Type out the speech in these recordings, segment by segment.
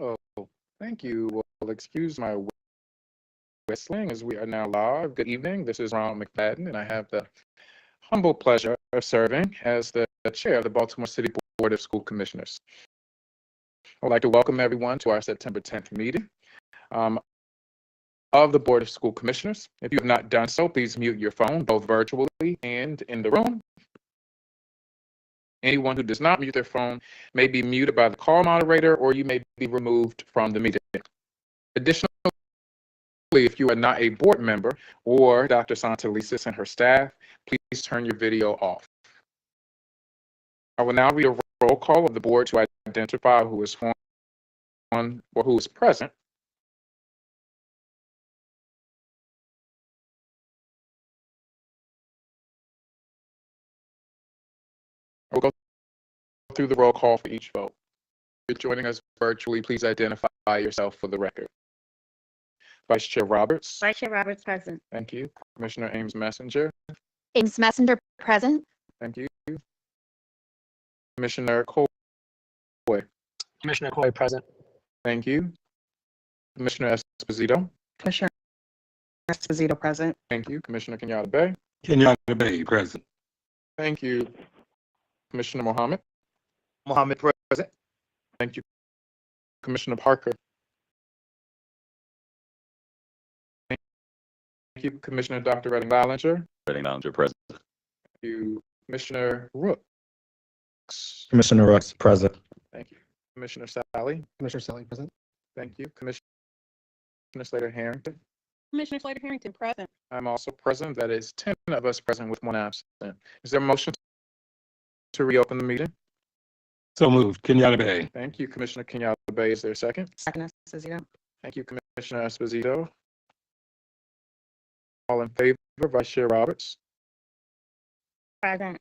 Oh, thank you. Well, excuse my whistling as we are now live. Good evening. This is Ron McFadden, and I have the humble pleasure of serving as the chair of the Baltimore City Board of School Commissioners. I would like to welcome everyone to our September 10th meeting of the Board of School Commissioners. If you have not done so, please mute your phone, both virtually and in the room. Anyone who does not mute their phone may be muted by the call moderator, or you may be removed from the meeting. Additionally, if you are not a board member or Dr. Santelises and her staff, please turn your video off. I will now read a roll call of the board to identify who is on or who is present. I will go through the roll call for each vote. If you're joining us virtually, please identify yourself for the record. Vice Chair Roberts. Vice Chair Roberts present. Thank you. Commissioner Ames Messenger. Ames Messenger present. Thank you. Commissioner Coy. Commissioner Coy present. Thank you. Commissioner Esposito. Commissioner Esposito present. Thank you. Commissioner Kenyatta Bay. Kenyatta Bay present. Thank you. Commissioner Mohammed. Mohammed present. Thank you. Commissioner Parker. Thank you. Commissioner Dr. Redding Ballinger. Reading Ballinger present. Thank you. Commissioner Rooks. Commissioner Rooks present. Thank you. Commissioner Sally. Commissioner Sally present. Thank you. Commissioner Slater Harrington. Commissioner Slater Harrington present. I'm also present. That is 10 of us present with one absent. Is there a motion to reopen the meeting? So moved. Kenyatta Bay. Thank you. Commissioner Kenyatta Bay. Is there a second? Second Esposito. Thank you, Commissioner Esposito. All in favor, Vice Chair Roberts. Present.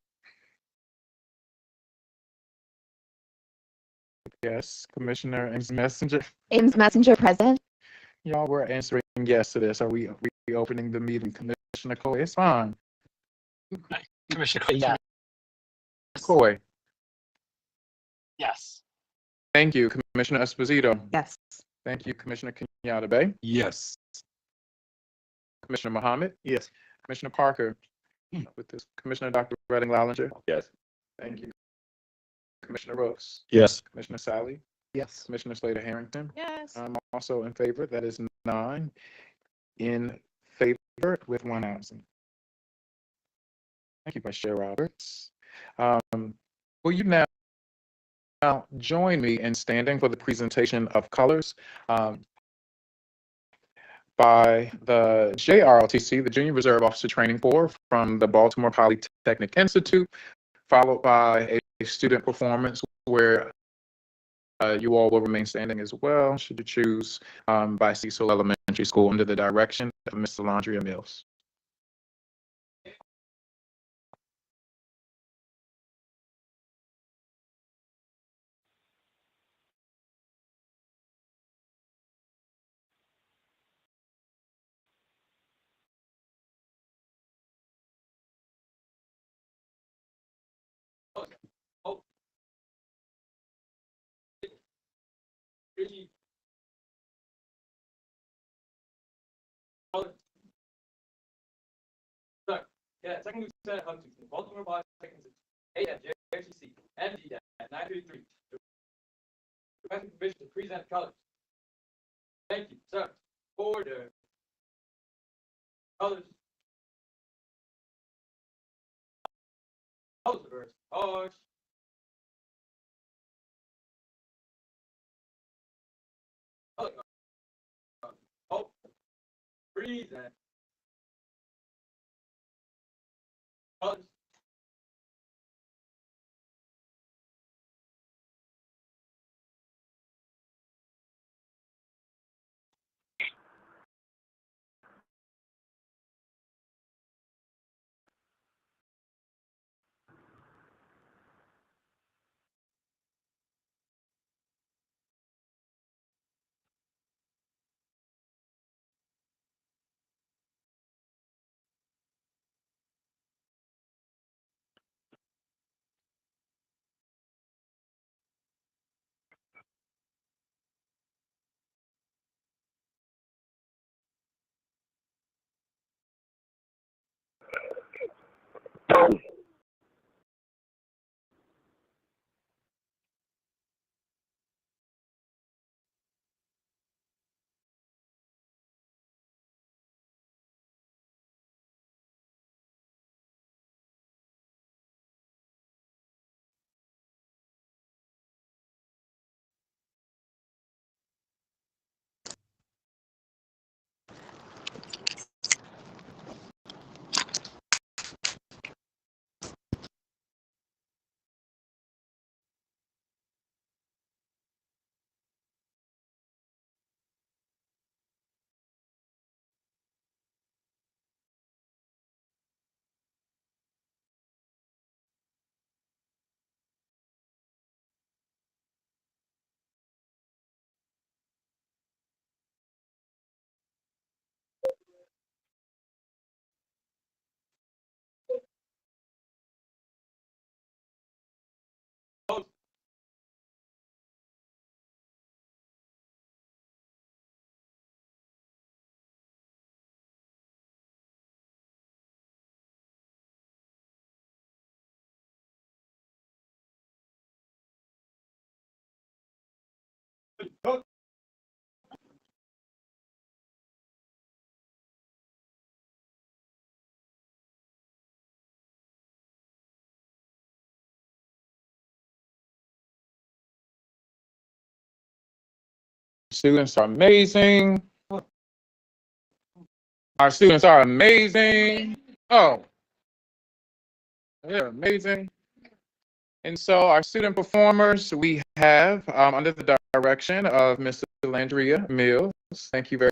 Yes. Commissioner Ames Messenger. Ames Messenger present. Y'all were answering yes to this. Are we reopening the meeting? Commissioner Coy, it's fine. Commissioner Coy, yes. Coy. Yes. Thank you, Commissioner Esposito. Yes. Thank you, Commissioner Kenyatta Bay. Yes. Commissioner Mohammed. Yes. Commissioner Parker. With this, Commissioner Dr. Redding Ballinger. Yes. Thank you. Commissioner Rooks. Yes. Commissioner Sally. Yes. Commissioner Slater Harrington. Yes. I'm also in favor. That is 9 in favor with 1 absent. Thank you, Vice Chair Roberts. Will you now join me in standing for the presentation of colors by the JROTC, the Junior Reserve Officer Training Corps from the Baltimore Polytechnic Institute, followed by a student performance where you all will remain standing as well, should you choose, by Cecil Elementary School under the direction of Ms. Salandria Mills. Yeah, Second Lieutenant Huntington, Baltimore Polytechnic Institute, AF, JRTC, MD-933. Requesting permission to present colors. Thank you, sir. Order. Colors. Colors reverse. Arch. Color. Oh. Present. Colors. Students are amazing. Our students are amazing. Oh, they're amazing. And so our student performers, we have under the direction of Mr. Landria Mills. Thank you very,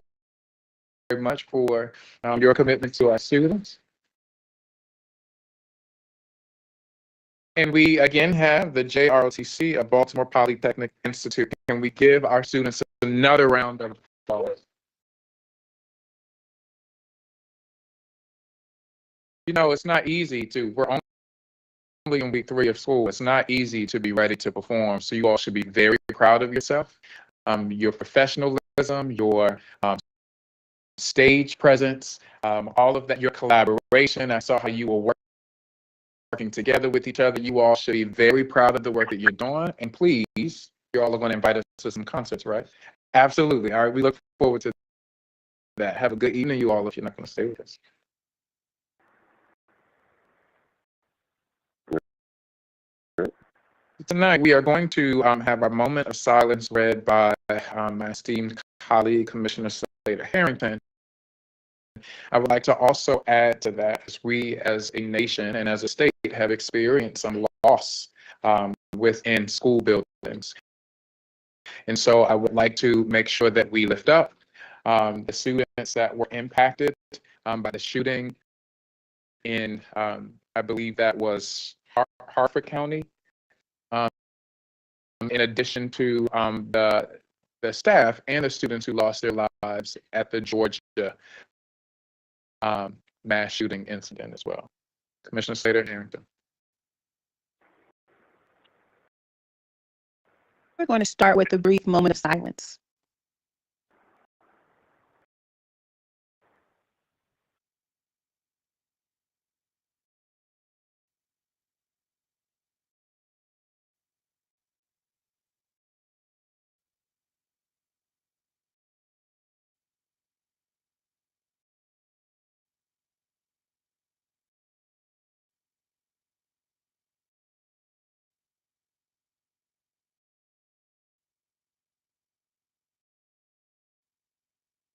very much for your commitment to our students. And we again have the JROTC of Baltimore Polytechnic Institute. Can we give our students another round of applause? You know, it's not easy we're only in week 3 of school. It's not easy to be ready to perform. So you all should be very proud of yourself, your professionalism, your stage presence, all of that, your collaboration. I saw how you were working together with each other. You all should be very proud of the work that you're doing. And please, you all are going to invite us to some concerts, right? Absolutely. All right. We look forward to that. Have a good evening, you all, if you're not going to stay with us. Tonight, we are going to have our moment of silence read by my esteemed colleague, Commissioner Slater Harrington. I would like to also add to that, as we as a nation and as a state have experienced some loss within school buildings. And so I would like to make sure that we lift up the students that were impacted by the shooting in, I believe that was Harford County. In addition to the staff and the students who lost their lives at the Georgia mass shooting incident as well. Commissioner Slater Harrington. We're going to start with a brief moment of silence.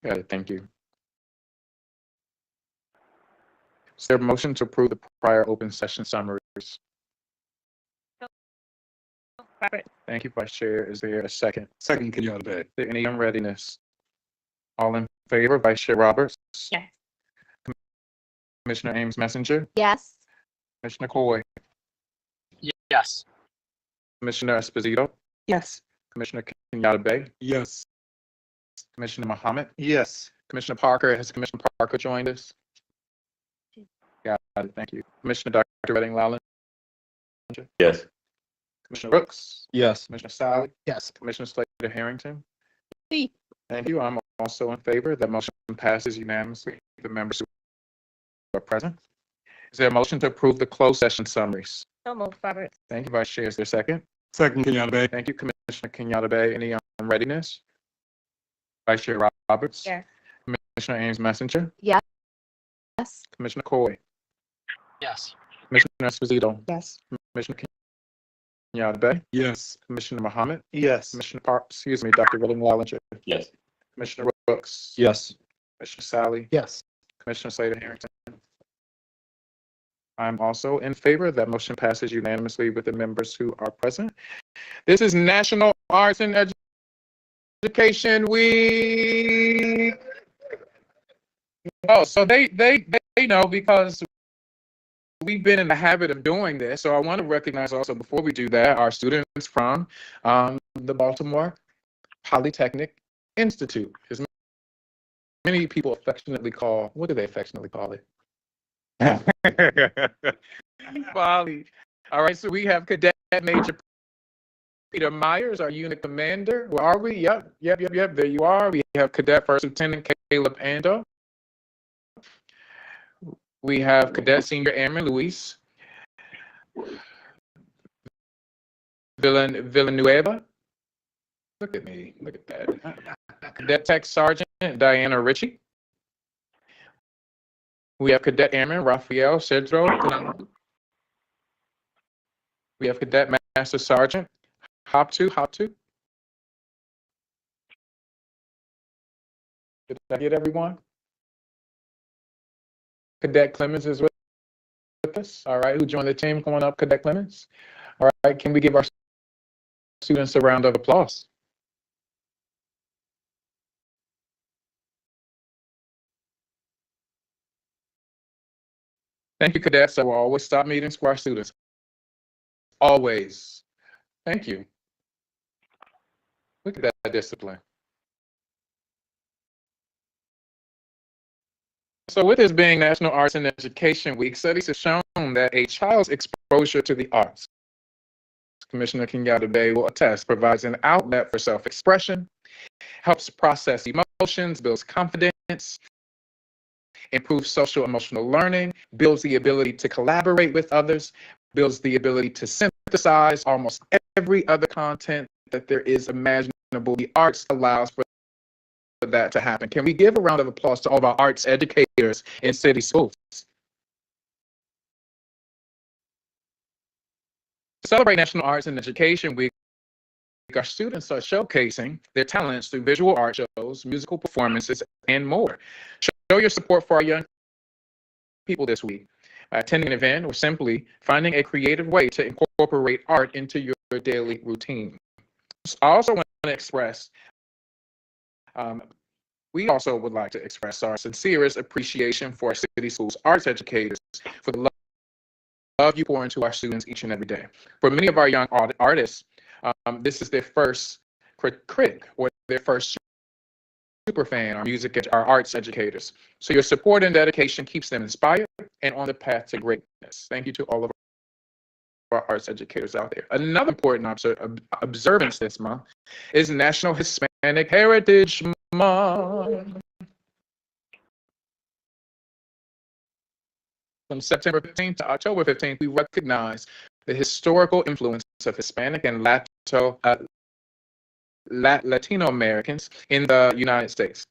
Got it. Thank you. Is there a motion to approve the prior open session summaries? Thank you, Vice Chair. Is there a second? Second, Kenyatta Bay. Is there any unreadiness? All in favor, Vice Chair Roberts? Yes. Commissioner Ames Messenger? Yes. Commissioner Coy? Yes. Commissioner Esposito? Yes. Commissioner Kenyatta Bay? Yes. Commissioner Muhammad? Yes. Commissioner Parker, has Commissioner Parker joined us? Got it, thank you. Commissioner Dr. Redding Lowland? Yes. Commissioner Brooks? Yes. Commissioner Sally? Yes. Commissioner Slater Harrington? Yes. Thank you. I'm also in favor. That motion passes unanimously. The members who are present. Is there a motion to approve the closed session summaries? So moved, Roberts. Thank you, Vice Chair. Is there a second? Second, Kenyatta Bay. Thank you, Commissioner Kenyatta Bay. Any readiness? Vice Chair Roberts? Yes. Commissioner Ames Messenger? Yes. Commissioner Coy? Yes. Commissioner Esposito? Yes. Commissioner Kenyatta Bay? Yes. Commissioner Muhammad? Yes. Commissioner Dr. William Wallinger? Yes. Commissioner Brooks? Yes. Commissioner Sally? Yes. Commissioner Slater Harrington? I'm also in favor. That motion passes unanimously with the members who are present. This is National Arts and Education Week. Oh, so they know because we've been in the habit of doing this. So I want to recognize also, before we do that, our students from the Baltimore Polytechnic Institute. As many people affectionately call, what do they affectionately call it? Poly. All right, so we have Cadet Major Peter Myers, our unit commander. Where are we? Yep. There you are. We have Cadet First Lieutenant Caleb Ando. We have Cadet Senior Airman Luis Villanueva. Look at me. Look at that. Cadet Tech Sergeant Diana Ritchie. We have Cadet Airman Rafael Cedro. We have Cadet Master Sergeant Hoptu. Did I get everyone? Cadet Clemens is with us. All right, who joined the team? Come on up, Cadet Clemens. All right, can we give our students a round of applause? Thank you, cadets. I will always stop meetings for our students. Always. Thank you. Look at that discipline. So with this being National Arts and Education Week, studies have shown that a child's exposure to the arts, Commissioner Kenyatta Bay will attest, provides an outlet for self-expression, helps process emotions, builds confidence, improves social emotional learning, builds the ability to collaborate with others, builds the ability to synthesize almost every other content that there is imaginable. The arts allows for that to happen. Can we give a round of applause to all of our arts educators in city schools? To celebrate National Arts and Education Week, our students are showcasing their talents through visual art shows, musical performances, and more. Show your support for our young people this week by attending an event or simply finding a creative way to incorporate art into your daily routine. I also want to express, we also would like to express our sincerest appreciation for our city schools arts educators for the love you pour into our students each and every day. For many of our young artists, this is their first critic or their first super fan, our arts educators. So your support and dedication keeps them inspired and on the path to greatness. Thank you to all of our arts educators out there. Another important observance this month is National Hispanic Heritage Month. From September 15th to October 15th, we recognize the historical influence of Hispanic and Latino Americans in the United States.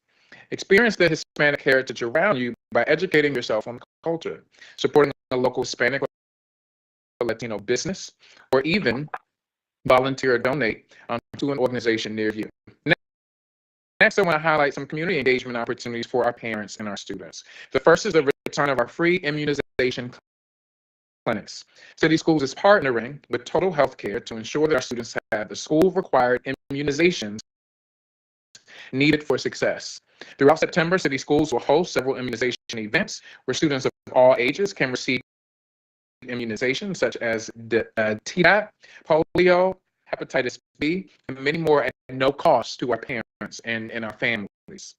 Experience the Hispanic heritage around you by educating yourself on the culture, supporting a local Hispanic or Latino business, or even volunteer or donate to an organization near you. Next, I want to highlight some community engagement opportunities for our parents and our students. The first is the return of our free immunization clinics. City Schools is partnering with Total Healthcare to ensure that our students have the school-required immunizations needed for success. Throughout September, City Schools will host several immunization events where students of all ages can receive immunizations such as Tdap, polio, hepatitis B, and many more at no cost to our parents and our families.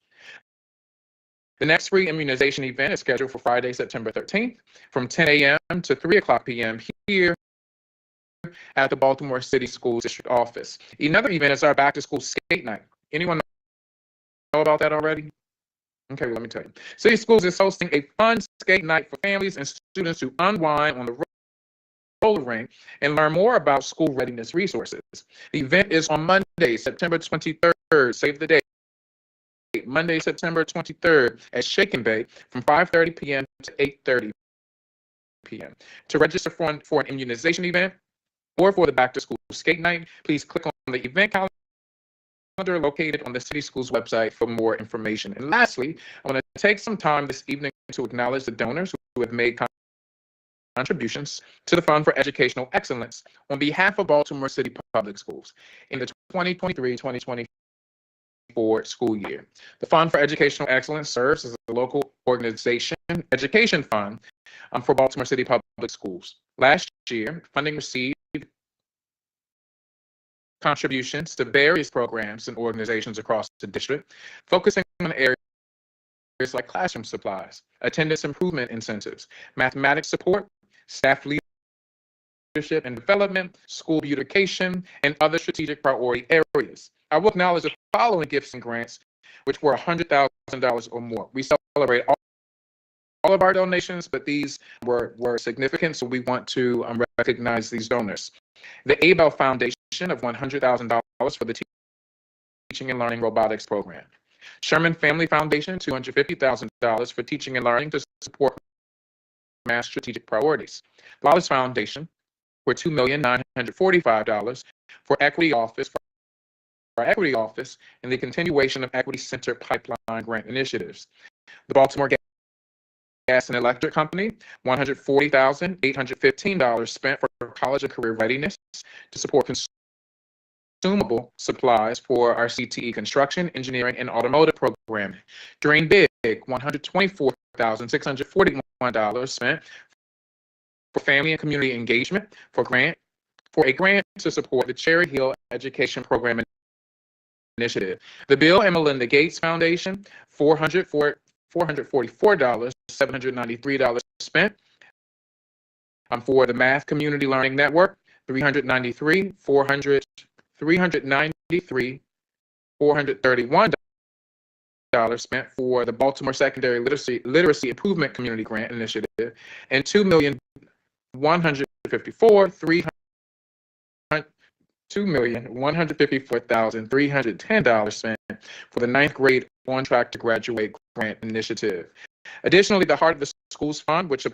The next free immunization event is scheduled for Friday, September 13th from 10 a.m. to 3 o'clock p.m. here at the Baltimore City Schools District Office. Another event is our back to school skate night. Anyone know about that already? Okay, well, let me tell you. City Schools is hosting a fun skate night for families and students to unwind on the roller rink and learn more about school readiness resources. The event is on Monday, September 23rd. Save the date. Monday, September 23rd at Shake and Bake from 5:30 p.m. to 8:30 p.m. To register for an immunization event or for the back to school skate night, please click on the event calendar located on the City Schools website for more information. And lastly, I want to take some time this evening to acknowledge the donors who have made contributions to the Fund for Educational Excellence on behalf of Baltimore City Public Schools in the 2023-2024 school year. The Fund for Educational Excellence serves as a local organization education fund for Baltimore City Public Schools. Last year, funding received contributions to various programs and organizations across the district, focusing on areas like classroom supplies, attendance improvement incentives, mathematics support, staff leadership and development, school beautification, and other strategic priority areas. I will acknowledge the following gifts and grants, which were $100,000 or more. We celebrate all of our donations, but these were significant, so we want to recognize these donors. The Abel Foundation of $100,000 for the Teaching and Learning Robotics Program. Sherman Family Foundation, $250,000 for teaching and learning to support mass strategic priorities. Wallace Foundation for $2,945 for Equity Office, and the continuation of Equity Center Pipeline Grant Initiatives. The Baltimore Gas and Electric Company, $140,815 spent for college and career readiness to support consumable supplies for our CTE construction, engineering, and automotive programming. Dream Big, $124,641 spent for family and community engagement for a grant to support the Cherry Hill Education Program Initiative. The Bill and Melinda Gates Foundation, $444,793 spent for the Math Community Learning Network, $431 spent for the Baltimore Secondary Literacy Improvement Community Grant Initiative, and $2,154,310 spent for the 9th grade On Track to Graduate Grant Initiative. Additionally, the Heart of the Schools Fund, which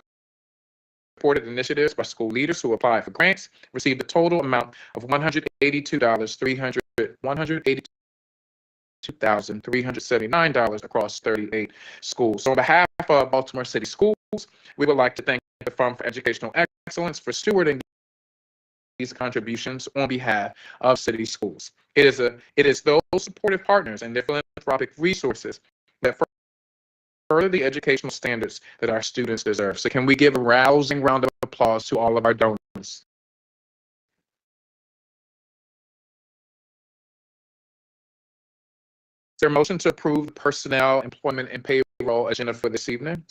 supported initiatives by school leaders who applied for grants, received a total amount of $182,379 across 38 schools. So on behalf of Baltimore City Schools, we would like to thank the Fund for Educational Excellence for stewarding these contributions on behalf of city schools. It is those supportive partners and their philanthropic resources that further the educational standards that our students deserve. So can we give a rousing round of applause to all of our donors? Is there a motion to approve the personnel, employment, and payroll agenda for this evening?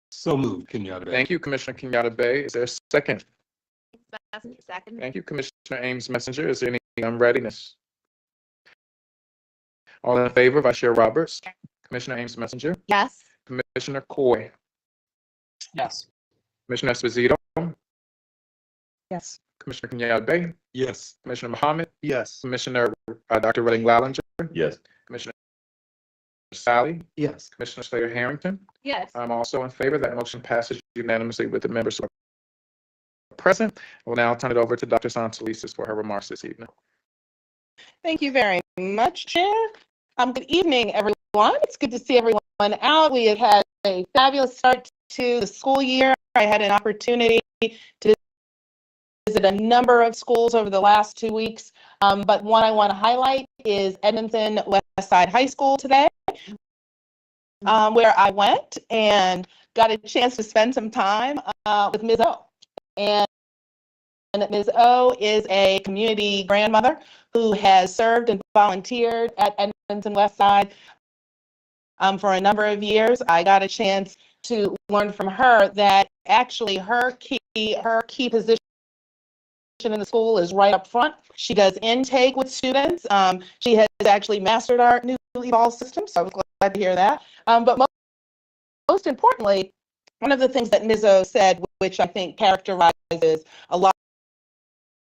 So moved, Kenyatta Bay. Thank you, Commissioner Kenyatta Bay. Is there a second? Messenger, second. Thank you, Commissioner Ames Messenger. Is there any unreadiness? All in favor, Vice Chair Roberts? Commissioner Ames Messenger? Yes. Commissioner Coy? Yes. Commissioner Esposito? Yes. Commissioner Kenyatta Bay? Yes. Commissioner Muhammad? Yes. Commissioner Dr. Redding Lallinger? Yes. Commissioner Sally? Yes. Commissioner Slater Harrington? Yes. I'm also in favor. That motion passes unanimously with the members who are present. I will now turn it over to Dr. Santelises for her remarks this evening. Thank you very much, Chair. Good evening, everyone. It's good to see everyone out. We have had a fabulous start to the school year. I had an opportunity to visit a number of schools over the last 2 weeks, but one I want to highlight is Edmonton Westside High School today, where I went and got a chance to spend some time with Ms. O. And Ms. O is a community grandmother who has served and volunteered at Edmonton Westside for a number of years. I got a chance to learn from her that actually her key position in the school is right up front. She does intake with students. She has actually mastered our new evolve system, so I was glad to hear that. But most importantly, one of the things that Ms. O said, which I think characterizes a lot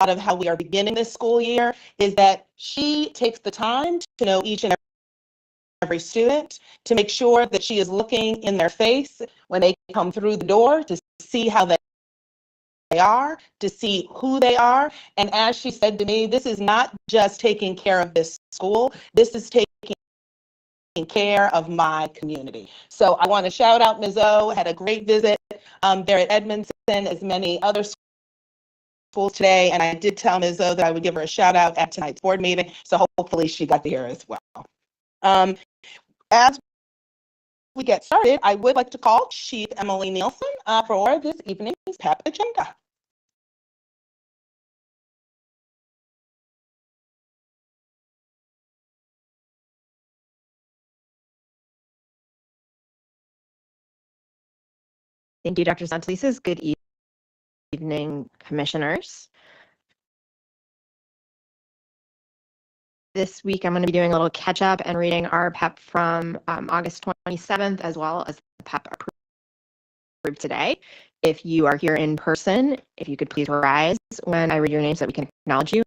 of how we are beginning this school year, is that she takes the time to know each and every student, to make sure that she is looking in their face when they come through the door, to see how they are, to see who they are. And as she said to me, this is not just taking care of this school, this is taking care of my community. So I want to shout out Ms. O, had a great visit there at Edmondson, as many other schools today. And I did tell Ms. O that I would give her a shout out at tonight's board meeting. So hopefully she got to hear as well. As we get started, I would like to call Chief Emily Nielsen for this evening's PEP agenda. Thank you, Dr. Santelises. Good evening, commissioners. This week, I'm going to be doing a little catch up and reading our PEP from August 27th, as well as the PEP approved today. If you are here in person, if you could please rise when I read your names so that we can acknowledge you.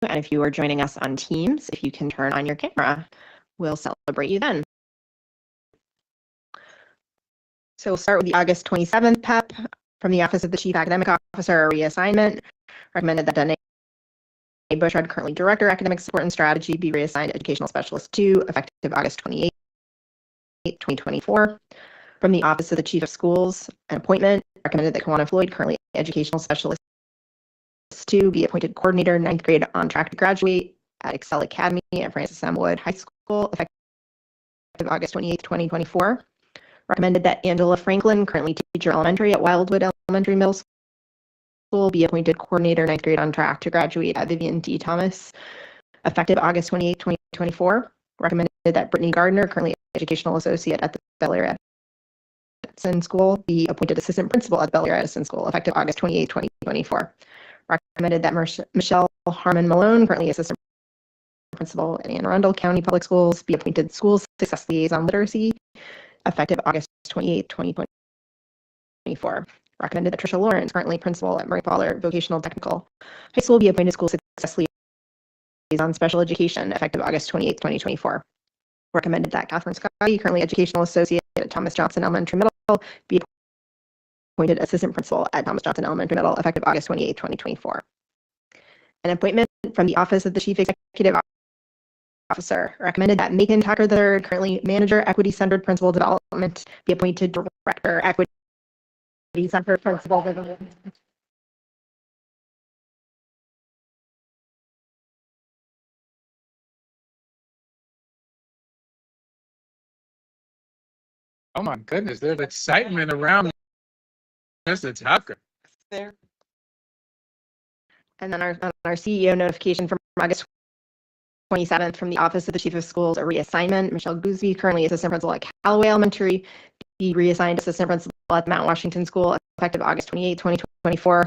And if you are joining us on Teams, if you can turn on your camera, we'll celebrate you then. So we'll start with the August 27th PEP from the Office of the Chief Academic Officer, a reassignment. Recommended that Danae Bushard, currently Director, Academic Support and Strategy, be reassigned Educational Specialist 2, effective August 28, 2024. From the Office of the Chief of Schools, an appointment. Recommended that Kawana Floyd, currently Educational Specialist 2, be appointed Coordinator, 9th grade, on track to graduate at Excel Academy at Francis M. Wood High School, effective August 28, 2024. Recommended that Angela Franklin, currently teacher elementary at Wildwood Elementary Middle School, be appointed Coordinator, 9th grade, on track to graduate at Vivian D. Thomas, effective August 28, 2024. Recommended that Brittany Gardner, currently Educational Associate at the Bel Air Edison School, be appointed Assistant Principal at Bel Air Edison School, effective August 28, 2024. Recommended that Michelle Harmon Malone, currently Assistant Principal at Anne Arundel County Public Schools, be appointed School Success Liaison Literacy, effective August 28, 2024. Recommended that Tricia Lawrence, currently Principal at Murray Fowler Vocational Technical High School, be appointed School Success Liaison Special Education, effective August 28, 2024. Recommended that Catherine Scotty, currently Educational Associate at Thomas Johnson Elementary Middle, be appointed Assistant Principal at Thomas Johnson Elementary Middle, effective August 28, 2024. An appointment from the Office of the Chief Executive Officer. Recommended that Macon Tucker III, currently Manager, Equity Centered Principal Development, be appointed Director, Equity Centered Principal Development. Oh my goodness, there's excitement around Mr. Tucker. There. And then our CEO notification from August 27th from the Office of the Chief of Schools, a reassignment. Michelle Gooseby, currently Assistant Principal at Callaway Elementary, be reassigned Assistant Principal at Mount Washington School, effective August 28, 2024.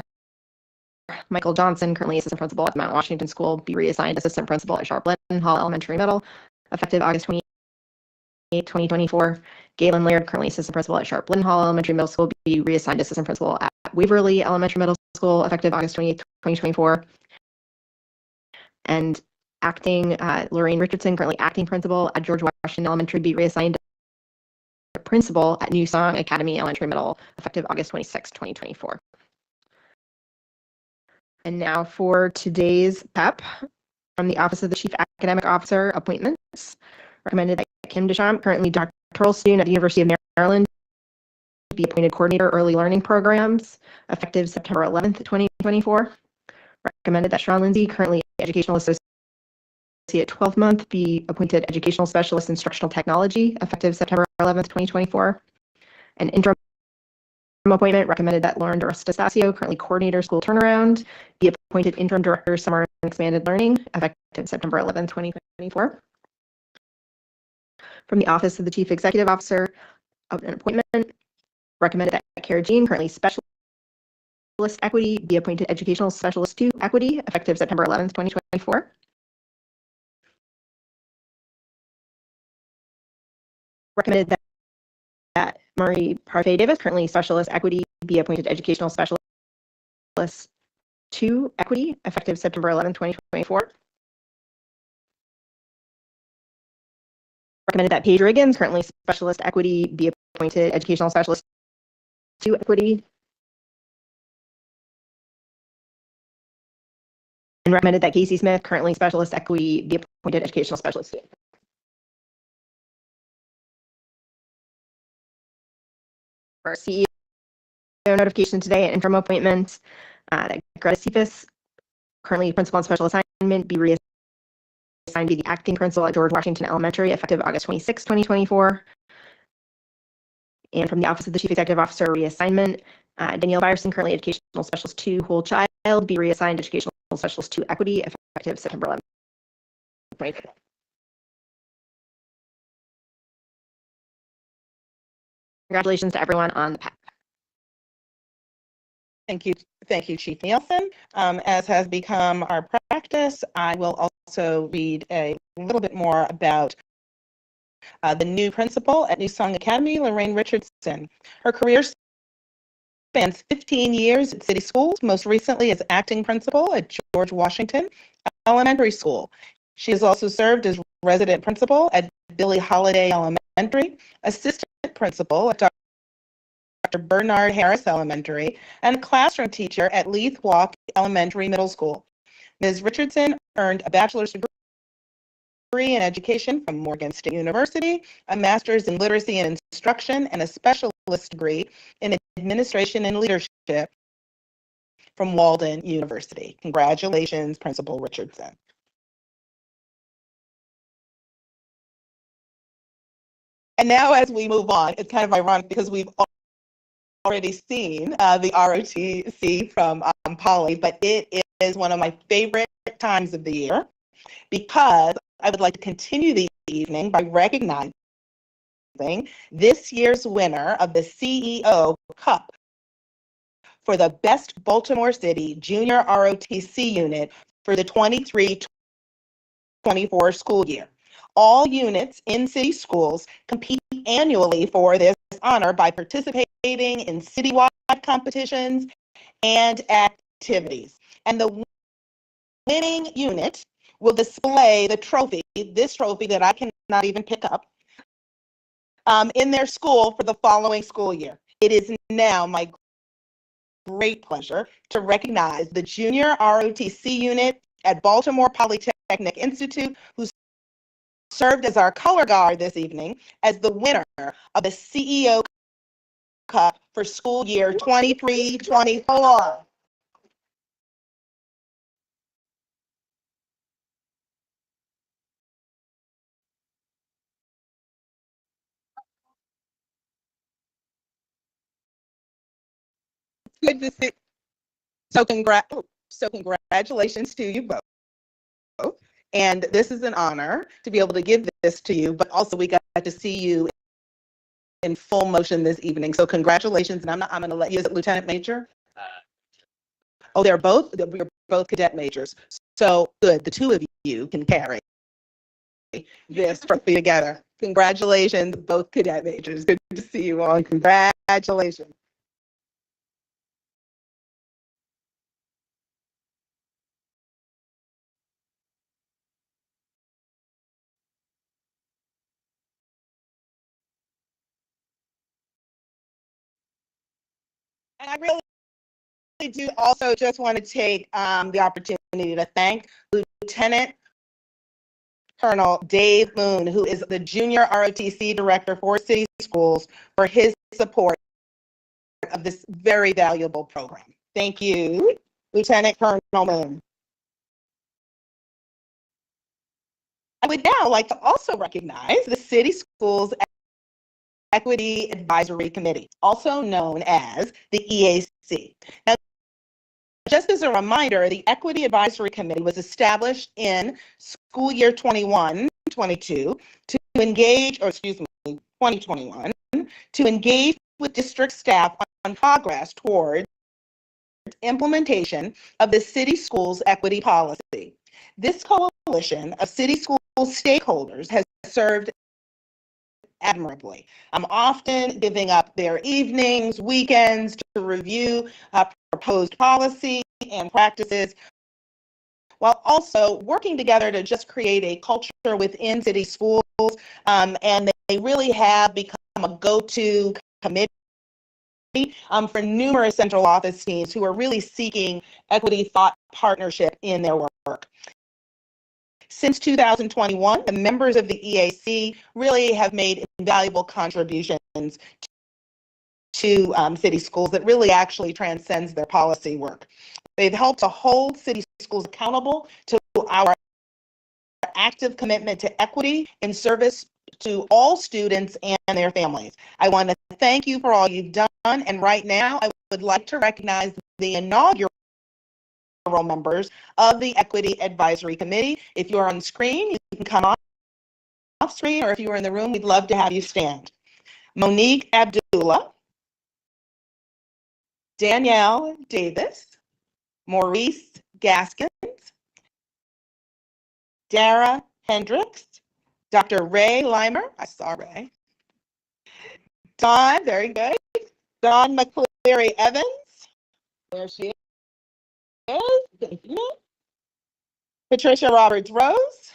Michael Johnson, currently Assistant Principal at Mount Washington School, be reassigned Assistant Principal at Sharp Lynn Hall Elementary Middle, effective August 28, 2024. Galen Laird, currently Assistant Principal at Sharp Lynn Hall Elementary Middle School, be reassigned Assistant Principal at Waverly Elementary Middle School, effective August 28, 2024. And acting Lorraine Richardson, currently acting principal at George Washington Elementary, be reassigned principal at New Song Academy Elementary Middle, effective August 26, 2024. And now for today's PEP from the Office of the Chief Academic Officer, appointments. Recommended that Kim Deschamps, currently doctoral student at the University of Maryland, be appointed Coordinator, Early Learning Programs, effective September 11th, 2024. Recommended that Sean Lindsay, currently Educational Associate at 12-month, be appointed Educational Specialist Instructional Technology, effective September 11th, 2024. An interim appointment. Recommended that Lauren DeRostasio, currently Coordinator, School Turnaround, be appointed Interim Director, Summer and Expanded Learning, effective September 11th, 2024. From the Office of the Chief Executive Officer, an appointment. Recommended that Kara Jean, currently Specialist Equity, be appointed Educational Specialist 2 Equity, effective September 11th, 2024. Recommended that Marie Parfait Davis, currently Specialist Equity, be appointed Educational Specialist 2 Equity, effective September 11, 2024. Recommended that Paige Riggins, currently Specialist Equity, be appointed Educational Specialist 2 Equity. And recommended that Casey Smith, currently Specialist Equity, be appointed Educational Specialist 2. For CEO notification today, an interim appointment, that Greta Cephas, currently Principal and Special Assignment, be reassigned to be the acting principal at George Washington Elementary, effective August 26, 2024. And from the Office of the Chief Executive Officer, reassignment, Danielle Byerson, currently Educational Specialist 2 Whole Child, be reassigned Educational Specialist 2 Equity, effective September 11, 2024. Congratulations to everyone on the PAP. Thank you, Chief Nielsen. As has become our practice, I will also read a little bit more about the new principal at New Song Academy, Lorraine Richardson. Her career spans 15 years at city schools, most recently as acting principal at George Washington Elementary School. She has also served as resident principal at Billie Holiday Elementary, assistant principal at Dr. Bernard Harris Elementary, and classroom teacher at Leith Walk Elementary Middle School. Ms. Richardson earned a bachelor's degree in education from Morgan State University, a master's in literacy and instruction, and a specialist degree in administration and leadership from Walden University. Congratulations, Principal Richardson. And now as we move on, it's kind of ironic because we've already seen the ROTC from Polly, but it is one of my favorite times of the year because I would like to continue the evening by recognizing this year's winner of the CEO Cup for the Best Baltimore City Junior ROTC Unit for the 23-24 school year. All units in city schools compete annually for this honor by participating in citywide competitions and activities. And the winning unit will display the trophy, this trophy that I cannot even pick up, in their school for the following school year. It is now my great pleasure to recognize the Junior ROTC unit at Baltimore Polytechnic Institute, who served as our color guard this evening, as the winner of the CEO Cup for school year 23-24. Good to see. So congratulations to you both. And this is an honor to be able to give this to you, but also we got to see you in full motion this evening. So congratulations, and I'm going to let you, is it Lieutenant Major? Oh, we're both cadet majors. So good, the two of you can carry this trophy together. Congratulations, both cadet majors. Good to see you all. Congratulations. And I really do also just want to take the opportunity to thank Lieutenant Colonel Dave Moon, who is the Junior ROTC Director for City Schools, for his support of this very valuable program. Thank you, Lieutenant Colonel Moon. I would now like to also recognize the City Schools Equity Advisory Committee, also known as the EAC. Now, just as a reminder, the Equity Advisory Committee was established in school year 21-22 to engage, or excuse me, 2021, to engage with district staff on progress toward implementation of the city schools equity policy. This coalition of city school stakeholders has served admirably, often giving up their evenings, weekends to review proposed policy and practices, while also working together to just create a culture within city schools. And they really have become a go-to committee for numerous central office teams who are really seeking equity thought partnership in their work. Since 2021, the members of the EAC really have made invaluable contributions to city schools that really actually transcends their policy work. They've helped to hold city schools accountable to our active commitment to equity in service to all students and their families. I want to thank you for all you've done, and right now I would like to recognize the inaugural members of the Equity Advisory Committee. If you're on screen, you can come off screen, or if you are in the room, we'd love to have you stand. Monique Abdullah, Danielle Davis, Maurice Gaskins, Dara Hendricks, Dr. Ray Limer, I saw Ray, Dawn, very good, Dawn McCleary Evans, there she is, thank you, Patricia Roberts Rose,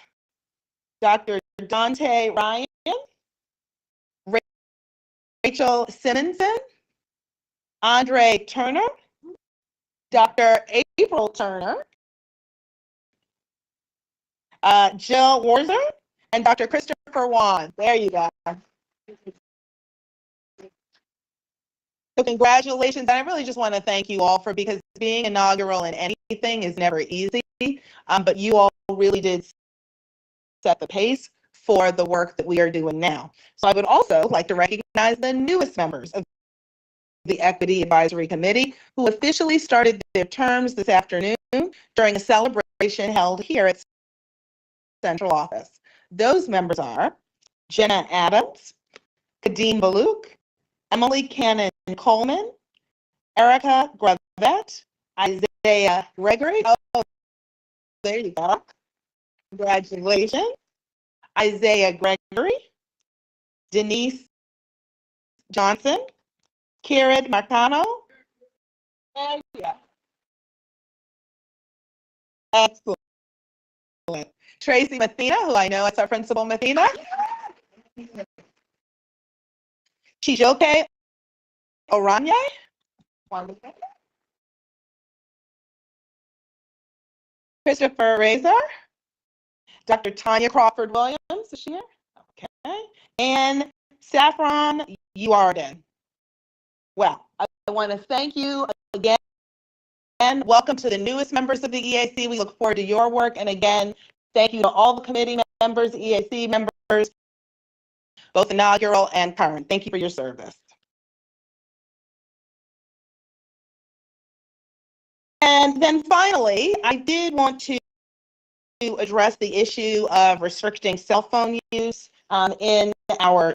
Dr. Dante Ryan, Rachel Simonson, Andre Turner, Dr. April Turner, Jill Warzer, and Dr. Christopher Wan. There you go. So congratulations, and I really just want to thank you all because being inaugural in anything is never easy, but you all really did set the pace for the work that we are doing now. So I would also like to recognize the newest members of the Equity Advisory Committee who officially started their terms this afternoon during a celebration held here at Central Office. Those members are Jenna Adams, Kadeem Baluk, Emily Cannon Coleman, Erica Gravet, Isaiah Gregory. Oh, there you go. Congratulations. Isaiah Gregory, Denise Johnson, Kieran Marcano. And yeah. Excellent. Tracy Mathena, who I know is our principal, Mathena. Chijoke Oranye. Christopher Razor. Dr. Tanya Crawford Williams, is she here? Okay. And Saffron Uarden. Well, I want to thank you again. And welcome to the newest members of the EAC. We look forward to your work. And again, thank you to all the committee members, EAC members, both inaugural and current. Thank you for your service. And then finally, I did want to address the issue of restricting cell phone use in our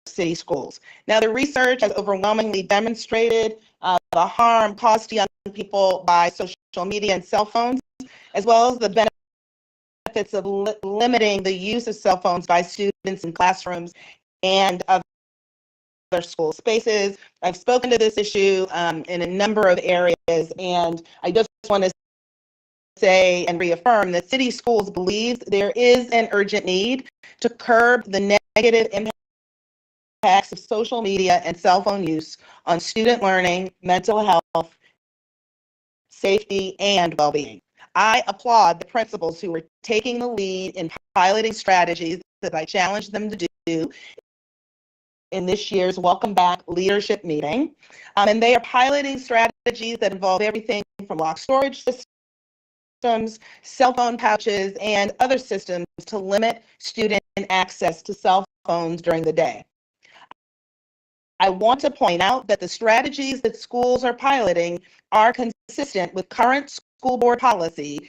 city schools. Now, the research has overwhelmingly demonstrated the harm caused to young people by social media and cell phones, as well as the benefits of limiting the use of cell phones by students in classrooms and other school spaces. I've spoken to this issue in a number of areas, and I just want to say and reaffirm that city schools believes there is an urgent need to curb the negative impacts of social media and cell phone use on student learning, mental health, safety, and well-being. I applaud the principals who are taking the lead in piloting strategies that I challenged them to do in this year's Welcome Back leadership meeting. And they are piloting strategies that involve everything from locked storage systems, cell phone pouches, and other systems to limit student access to cell phones during the day. I want to point out that the strategies that schools are piloting are consistent with current school board policy,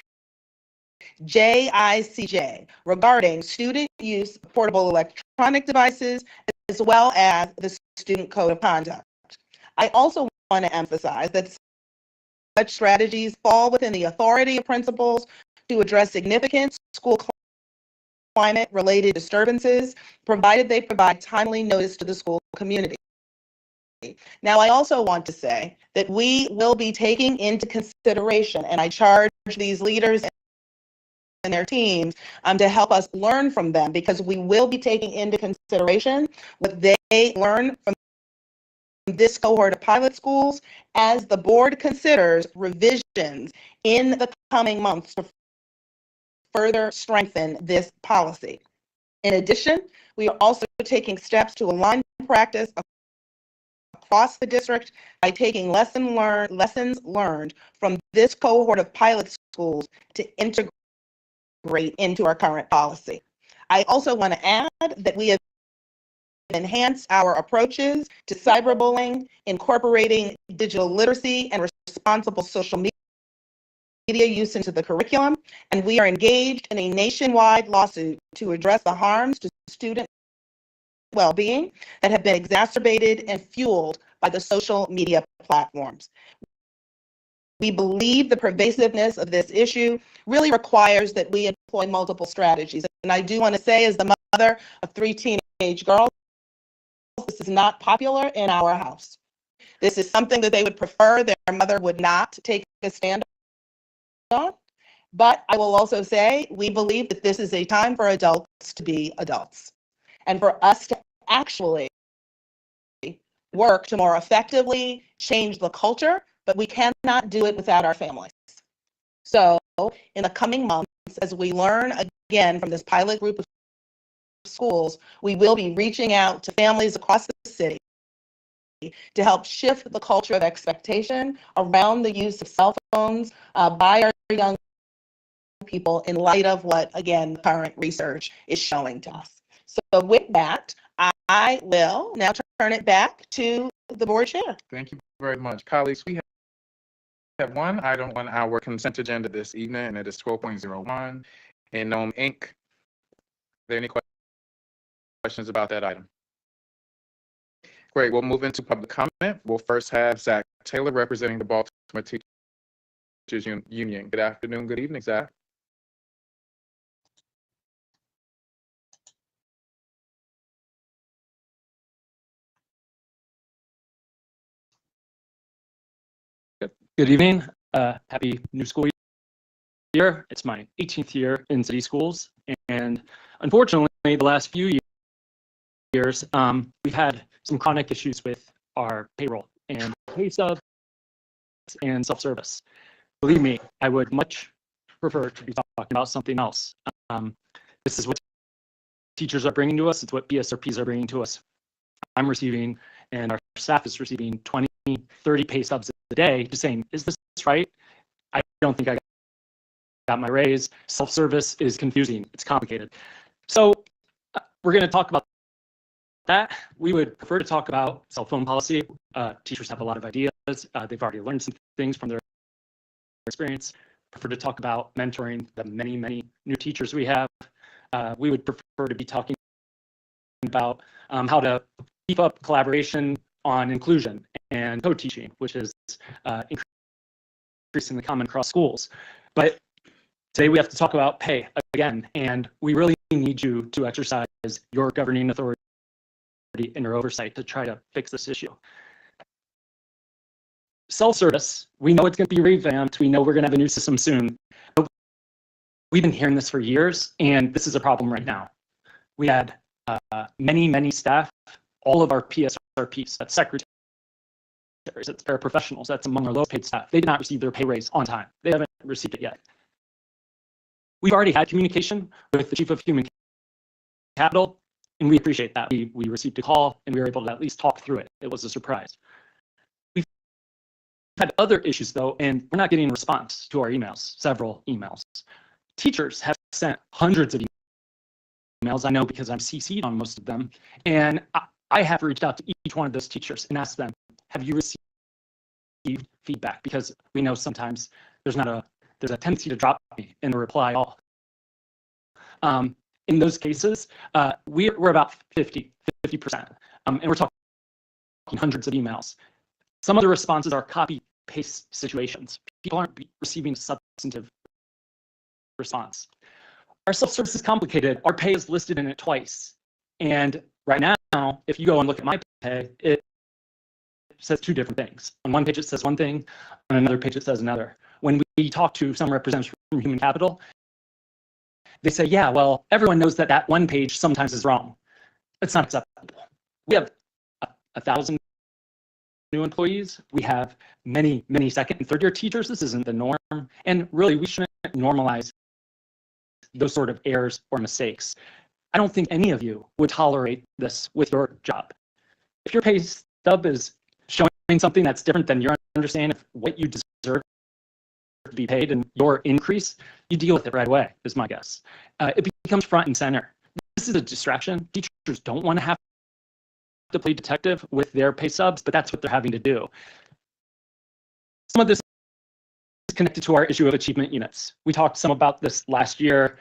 JICJ, regarding student use of portable electronic devices, as well as the Student Code of Conduct. I also want to emphasize that such strategies fall within the authority of principals to address significant school climate-related disturbances, provided they provide timely notice to the school community. Now, I also want to say that we will be taking into consideration, and I charge these leaders and their teams to help us learn from them, because we will be taking into consideration what they learn from this cohort of pilot schools as the board considers revisions in the coming months to further strengthen this policy. In addition, we are also taking steps to align practice across the district by taking lessons learned from this cohort of pilot schools to integrate into our current policy. I also want to add that we have enhanced our approaches to cyberbullying, incorporating digital literacy and responsible social media use into the curriculum, and we are engaged in a nationwide lawsuit to address the harms to student well-being that have been exacerbated and fueled by the social media platforms. We believe the pervasiveness of this issue really requires that we employ multiple strategies. And I do want to say, as the mother of 3 teenage girls, this is not popular in our house. This is something that they would prefer their mother would not take a stand on. But I will also say, we believe that this is a time for adults to be adults, and for us to actually work to more effectively change the culture, but we cannot do it without our families. So in the coming months, as we learn again from this pilot group of schools, we will be reaching out to families across the city to help shift the culture of expectation around the use of cell phones by our young people in light of what, again, current research is showing to us. So with that, I will now turn it back to the board chair. Thank you very much. Colleagues, we have one item on our consent agenda this evening, and it is 12.01 in Nome Inc. Are there any questions about that item? Great, we'll move into public comment. We'll first have Zach Taylor representing the Baltimore Teachers Union. Good afternoon, good evening, Zach. Good evening. Happy new school year. It's my 18th year in city schools, and unfortunately, the last few years, we've had some chronic issues with our payroll and pay stubs and self-service. Believe me, I would much prefer to be talking about something else. This is what teachers are bringing to us. It's what BSRPs are bringing to us. I'm receiving, and our staff is receiving 20, 30 pay stubs a day, just saying, is this right? I don't think I got my raise. Self-service is confusing. It's complicated. So we're going to talk about that. We would prefer to talk about cell phone policy. Teachers have a lot of ideas. They've already learned some things from their experience. Prefer to talk about mentoring the many, many new teachers we have. We would prefer to be talking about how to keep up collaboration on inclusion and co-teaching, which is increasingly common across schools. But today we have to talk about pay again, and we really need you to exercise your governing authority and your oversight to try to fix this issue. Self-service, we know it's going to be revamped. We know we're going to have a new system soon. But we've been hearing this for years, and this is a problem right now. We had many, many staff, all of our PSRPs, that's secretaries, that's paraprofessionals, that's among our lowest paid staff. They did not receive their pay raise on time. They haven't received it yet. We've already had communication with the Chief of Human Capital, and we appreciate that. We received a call, and we were able to at least talk through it. It was a surprise. We've had other issues, though, and we're not getting a response to our emails, several emails. Teachers have sent hundreds of emails, I know, because I'm CC'd on most of them, and I have reached out to each one of those teachers and asked them, have you received feedback? Because we know sometimes there's a tendency to drop me in the reply all. In those cases, we're about 50%, and we're talking hundreds of emails. Some of the responses are copy-paste situations. People aren't receiving a substantive response. our self-service is complicated. Our pay is listed in it twice. And right now, if you go and look at my pay, it says two different things. On one page, it says one thing. On another page, it says another. When we talk to some representatives from Human Capital, they say, yeah, well, everyone knows that that one page sometimes is wrong. It's not acceptable. We have 1,000 new employees. We have many, many second and third year teachers. This isn't the norm. And really, we shouldn't normalize those sort of errors or mistakes. I don't think any of you would tolerate this with your job. If your pay stub is showing something that's different than your understanding of what you deserve to be paid and your increase, you deal with it right away, is my guess. It becomes front and center. This is a distraction. Teachers don't want to have to play detective with their pay subs, but that's what they're having to do. Some of this is connected to our issue of achievement units. We talked some about this last year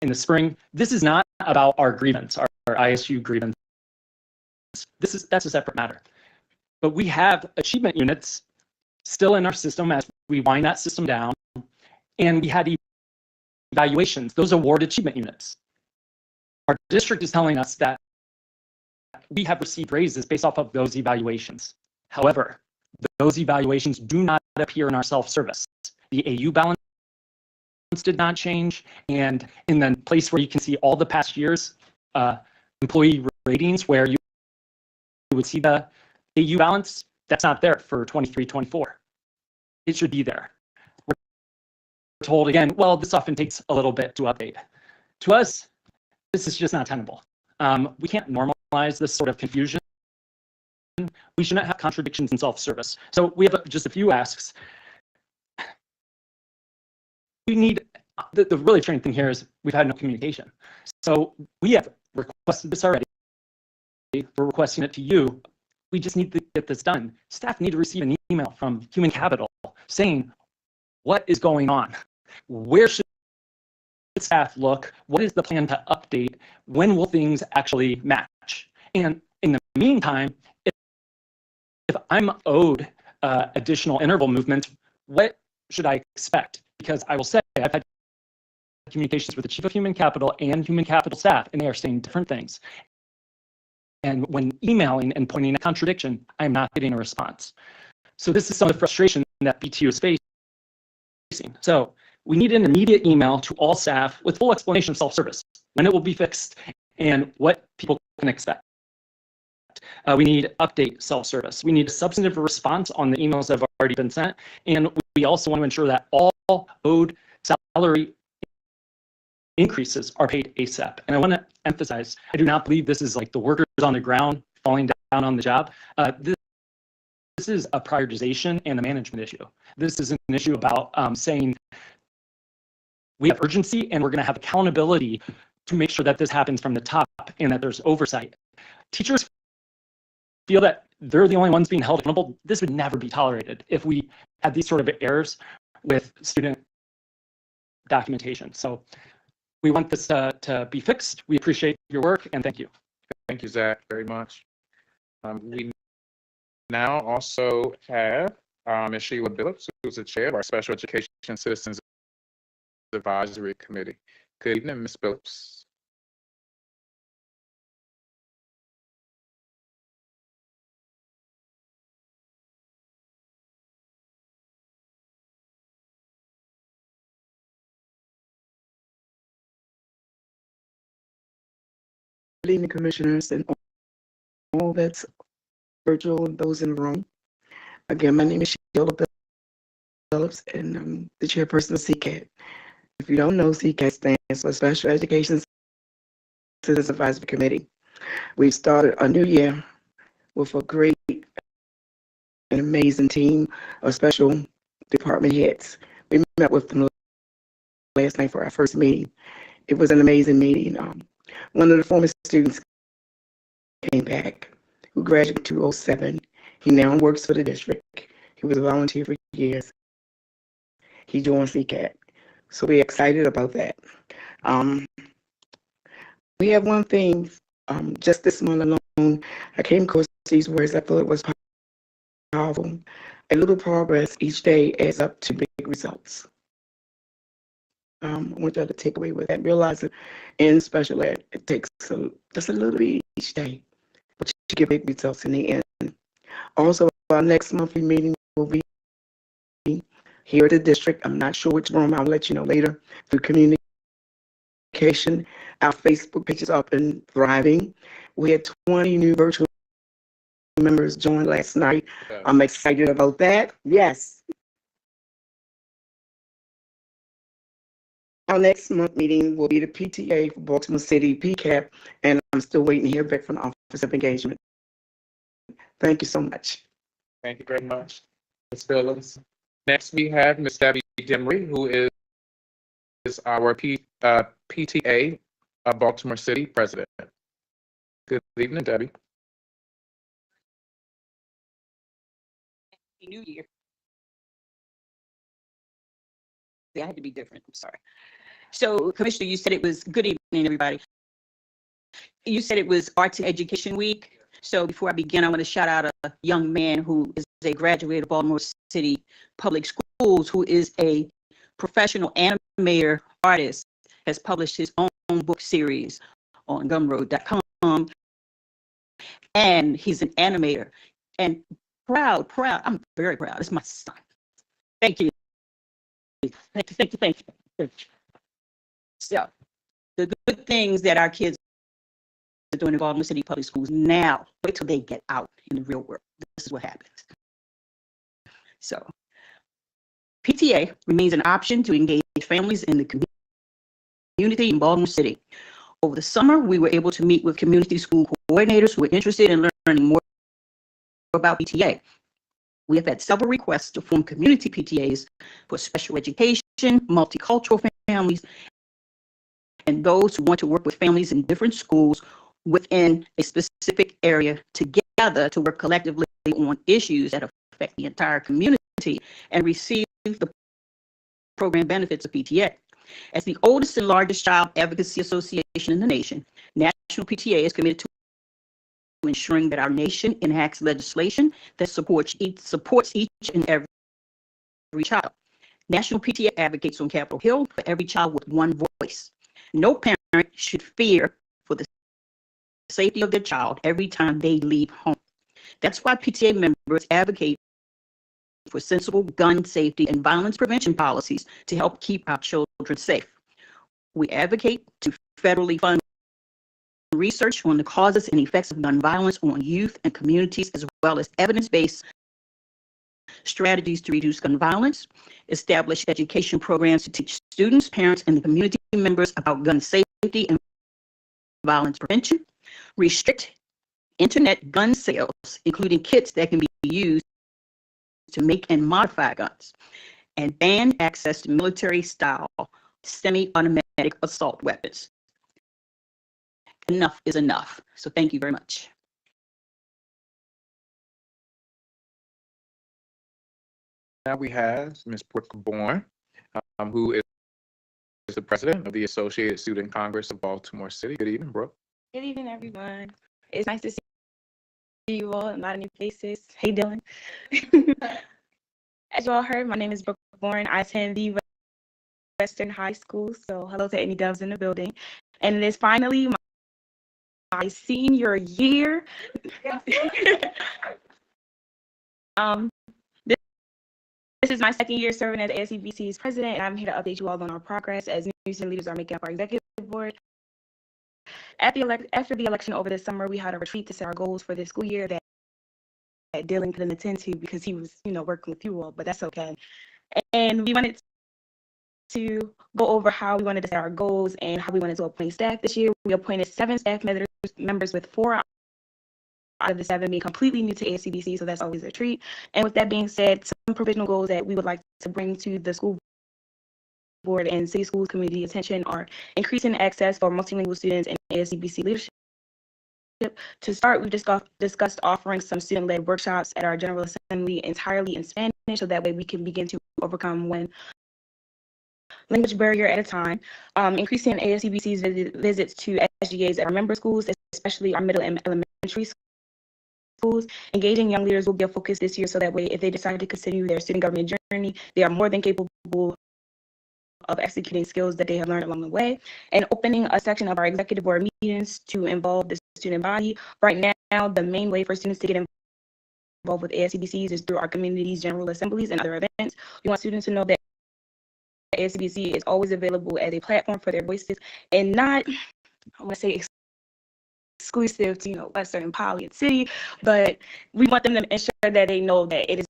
in the spring. This is not about our grievance, our ISU grievance. That's a separate matter. But we have achievement units still in our system as we wind that system down, and we had evaluations, those award achievement units. Our district is telling us that we have received raises based off of those evaluations. However, those evaluations do not appear in our self-service. The AU balance did not change, and in the place where you can see all the past years employee ratings where you would see the AU balance, that's not there for 23-24. It should be there. We're told again, well, this often takes a little bit to update. To us, this is just not tenable. We can't normalize this sort of confusion. We shouldn't have contradictions in self-service. So we have just a few asks. We need, the really strange thing here is we've had no communication. So we have requested this already. We're requesting it to you. We just need to get this done. Staff need to receive an email from Human Capital saying, what is going on? Where should staff look? What is the plan to update? When will things actually match? And in the meantime, if I'm owed additional interval movement, what should I expect? Because I will say I've had communications with the Chief of Human Capital and Human Capital staff, and they are saying different things. And when emailing and pointing a contradiction, I'm not getting a response. So this is some of the frustration that BTU is facing. So we need an immediate email to all staff with full explanation of self-service, when it will be fixed, and what people can expect. We need update self-service. We need a substantive response on the emails that have already been sent. And we also want to ensure that all owed salary increases are paid ASAP. And I want to emphasize, I do not believe this is like the workers on the ground falling down on the job. This is a prioritization and a management issue. This is an issue about saying we have urgency and we're going to have accountability to make sure that this happens from the top and that there's oversight. Teachers feel that they're the only ones being held accountable. This would never be tolerated if we had these sort of errors with student documentation. So we want this to be fixed. We appreciate your work and thank you. Thank you, Zach, very much. We now also have Ms. Sheila Billups, who's the chair of our Special Education Citizens Advisory Committee. Good evening, Ms. Billups. Good evening, commissioners, and all that's virtual and those in the room. Again, my name is Sheila Billups, and I'm the chairperson of CCAT. If you don't know, CCAT stands for Special Education Citizens Advisory Committee. We've started a new year with a great and amazing team of special department heads. We met with them last night for our first meeting. It was an amazing meeting. One of the former students came back, who graduated in 2007. He now works for the district. He was a volunteer for years. He joined CCAT. So we're excited about that. We have one thing, just this month alone, I came across these words. I thought it was powerful. A little progress each day adds up to big results. I want y'all to take away with that, realizing in special ed, it takes just a little bit each day, but you get big results in the end. Also, our next monthly meeting will be here at the district. I'm not sure which room. I'll let you know later. Through communication, our Facebook page is up and thriving. We had 20 new virtual members join last night. I'm excited about that. Yes. Our next month meeting will be the PTA for Baltimore City, PCAP, and I'm still waiting to hear back from the Office of Engagement. Thank you so much. Thank you very much, Ms. Phillips. Next, we have Ms. Debbie Demery, who is our PTA of Baltimore City President. Good evening, Debbie. New Year. I had to be different. I'm sorry. So, Commissioner, you said it was good evening, everybody. You said it was Arts and Education Week. So, before I begin, I want to shout out a young man who is a graduate of Baltimore City Public Schools, who is a professional animator artist, has published his own book series on Gumroad.com, and he's an animator. And proud. I'm very proud. It's my son. Thank you. Thank you. So, the good things that our kids are doing in Baltimore City Public Schools now, wait till they get out in the real world. This is what happens. So, PTA remains an option to engage families in the community in Baltimore City. Over the summer, we were able to meet with community school coordinators who were interested in learning more about PTA. We have had several requests to form community PTAs for special education, multicultural families, and those who want to work with families in different schools within a specific area together to work collectively on issues that affect the entire community and receive the program benefits of PTA. As the oldest and largest child advocacy association in the nation, National PTA is committed to ensuring that our nation enacts legislation that supports each and every child. National PTA advocates on Capitol Hill for every child with one voice. No parent should fear for the safety of their child every time they leave home. That's why PTA members advocate for sensible gun safety and violence prevention policies to help keep our children safe. We advocate to federally fund research on the causes and effects of gun violence on youth and communities, as well as evidence-based strategies to reduce gun violence, establish education programs to teach students, parents, and the community members about gun safety and violence prevention, restrict internet gun sales, including kits that can be used to make and modify guns, and ban access to military-style semi-automatic assault weapons. Enough is enough. So thank you very much. Now we have Ms. Brooke Bourne, who is the president of the Associated Student Congress of Baltimore City. Good evening, Brooke. Good evening, everyone. It's nice to see you all, a lot of new faces. Hey, Dylan. As you all heard, my name is Brooke Bourne. I attend the Western High School, so hello to any doves in the building. And it is finally my senior year. This is my second year serving as ASCBC's president, and I'm here to update you all on our progress as new student leaders are making up our executive board. After the election over the summer, we had a retreat to set our goals for this school year that Dylan couldn't attend to because he was, working with you all, but that's okay. And we wanted to go over how we wanted to set our goals and how we wanted to appoint staff this year. We appointed 7 staff members with 4 out of the 7 being completely new to ASCBC, so that's always a treat. And with that being said, some provisional goals that we would like to bring to the school board and city schools community attention are increasing access for multilingual students in ASCBC leadership. To start, we've discussed offering some student-led workshops at our General Assembly entirely in Spanish, so that way we can begin to overcome one language barrier at a time. Increasing ASCBC's visits to SGAs at our member schools, especially our middle and elementary schools. Engaging young leaders will be a focus this year, so that way if they decide to continue their student government journey, they are more than capable of executing skills that they have learned along the way, and opening a section of our executive board meetings to involve the student body. Right now, the main way for students to get involved with ASCBCs is through our community's general assemblies and other events. We want students to know that ASCBC is always available as a platform for their voices and not, I want to say, exclusive to, Western and Poly and City, but we want them to ensure that they know that it is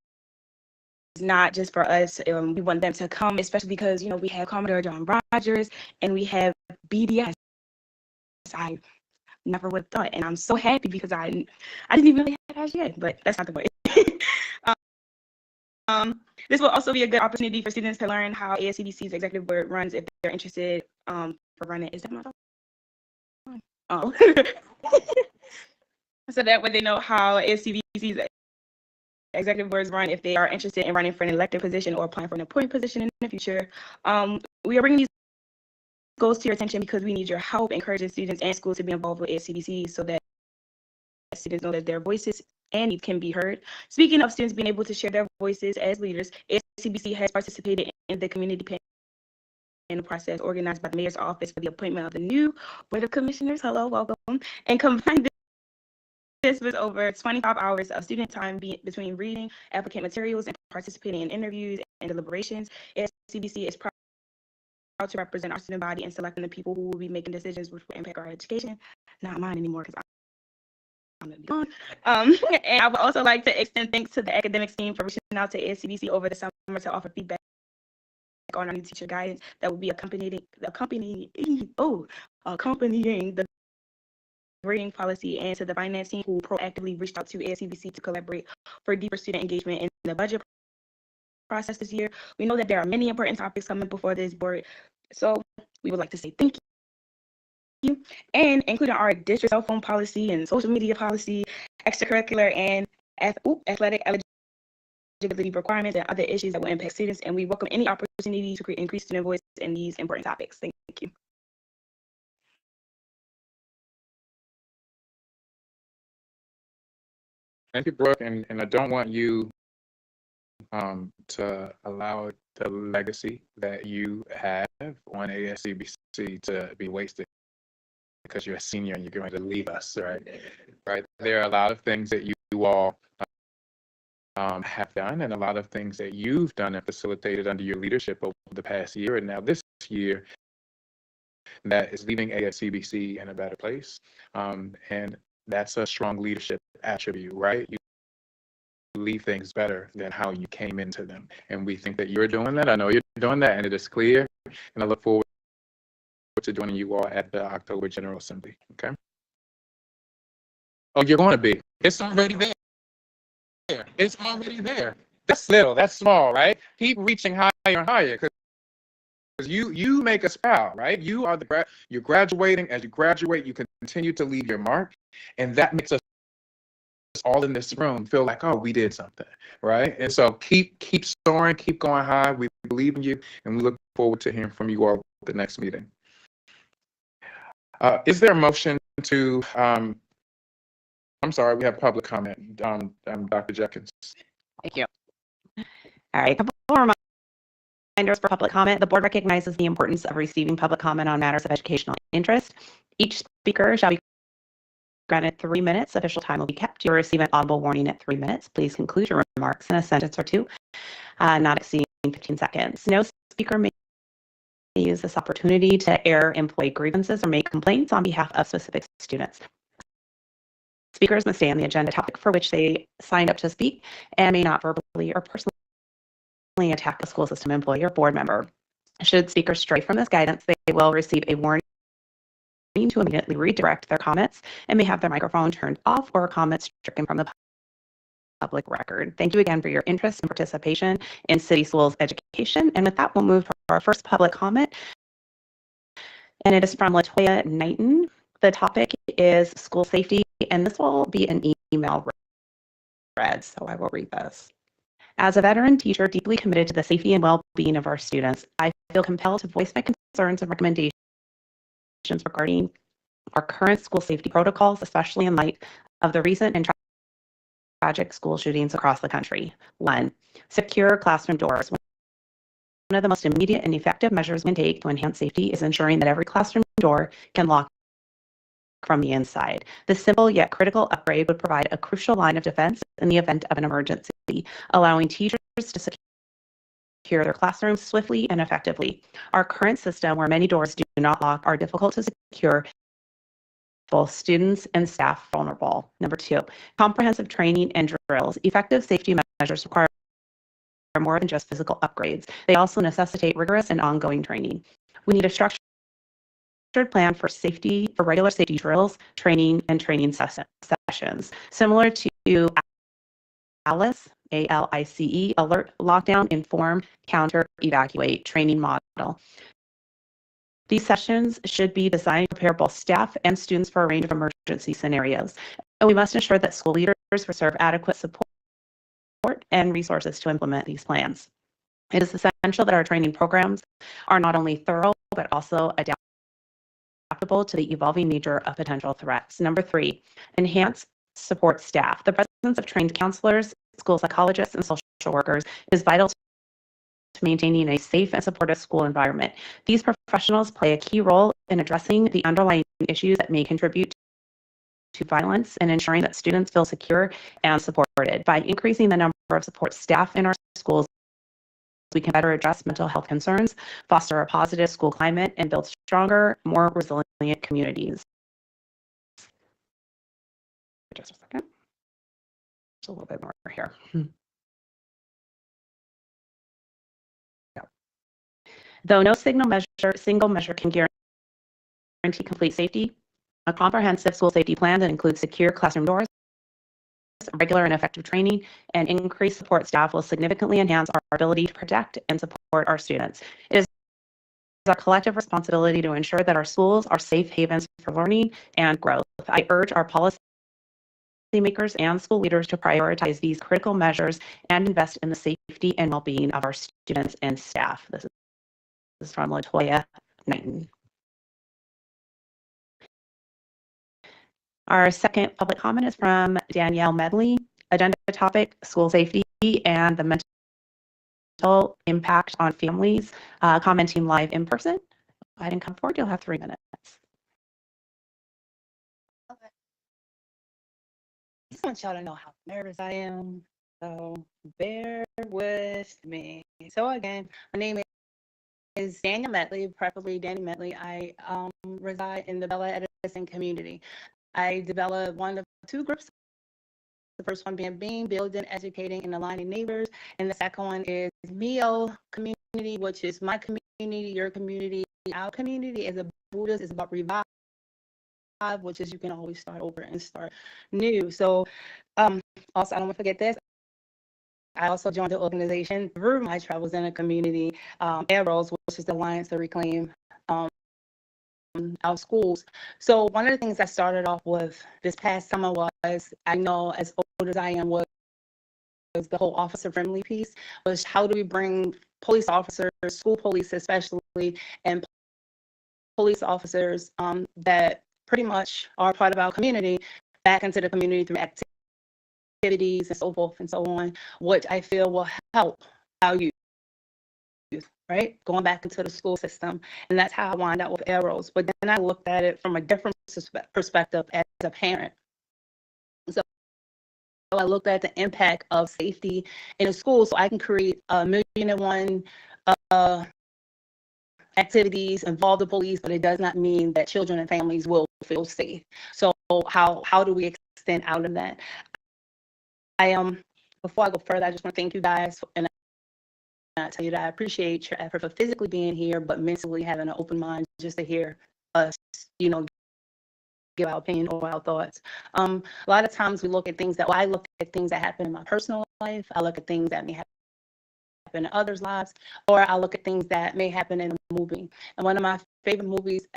not just for us. We want them to come, especially because, we have Commodore John Rogers and we have BDS. I never would have thought, and I'm so happy because I didn't even really have that yet, but that's not the point. This will also be a good opportunity for students to learn how ASCBC's executive board runs if they're interested for running. Is that my phone? Oh. So that way they know how ASCBC's executive boards run if they are interested in running for an elected position or applying for an appointed position in the future. We are bringing these goals to your attention because we need your help encouraging students and schools to be involved with ASCBC so that students know that their voices and needs can be heard. Speaking of students being able to share their voices as leaders, ASCBC has participated in the community panel process organized by the mayor's office for the appointment of the new board of commissioners. Hello, welcome. And combined this with over 25 hours of student time between reading applicant materials and participating in interviews and deliberations. ASCBC is proud to represent our student body and selecting the people who will be making decisions which will impact our education. Not mine anymore because I'm gonna be gone. And I would also like to extend thanks to the academics team for reaching out to ASCBC over the summer to offer feedback on our new teacher guidance that will be accompanying the grading policy, and to the finance team who proactively reached out to ASCBC to collaborate for deeper student engagement in the budget process this year. We know that there are many important topics coming before this board, so we would like to say thank you. And including our district cell phone policy and social media policy, extracurricular and athletic eligibility requirements and other issues that will impact students, and we welcome any opportunity to increase student voice in these important topics. Thank you. Thank you, Brooke, and I don't want you to allow the legacy that you have on ASCBC to be wasted because you're a senior and you're going to leave us, right? Right. There are a lot of things that you all have done, and a lot of things that you've done and facilitated under your leadership over the past year, and now this year that is leaving ASCBC in a better place. And that's a strong leadership attribute, right? You leave things better than how you came into them. And we think that you're doing that. I know you're doing that, and it is clear. And I look forward to joining you all at the October General Assembly. Okay. Oh, you're going to be. It's already there. It's already there. That's little. That's small, right? Keep reaching higher and higher, because you make us proud, right? You are you're graduating. As you graduate, you continue to leave your mark, and that makes us all in this room feel like, oh, we did something, right? And so keep soaring, keep going high. We believe in you, and we look forward to hearing from you all at the next meeting. Is there a motion to? I'm sorry, we have public comment. Dr. Jenkins. Thank you. All right, a couple more reminders for public comment. The board recognizes the importance of receiving public comment on matters of educational interest. Each speaker shall be granted 3 minutes. Official time will be kept. You will receive an audible warning at 3 minutes. Please conclude your remarks in a sentence or two, not exceeding 15 seconds. No speaker may use this opportunity to air employee grievances or make complaints on behalf of specific students. Speakers must stay on the agenda topic for which they signed up to speak and may not verbally or personally attack a school system employee or board member. Should speakers stray from this guidance, they will receive a warning to immediately redirect their comments and may have their microphone turned off or comments stricken from the public record. Thank you again for your interest and participation in City Schools education. And with that, we'll move to our first public comment. And it is from Latoya Knighton. The topic is school safety, and this will be an email read, so I will read this. As a veteran teacher deeply committed to the safety and well-being of our students, I feel compelled to voice my concerns and recommendations regarding our current school safety protocols, especially in light of the recent and tragic school shootings across the country. 1, secure classroom doors. of the most immediate and effective measures we can take to enhance safety is ensuring that every classroom door can lock from the inside. This simple yet critical upgrade would provide a crucial line of defense in the event of an emergency, allowing teachers to secure their classrooms swiftly and effectively. Our current system, where many doors do not lock, are difficult to secure, both students and staff vulnerable. Number 2, comprehensive training and drills. Effective safety measures require more than just physical upgrades. They also necessitate rigorous and ongoing training. We need a structured plan for regular safety drills, training, and training sessions, similar to ALICE, ALICE, Alert, Lockdown, Inform, Counter, Evacuate training model. These sessions should be designed to prepare both staff and students for a range of emergency scenarios. And we must ensure that school leaders reserve adequate support and resources to implement these plans. It is essential that our training programs are not only thorough, but also adaptable to the evolving nature of potential threats. Number 3, enhance support staff. The presence of trained counselors, school psychologists, and social workers is vital to maintaining a safe and supportive school environment. These professionals play a key role in addressing the underlying issues that may contribute to violence and ensuring that students feel secure and supported. By increasing the number of support staff in our schools, we can better address mental health concerns, foster a positive school climate, and build stronger, more resilient communities. Just a second. Just a little bit more here. Though no single measure can guarantee complete safety, a comprehensive school safety plan that includes secure classroom doors, regular and effective training, and increased support staff will significantly enhance our ability to protect and support our students. It is our collective responsibility to ensure that our schools are safe havens for learning and growth. I urge our policymakers and school leaders to prioritize these critical measures and invest in the safety and well-being of our students and staff. This is from Latoya Knighton. Our second public comment is from Danielle Medley. Agenda topic, school safety and the mental impact on families. Commenting live in person. Go ahead and come forward. You'll have 3 minutes. Okay. I just want y'all to know how nervous I am. So bear with me. So again, my name is Danielle Medley, preferably Danny Medley. I reside in the Bella Edison community. I developed one of 2 groups. The first one being building, educating, and aligning neighbors. And the second one is MEO community, which is my community, your community. Our community is a Buddhist, is about revive, which is you can always start over and start new. So also, I don't want to forget this. I also joined the organization through my travels in the community, ARROS, which is the Alliance to Reclaim our schools. So one of the things I started off with this past summer was, I know as old as I am, was the whole officer friendly piece, was how do we bring police officers, school police especially, and police officers that pretty much are part of our community back into the community through activities and so forth and so on, which I feel will help our youth. Right? Going back into the school system. And that's how I wound up with ARROS. But then I looked at it from a different perspective as a parent. So I looked at the impact of safety in a school so I can create 1,000,001 activities, involve the police, but it does not mean that children and families will feel safe. So how do we extend out of that? Before I go further, I just want to thank you guys, and I tell you that I appreciate your effort for physically being here, but mentally having an open mind just to hear us, give our opinion or our thoughts. A lot of times we look at things I look at things that happen in my personal life. I look at things that may happen in others' lives, or I look at things that may happen in a movie. And one of my favorite movies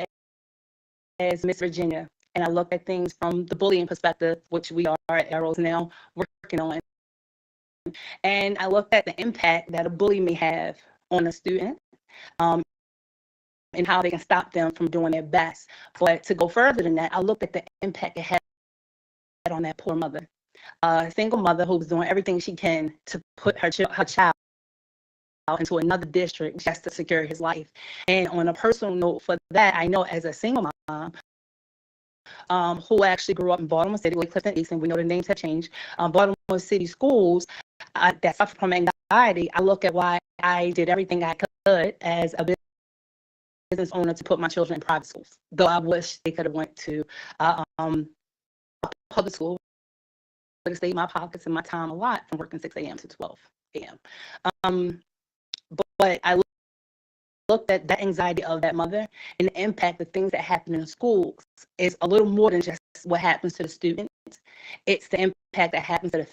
is Miss Virginia. And I look at things from the bullying perspective, which we are at ARROS now working on. And I looked at the impact that a bully may have on a student and how they can stop them from doing their best. But to go further than that, I looked at the impact it had on that poor mother, a single mother who was doing everything she can to put her child into another district just to secure his life. And on a personal note for that, I know as a single mom, who actually grew up in Baltimore City, with Clifton East, and we know the names have changed, Baltimore City schools that suffer from anxiety, I look at why I did everything I could as a business owner to put my children in private schools, though I wish they could have went to public school, but it saved my pockets and my time a lot from working 6 a.m. to 12 a.m. But I looked at that anxiety of that mother, and the impact of things that happen in schools is a little more than just what happens to the students. It's the impact that happens to the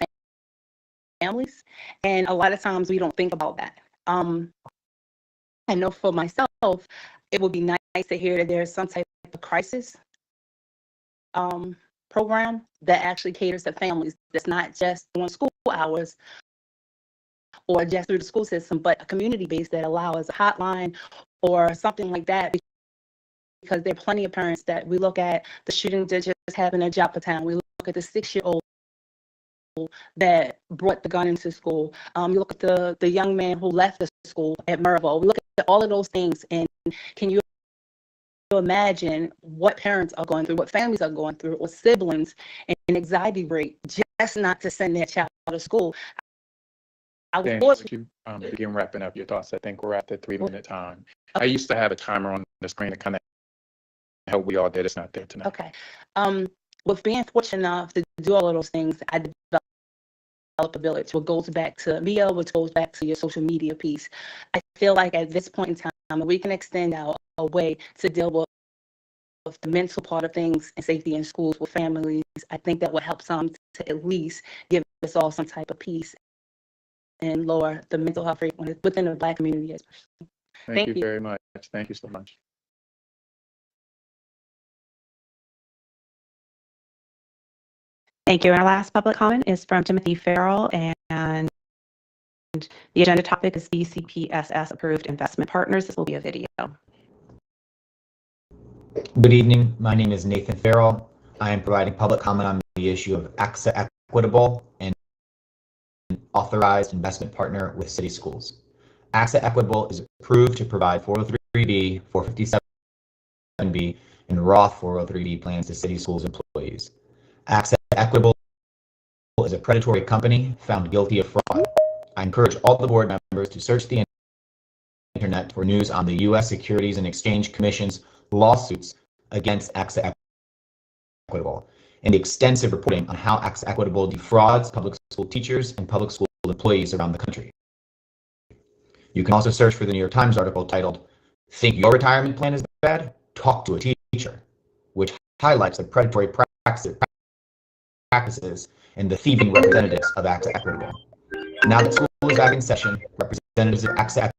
families, and a lot of times we don't think about that. I know for myself, it would be nice to hear that there's some type of crisis program that actually caters to families, that's not just on school hours or just through the school system, but a community base that allows a hotline or something like that. Because there are plenty of parents that we look at the shooting that just happened at Joplin. We look at the 6-year-old that brought the gun into school. You look at the young man who left the school at Merville. We look at all of those things, and can you imagine what parents are going through, what families are going through, or siblings, and anxiety rate just not to send their child to school? I was Dan, forced. would you begin wrapping up your thoughts? I think we're at the 3-minute time. I used to have a timer on the screen to kind of help we all did. It's not there tonight. Okay. With being fortunate enough to do all of those things, I developed a village. What goes back to Mia, which goes back to your social media piece. I feel like at this point in time, we can extend out a way to deal with the mental part of things and safety in schools with families. I think that would help some to at least give us all some type of peace and lower the mental health rate within the Black community especially. Thank you very much. Thank you so much. Thank you. Our last public comment is from Timothy Farrell, and the agenda topic is BCPSS approved investment partners. This will be a video. Good evening. My name is Nathan Farrell. I am providing public comment on the issue of AXA Equitable and authorized investment partner with city schools. AXA Equitable is approved to provide 403B, 457B, and Roth 403B plans to city schools employees. AXA Equitable is a predatory company found guilty of fraud. I encourage all the board members to search the internet for news on the U.S. Securities and Exchange Commission's lawsuits against AXA Equitable and the extensive reporting on how AXA Equitable defrauds public school teachers and public school employees around the country. You can also search for the New York Times article titled, "Think Your Retirement Plan is Bad? Talk to a Teacher," which highlights the predatory practices and the thieving representatives of AXA Equitable. Now that school is back in session, representatives of AXA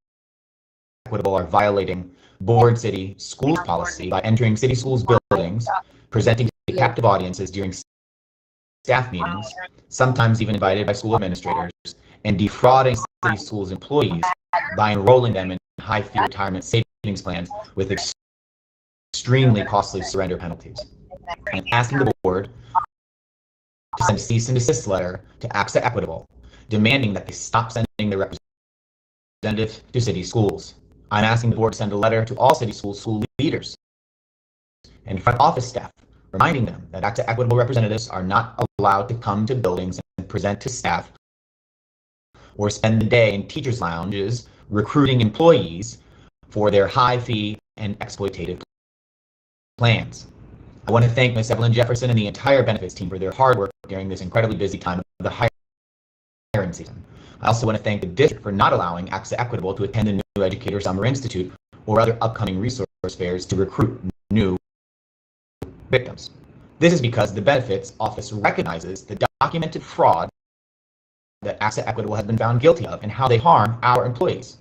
Equitable are violating board city schools policy by entering city schools buildings, presenting to captive audiences during staff meetings, sometimes even invited by school administrators, and defrauding city schools employees by enrolling them in high-fee retirement savings plans with extremely costly surrender penalties. I'm asking the board to send a cease and desist letter to AXA Equitable, demanding that they stop sending their representatives to city schools. I'm asking the board to send a letter to all city school leaders and front office staff, reminding them that AXA Equitable representatives are not allowed to come to buildings and present to staff or spend the day in teachers' lounges recruiting employees for their high-fee and exploitative plans. I want to thank Ms. Evelyn Jefferson and the entire benefits team for their hard work during this incredibly busy time of the hiring season. I also want to thank the district for not allowing AXA Equitable to attend the New Educator Summer Institute or other upcoming resource fairs to recruit new victims. This is because the Benefits Office recognizes the documented fraud that AXA Equitable has been found guilty of and how they harm our employees.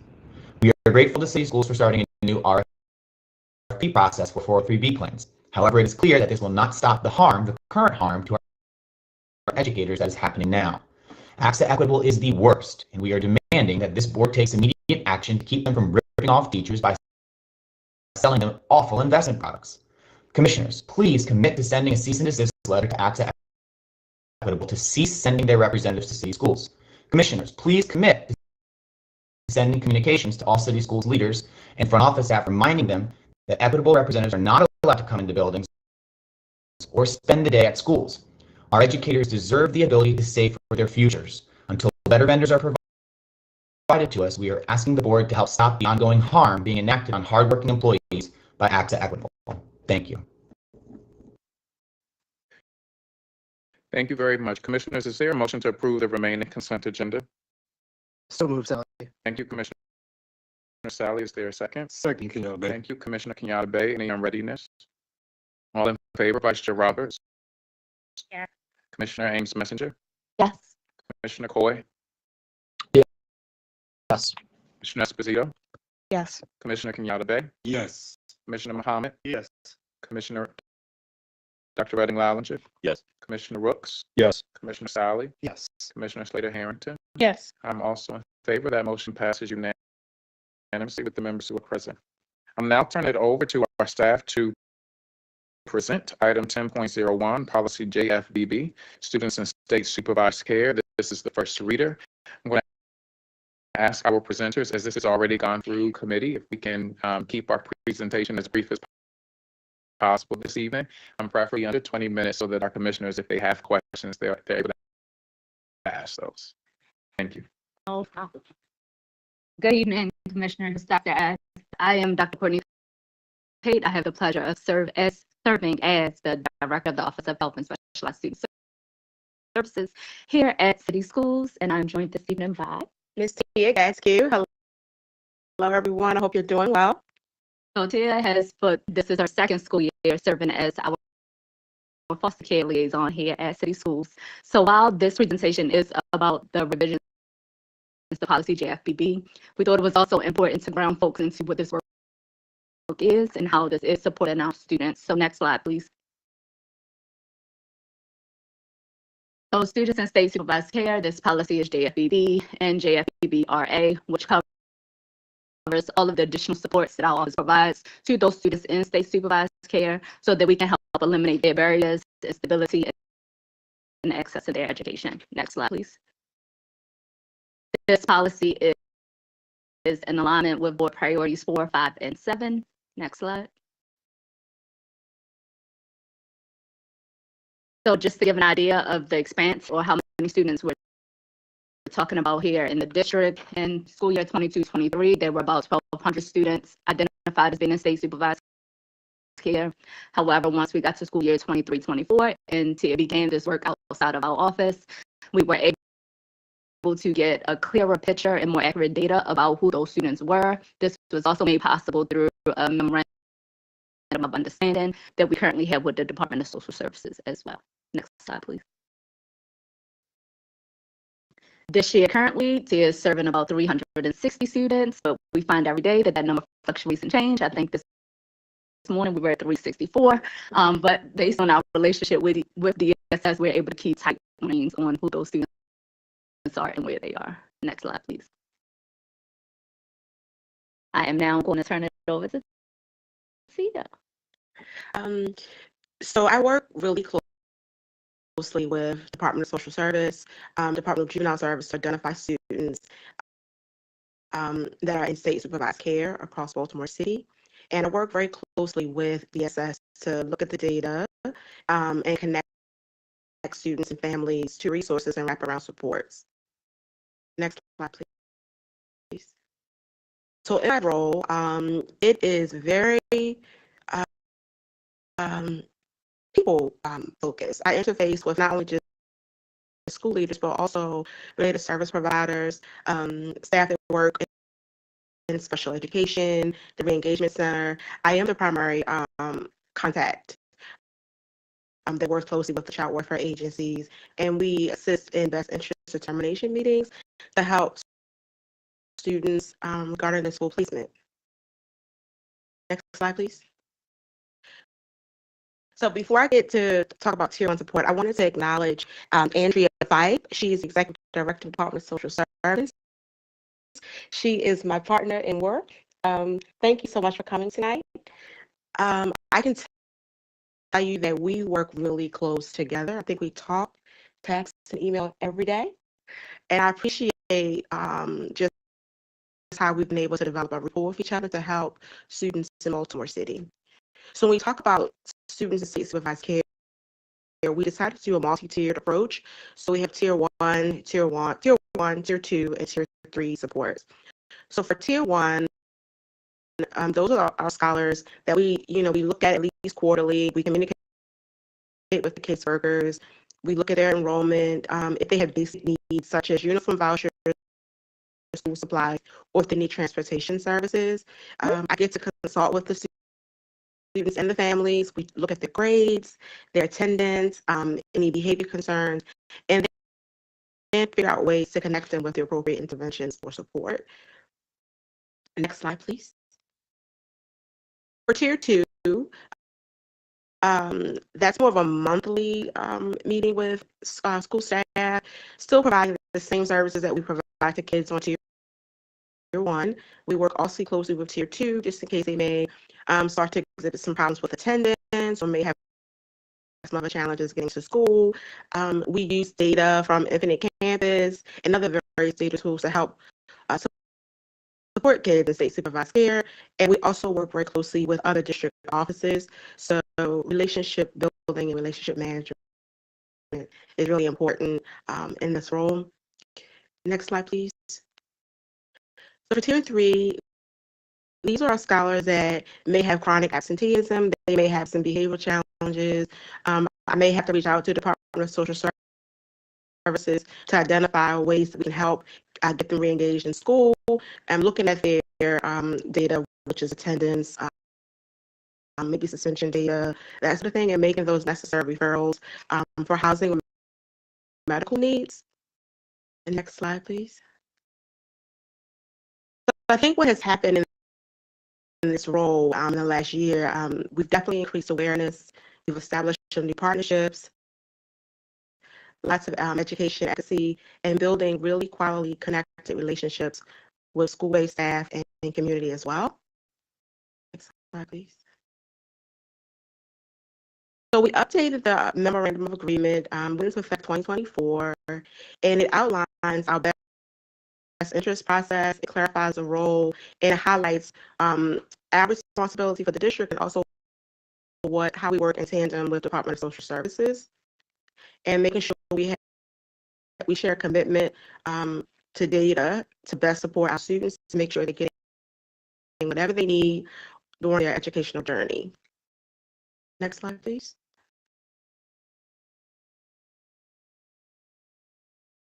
We are grateful to city schools for starting a new RFP process for 403B plans. However, it is clear that this will not stop the current harm to our educators that is happening now. AXA Equitable is the worst, and we are demanding that this board takes immediate action to keep them from ripping off teachers by selling them awful investment products. Commissioners, please commit to sending a cease and desist letter to AXA Equitable to cease sending their representatives to city schools. Commissioners, please commit to sending communications to all city schools leaders and front office staff reminding them that equitable representatives are not allowed to come into buildings or spend the day at schools. Our educators deserve the ability to save for their futures. Until better vendors are provided to us, we are asking the board to help stop the ongoing harm being enacted on hardworking employees by AXA Equitable. Thank you. Thank you very much. Commissioners, is there a motion to approve the remaining consent agenda? So moved, Sally. Thank you, Commissioner Sally. Is there a second? Second, Kenyatta Bay. Thank you, Commissioner Kenyatta Bay. Any unreadiness? All in favor, Vice Chair Roberts? Yes. Commissioner Ames Messenger? Yes. Commissioner Coy? Yes. Commissioner Esposito? Yes. Commissioner Kenyatta Bay? Yes. Commissioner Muhammad? Yes. Commissioner Dr. Redding Lallinger? Yes. Commissioner Rooks? Yes. Commissioner Sally? Yes. Commissioner Slater Harrington? Yes. I'm also in favor. That motion passes unanimously with the members who are present. I'll now turn it over to our staff to present item 10.01, policy JFBB, students in state supervised care. This is the first reader. I'm going to ask our presenters, as this has already gone through committee, if we can keep our presentation as brief as possible this evening. I'm preferably under 20 minutes so that our commissioners, if they have questions, they're able to ask those. Thank you. Good evening, Commissioners, Dr. S. I am Dr. Courtney Pate. I have the pleasure of serving as the Director of the Office of Health and Specialized Student Services here at City Schools, and I'm joined this evening by Ms. Tia Gaskew. Hello, everyone. I hope you're doing well. So Tia this is our second school year serving as our foster care liaison here at City Schools. So while this presentation is about the revisions to policy JFBB, we thought it was also important to ground folks into what this work is and how this is supporting our students. So next slide, please. So students in state supervised care, this policy is JFBB and JFBB-RA, which covers all of the additional supports that our office provides to those students in state supervised care so that we can help eliminate their barriers, stability, and access to their education. Next slide, please. This policy is in alignment with board priorities 4, 5, and 7. Next slide. So just to give an idea of the expanse or how many students we're talking about here in the district, in school year 22-23, there were about 1,200 students identified as being in state supervised care. However, once we got to school year 23-24 and Tia began this work outside of our office, we were able to get a clearer picture and more accurate data about who those students were. This was also made possible through a memorandum of understanding that we currently have with the Department of Social Services as well. Next slide, please. This year, currently, Tia is serving about 360 students, but we find every day that number fluctuates and change. I think this morning we were at 364, but based on our relationship with DSS, we're able to keep tight reins on who those students are and where they are. Next slide, please. I am now going to turn it over to Tia. So I work really closely with Department of Social Service, Department of Juvenile Service to identify students that are in state supervised care across Baltimore City. And I work very closely with DSS to look at the data and connect students and families to resources and wraparound supports. Next slide, please. So in my role, it is very people focused. I interface with not only just school leaders, but also related service providers, staff that work in special education, the re-engagement center. I am the primary contact that works closely with the child welfare agencies, and we assist in best interest determination meetings to help students regarding their school placement. Next slide, please. So before I get to talk about Tier 1 support, I wanted to acknowledge Andrea Fife. She is Executive Director of the Department of Social Service. She is my partner in work. Thank you so much for coming tonight. I can tell you that we work really close together. I think we talk, text, and email every day. And I appreciate just how we've been able to develop a rapport with each other to help students in Baltimore City. So when we talk about students in state supervised care, we decided to do a multi-tiered approach. So we have tier one, tier 2, and tier 3 supports. So for tier 1, those are our scholars that we look at least quarterly. We communicate with the caseworkers. We look at their enrollment, if they have basic needs such as uniform vouchers, school supplies, or if they need transportation services. I get to consult with the students and the families. We look at their grades, their attendance, any behavior concerns, and then figure out ways to connect them with the appropriate interventions or support. Next slide, please. For tier 2, that's more of a monthly meeting with school staff, still providing the same services that we provide to kids on tier 1. We work also closely with tier 2, just in case they may start to exhibit some problems with attendance or may have some other challenges getting to school. We use data from Infinite Campus and other various data tools to help support kids in state supervised care. And we also work very closely with other district offices. So relationship building and relationship management is really important in this role. Next slide, please. So for tier 3, these are our scholars that may have chronic absenteeism. They may have some behavioral challenges. I may have to reach out to the Department of Social Services to identify ways that we can help get them reengaged in school. I'm looking at their data, which is attendance, maybe suspension data, that sort of thing, and making those necessary referrals for housing and medical needs. And next slide, please. So I think what has happened in this role in the last year, we've definitely increased awareness. We've established some new partnerships, lots of education, advocacy, and building really quality connected relationships with school-based staff and community as well. Next slide, please. So we updated the memorandum of agreement, went into effect 2024, and it outlines our best interest process. It clarifies the role and it highlights our responsibility for the district and also how we work in tandem with Department of Social Services, and making sure we share a commitment to data to best support our students to make sure they're getting whatever they need during their educational journey. Next slide, please.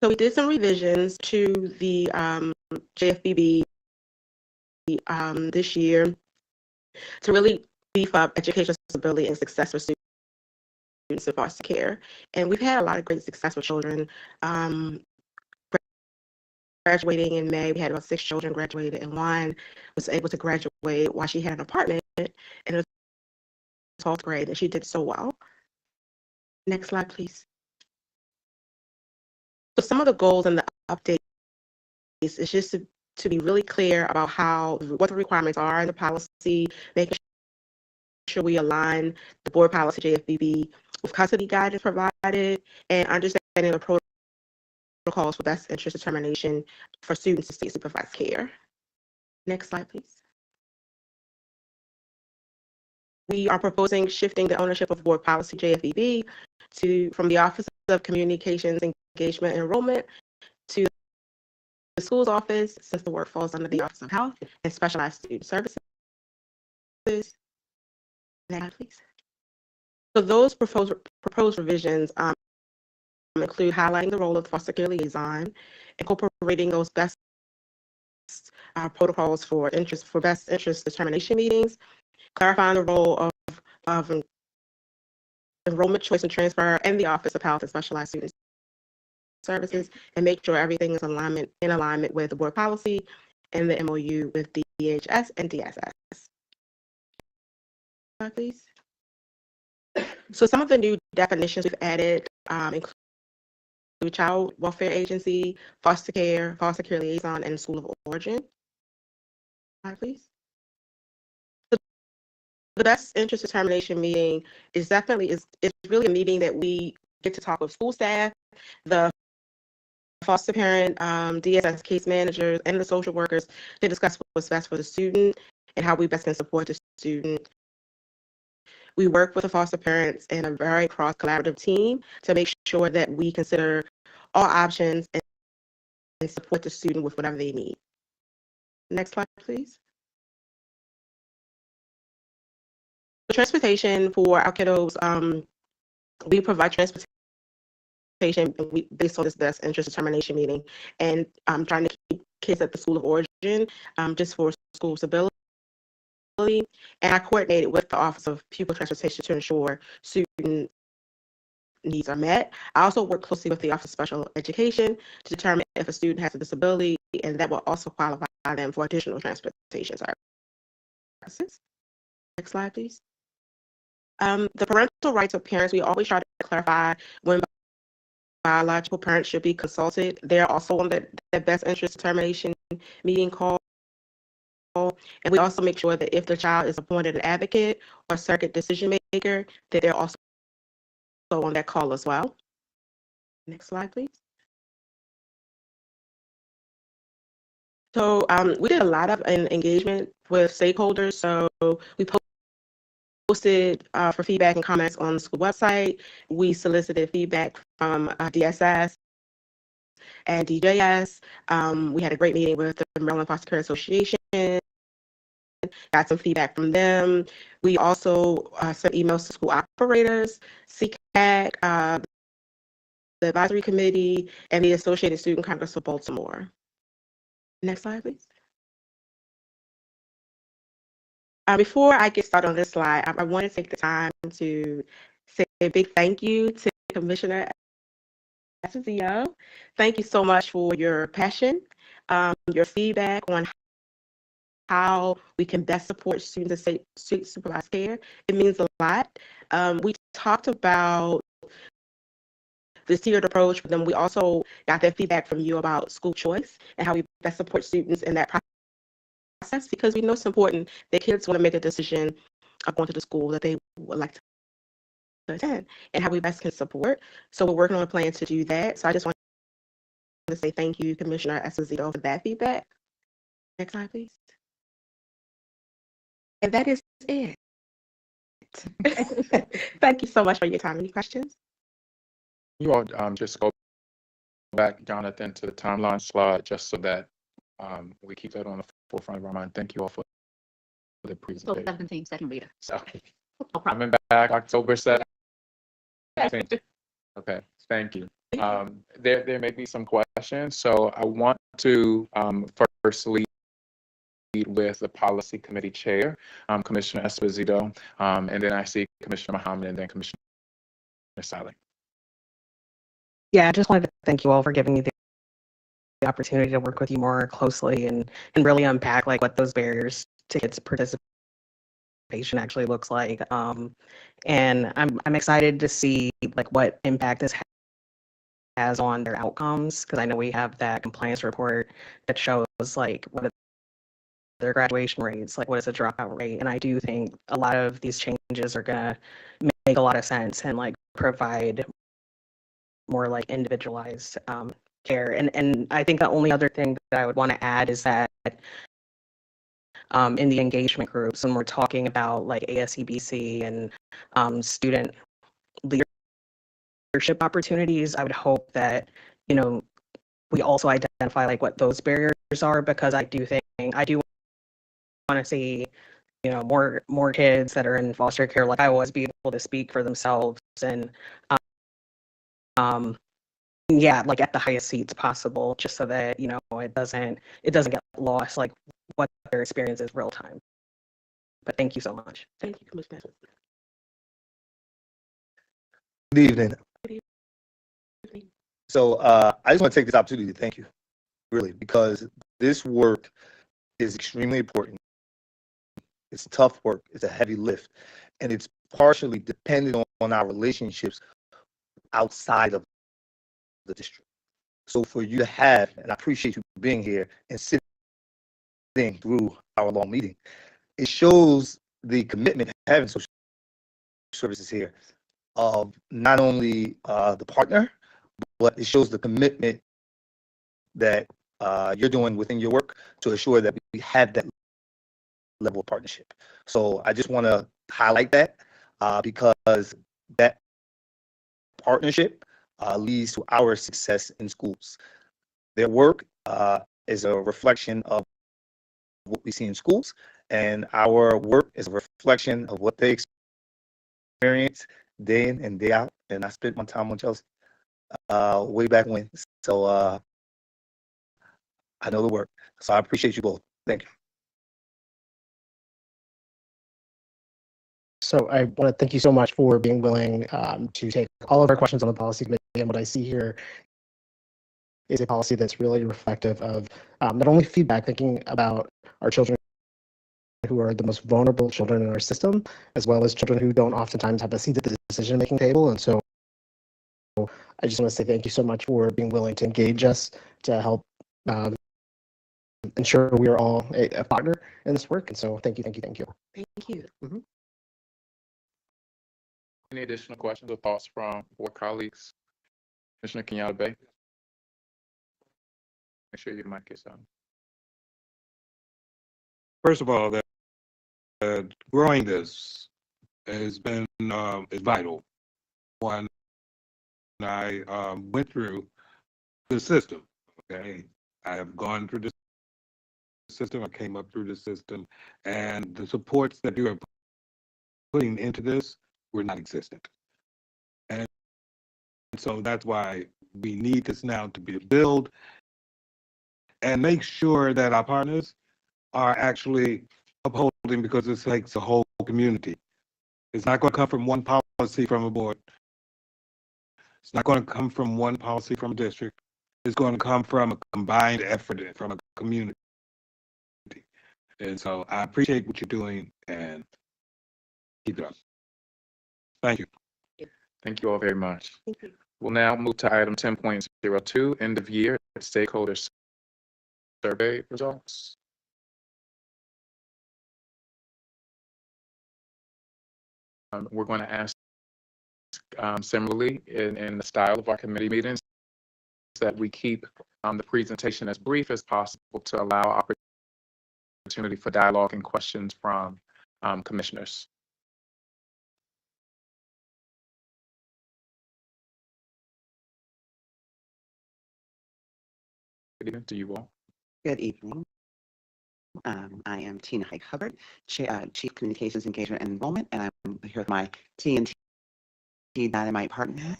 So we did some revisions to the JFBB this year to really beef up educational stability and success for students in foster care. And we've had a lot of great success with children. Graduating in May, we had about 6 children graduated, and 1 was able to graduate while she had an apartment in the 12th grade, and she did so well. Next slide, please. So some of the goals in the update is just to be really clear about what the requirements are in the policy, making sure we align the board policy JFBB with custody guidance provided, and understanding the protocols for best interest determination for students in state supervised care. Next slide, please. We are proposing shifting the ownership of board policy JFBB from the Office of Communications, Engagement, and Enrollment to the school's office, since the work falls under the Office of Health and Specialized Student Services. Next slide, please. So those proposed revisions include highlighting the role of the foster care liaison, incorporating those best protocols for best interest determination meetings, clarifying the role of enrollment choice and transfer and the Office of Health and Specialized Student Services, and make sure everything is in alignment with the board policy and the MOU with DHS and DSS. Please. So some of the new definitions we've added include child welfare agency, foster care liaison, and school of origin. Please. The best interest determination meeting is really a meeting that we get to talk with school staff, the foster parent, DSS case managers, and the social workers to discuss what's best for the student and how we best can support the student. We work with the foster parents in a very cross-collaborative team to make sure that we consider all options and support the student with whatever they need. Next slide, please. The transportation for our kiddos, we provide transportation based on this best interest determination meeting, and I'm trying to keep kids at the school of origin just for school stability. And I coordinated with the Office of Pupil Transportation to ensure student needs are met. I also work closely with the Office of Special Education to determine if a student has a disability, and that will also qualify them for additional transportation services. Next slide, please. The parental rights of parents, we always try to clarify when biological parents should be consulted. They're also on the best interest determination meeting call. And we also make sure that if the child is appointed an advocate or circuit decision maker, that they're also on that call as well. Next slide, please. So we did a lot of engagement with stakeholders. So we posted for feedback and comments on the school website. We solicited feedback from DSS and DJS. We had a great meeting with the Maryland Foster Care Association. Got some feedback from them. We also sent emails to school operators, CCAC, the advisory committee, and the Associated Student Congress of Baltimore. Next slide, please. Before I get started on this slide, I want to take the time to say a big thank you to Commissioner Esposito. Thank you so much for your passion, your feedback on how we can best support students in state supervised care. It means a lot. We talked about the tiered approach, but then we also got that feedback from you about school choice and how we best support students in that process, because we know it's important that kids want to make a decision of going to the school that they would like to attend and how we best can support. So we're working on a plan to do that. So I just want to say thank you, Commissioner Esposito, for that feedback. Next slide, please. And that is it. Thank you so much for your time. Any questions? You all just go back, Jonathan, to the timeline slide, just so that we keep that on the forefront of our mind. Thank you all for the presentation. 17, second reader. So, coming back October 7th. Okay, thank you. There may be some questions, so I want to first lead with the policy committee chair, Commissioner Esposito, and then I see Commissioner Muhammad and then Commissioner Sally. Yeah, I just wanted to thank you all for giving me the opportunity to work with you more closely and really unpack like what those barriers to kids' participation actually looks like. And I'm excited to see like what impact this has on their outcomes, because I know we have that compliance report that shows like what their graduation rates, like what is the dropout rate. And I do think a lot of these changes are gonna make a lot of sense and like provide more like individualized care. And I think the only other thing that I would want to add is that in the engagement groups, when we're talking about like ASCBC and student leadership opportunities, I would hope that, you know, we also identify like what those barriers are, because I do want to see, you know, more kids that are in foster care like Iowa be able to speak for themselves and yeah, like at the highest seats possible, just so that, you know, it doesn't get lost, like what their experience is real time. But thank you so much. Thank you, Commissioner. Good evening. Good evening. So I just want to take this opportunity to thank you, really, because this work is extremely important. It's tough work. It's a heavy lift, and it's partially dependent on our relationships outside of the district. So for you to have, and I appreciate you being here and sitting through our long meeting, it shows the commitment having social services here of not only the partner, but it shows the commitment that you're doing within your work to assure that we have that level of partnership. So I just want to highlight that because that partnership leads to our success in schools. Their work is a reflection of what we see in schools, and our work is a reflection of what they experience day in and day out. And I spent my time on Chelsea way back when. So I know the work. So I appreciate you both. Thank you. So I want to thank you so much for being willing to take all of our questions on the policy committee. And what I see here is a policy that's really reflective of not only feedback, thinking about our children who are the most vulnerable children in our system, as well as children who don't oftentimes have a seat at the decision-making table. And so I just want to say thank you so much for being willing to engage us to help ensure we are all a partner in this work. And so thank you, thank you, thank you. Thank you. Any additional questions or thoughts from board colleagues? Commissioner Kenyatta Bay? Make sure your mic is on. First of all, that growing this has been is vital. When I went through the system, okay, I have gone through the system. I came up through the system, and the supports that you are putting into this were not existent. And so that's why we need this now to be built and make sure that our partners are actually upholding, because this takes a whole community. It's not going to come from one policy from a board. It's not going to come from one policy from a district. It's going to come from a combined effort from a community. And so I appreciate what you're doing, and keep it up. Thank you. Thank you all very much. Thank you. We'll now move to item 10.02, end of year stakeholders survey results. We're going to ask similarly in the style of our committee meetings that we keep the presentation as brief as possible to allow opportunity for dialogue and questions from commissioners. Good evening to you all. Good evening. I am Tina Hike Hubbard, Chief Communications Engagement and Enrollment, and I'm here with my TNT Dynamite partner.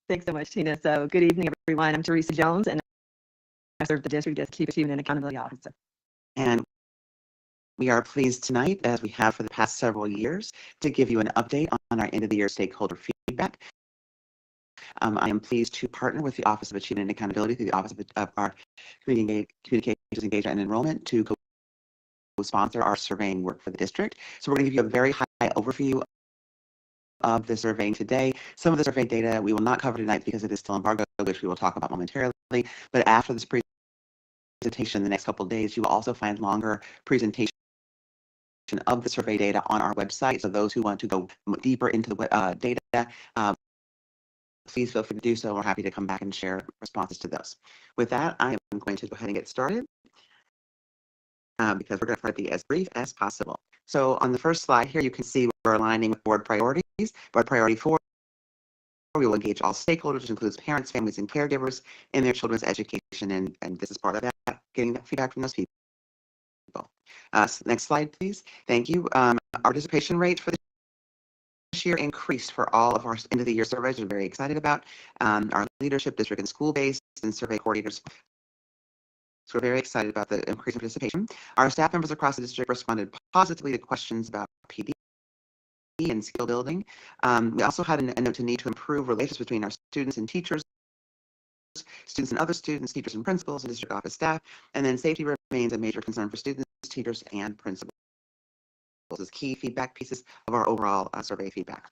Thanks so much, Tina. So good evening, everyone. I'm Teresa Jones, and I serve the district as Chief Achievement and Accountability Officer. And we are pleased tonight, as we have for the past several years, to give you an update on our end of the year stakeholder feedback. I am pleased to partner with the Office of Achievement and Accountability through the Office of our Communications Engagement and Enrollment to co-sponsor our surveying work for the district. So we're going to give you a very high overview of the surveying today. Some of the survey data we will not cover tonight because it is still embargoed, which we will talk about momentarily. But after this presentation, the next couple of days, you will also find longer presentation of the survey data on our website. So those who want to go deeper into the data, please feel free to do so. We're happy to come back and share responses to those. With that, I am going to go ahead and get started because we're going to try to be as brief as possible. So on the first slide here, you can see we're aligning with board priorities. Board priority 4, we will engage all stakeholders, which includes parents, families, and caregivers in their children's education. And this is part of that, getting that feedback from those people. Next slide, please. Thank you. Our participation rate for this year increased for all of our end of the year surveys. We're very excited about our leadership, district and school-based, and survey coordinators. So we're very excited about the increase in participation. Our staff members across the district responded positively to questions about PD and skill building. We also had a note to need to improve relations between our students and teachers, students and other students, teachers and principals, and district office staff. And then safety remains a major concern for students, teachers, and principals as key feedback pieces of our overall survey feedback.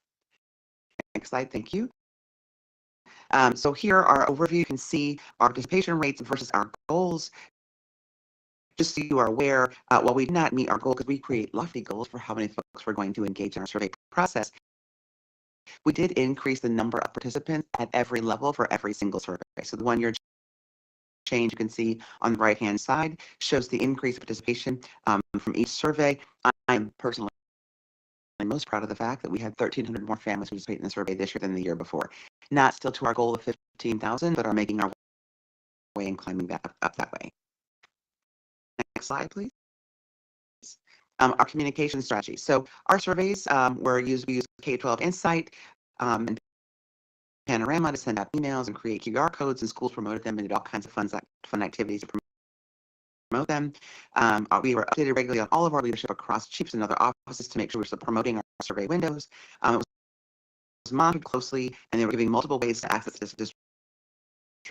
Next slide, thank you. So here our overview, you can see our participation rates versus our goals. Just so you are aware, while we did not meet our goal, because we create lofty goals for how many folks we're going to engage in our survey process, we did increase the number of participants at every level for every single survey. So the 1 year change you can see on the right-hand side shows the increased participation from each survey. I'm personally most proud of the fact that we had 1,300 more families participate in the survey this year than the year before. Not still to our goal of 15,000, but are making our way and climbing back up that way. Next slide, please. Our communication strategy. So our surveys we use K-12 Insight and Panorama to send out emails and create QR codes, and schools promoted them and did all kinds of fun activities to promote them. We were updated regularly on all of our leadership across chiefs and other offices to make sure we were promoting our survey windows. It was monitored closely, and they were giving multiple ways to access this district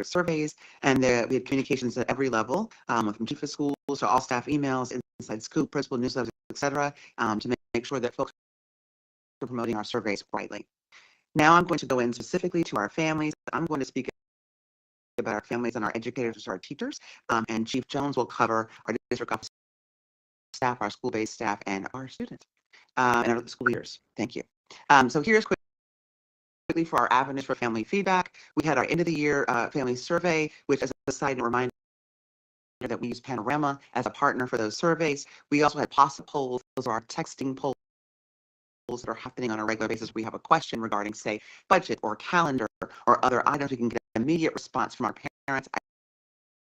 surveys, and we had communications at every level, from chief of schools to all staff emails, inside scoop, principal newsletters, etc., to make sure that folks are promoting our surveys brightly. Now I'm going to go in specifically to our families. I'm going to speak about our families and our educators, our teachers, and Chief Jones will cover our district office staff, our school-based staff, and our students, and our school leaders. Thank you. So here's quickly for our avenues for family feedback. We had our end of the year family survey, which, as a side reminder, that we use Panorama as a partner for those surveys. We also had PASA polls. Those are our texting polls that are happening on a regular basis. We have a question regarding, say, budget or calendar or other items. We can get an immediate response from our parents.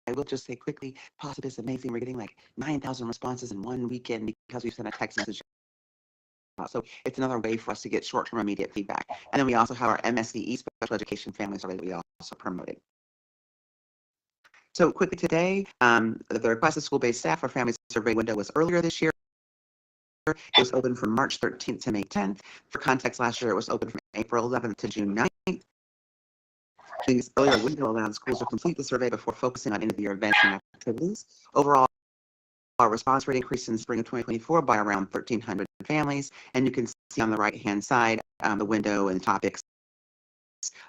I will just say quickly, PASA is amazing. We're getting like 9,000 responses in one weekend because we've sent a text message. So it's another way for us to get short-term immediate feedback. And then we also have our MSDE special education family survey that we also promoted. So quickly today, the requested school-based staff for family survey window was earlier this year. It was open from March 13th to May 10th. For context, last year it was open from April 11th to June 9th. These earlier window allowed schools to complete the survey before focusing on end-of-the-year events and activities. Overall, our response rate increased in spring of 2024 by around 1,300 families, and you can see on the right-hand side the window and topics: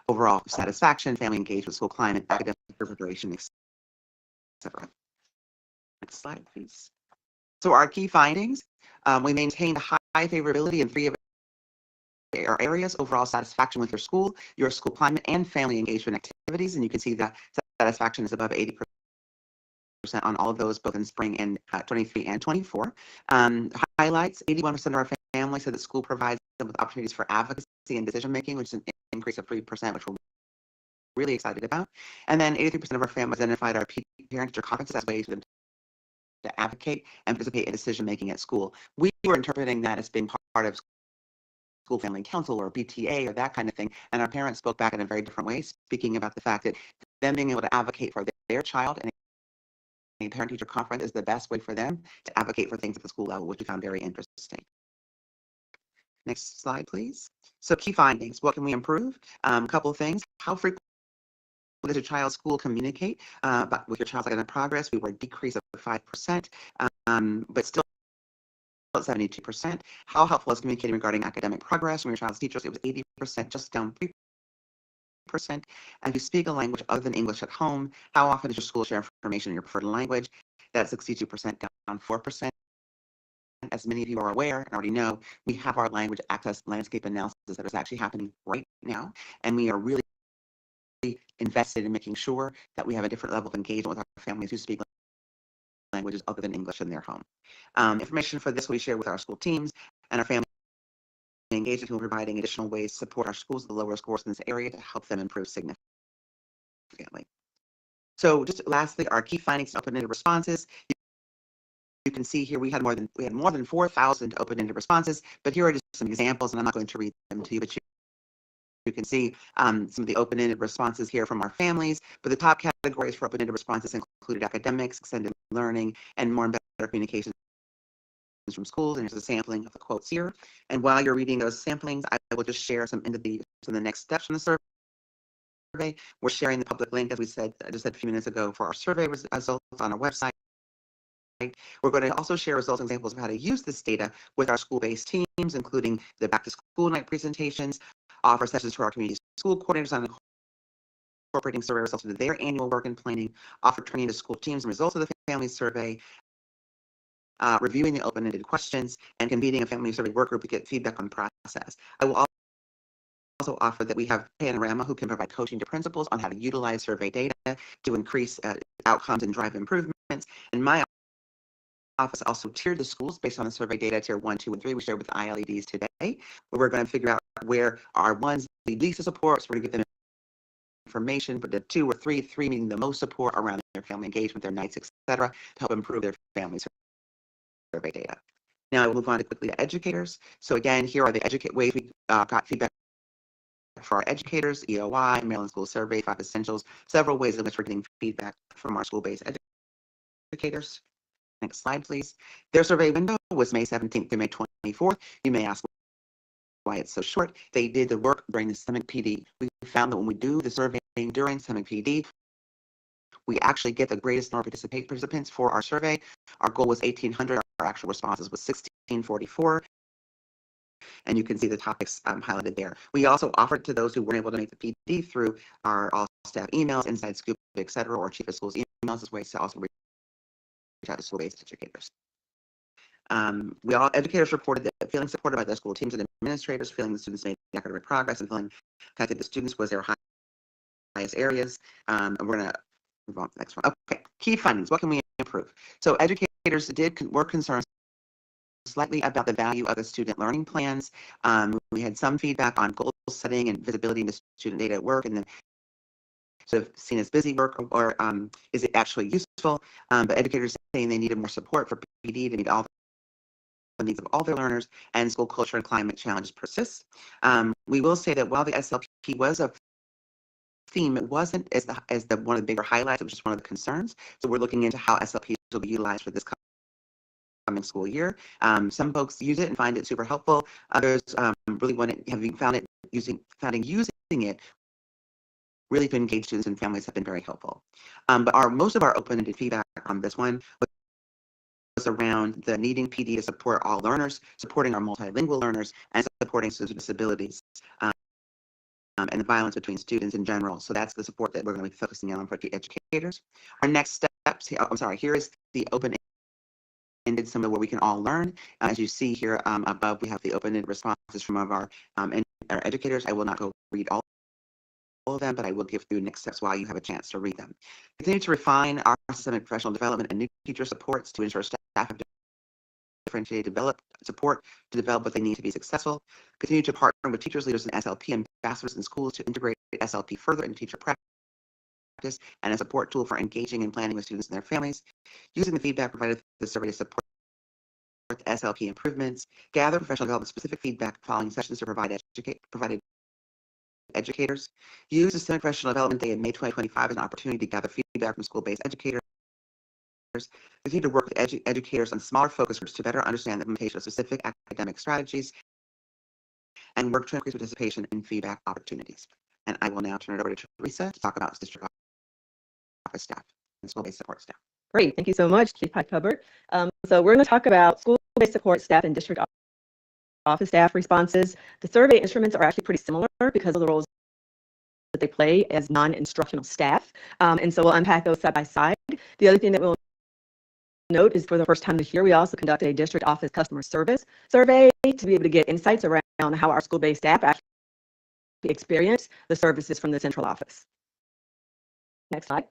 overall satisfaction, family engagement, school climate, academic preparation, etc. Next slide, please. So our key findings: we maintained high favorability in 3 of our areas: overall satisfaction with your school climate, and family engagement activities. And you can see that satisfaction is above 80% on all of those, both in spring and 23 and 24. Highlights: 81% of our families said that school provides them with opportunities for advocacy and decision making, which is an increase of 3%, which we're really excited about. And then 83% of our families identified our parent-teacher conferences as ways for them to advocate and participate in decision making at school. We were interpreting that as being part of school family council or PTA or that kind of thing, and our parents spoke back in a very different way, speaking about the fact that them being able to advocate for their child and a parent-teacher conference is the best way for them to advocate for things at the school level, which we found very interesting. Next slide, please. So key findings: what can we improve? A couple of things. How frequently does your child's school communicate with your child's academic progress? We were a decrease of 5%, but still 72%. How helpful is communicating regarding academic progress from your child's teachers? It was 80%, just down 3%. And if you speak a language other than English at home, how often does your school share information in your preferred language? That's 62%, down 4%. As many of you are aware and already know, we have our language access landscape analysis that is actually happening right now, and we are really invested in making sure that we have a different level of engagement with our families who speak languages other than English in their home. Information for this we share with our school teams and our family engagement, who are providing additional ways to support our schools with the lower scores in this area to help them improve significantly. So just lastly, our key findings and open-ended responses. You can see here we had more than 4,000 open-ended responses, but here are just some examples, and I'm not going to read them to you, but you can see some of the open-ended responses here from our families. But the top categories for open-ended responses included academics, extended learning, and more and better communication from schools. And here's a sampling of the quotes here. And while you're reading those samplings, I will just share some of the next steps from the survey. We're sharing the public link, as we said, I just said a few minutes ago, for our survey results on our website. We're going to also share results and examples of how to use this data with our school-based teams, including the back-to-school night presentations, offer sessions for our community school coordinators on incorporating survey results into their annual work and planning, offer training to school teams and results of the family survey, reviewing the open-ended questions, and convening a family survey work group to get feedback on the process. I will also offer that we have Panorama, who can provide coaching to principals on how to utilize survey data to increase outcomes and drive improvements. And my office also tiered the schools based on the survey data, tier 1, 2, and 3. We shared with ILEDs today, where we're going to figure out where our ones need least support. So we're going to give them information, but the 2 or 3 meaning the most support around their family engagement, their nights, etc., to help improve their family survey data. Now I will move on quickly to educators. So again, here are the ways we got feedback for our educators: EOI, Maryland School Survey, 5 Essentials, several ways in which we're getting feedback from our school-based educators. Next slide, please. Their survey window was May 17th through May 24th. You may ask why it's so short. They did the work during the systemic PD. We found that when we do the surveying during systemic PD, we actually get the greatest number of participants for our survey. Our goal was 1,800. Our actual responses was 1,644. And you can see the topics highlighted there. We also offered to those who weren't able to make the PD through our all-staff emails, Inside Scoop, etc., or Chief of Schools emails as ways to also reach out to school-based educators. Educators reported that feeling supported by their school teams and administrators, feeling the students made academic progress, and feeling connected to students was their highest areas. And we're going to move on to the next one. Okay, key findings. What can we improve? So educators were concerned slightly about the value of the student learning plans. We had some feedback on goal setting and visibility into student data at work, and then sort of seen as busy work, or is it actually useful? But educators saying they needed more support for PD to meet all the needs of all their learners, and school culture and climate challenges persist. We will say that while the SLP was a theme, it wasn't as one of the bigger highlights. It was just one of the concerns. So we're looking into how SLPs will be utilized for this coming school year. Some folks use it and find it super helpful. Others really found using it really to engage students and families have been very helpful. But most of our open-ended feedback on this one was around the needing PD to support all learners, supporting our multilingual learners, and supporting students with disabilities, and the violence between students in general. So that's the support that we're going to be focusing on for the educators. Our next steps, here is the open-ended, some of where we can all learn. As you see here above, we have the open-ended responses from our educators. I will not go read all of them, but I will give you next steps while you have a chance to read them. Continue to refine our systemic professional development and new teacher supports to ensure staff have differentiated support to develop what they need to be successful. Continue to partner with teachers, leaders, and SLP ambassadors in schools to integrate SLP further into teacher practice and a support tool for engaging and planning with students and their families. Using the feedback provided through the survey to support SLP improvements. Gather professional development specific feedback following sessions to provide educators. Use the Systemic Professional Development Day in May 2025 as an opportunity to gather feedback from school-based educators. Continue to work with educators on smaller focus groups to better understand the implementation of specific academic strategies, and work to increase participation in feedback opportunities. And I will now turn it over to Teresa to talk about district office staff and school-based support staff. Great, thank you so much, Chief Hyde Hubbard. So we're going to talk about school-based support staff and district office staff responses. The survey instruments are actually pretty similar because of the roles that they play as non-instructional staff. And so we'll unpack those side by side. The other thing that we'll note is for the first time this year, we also conducted a district office customer service survey to be able to get insights around how our school-based staff actually experience the services from the central office. Next slide.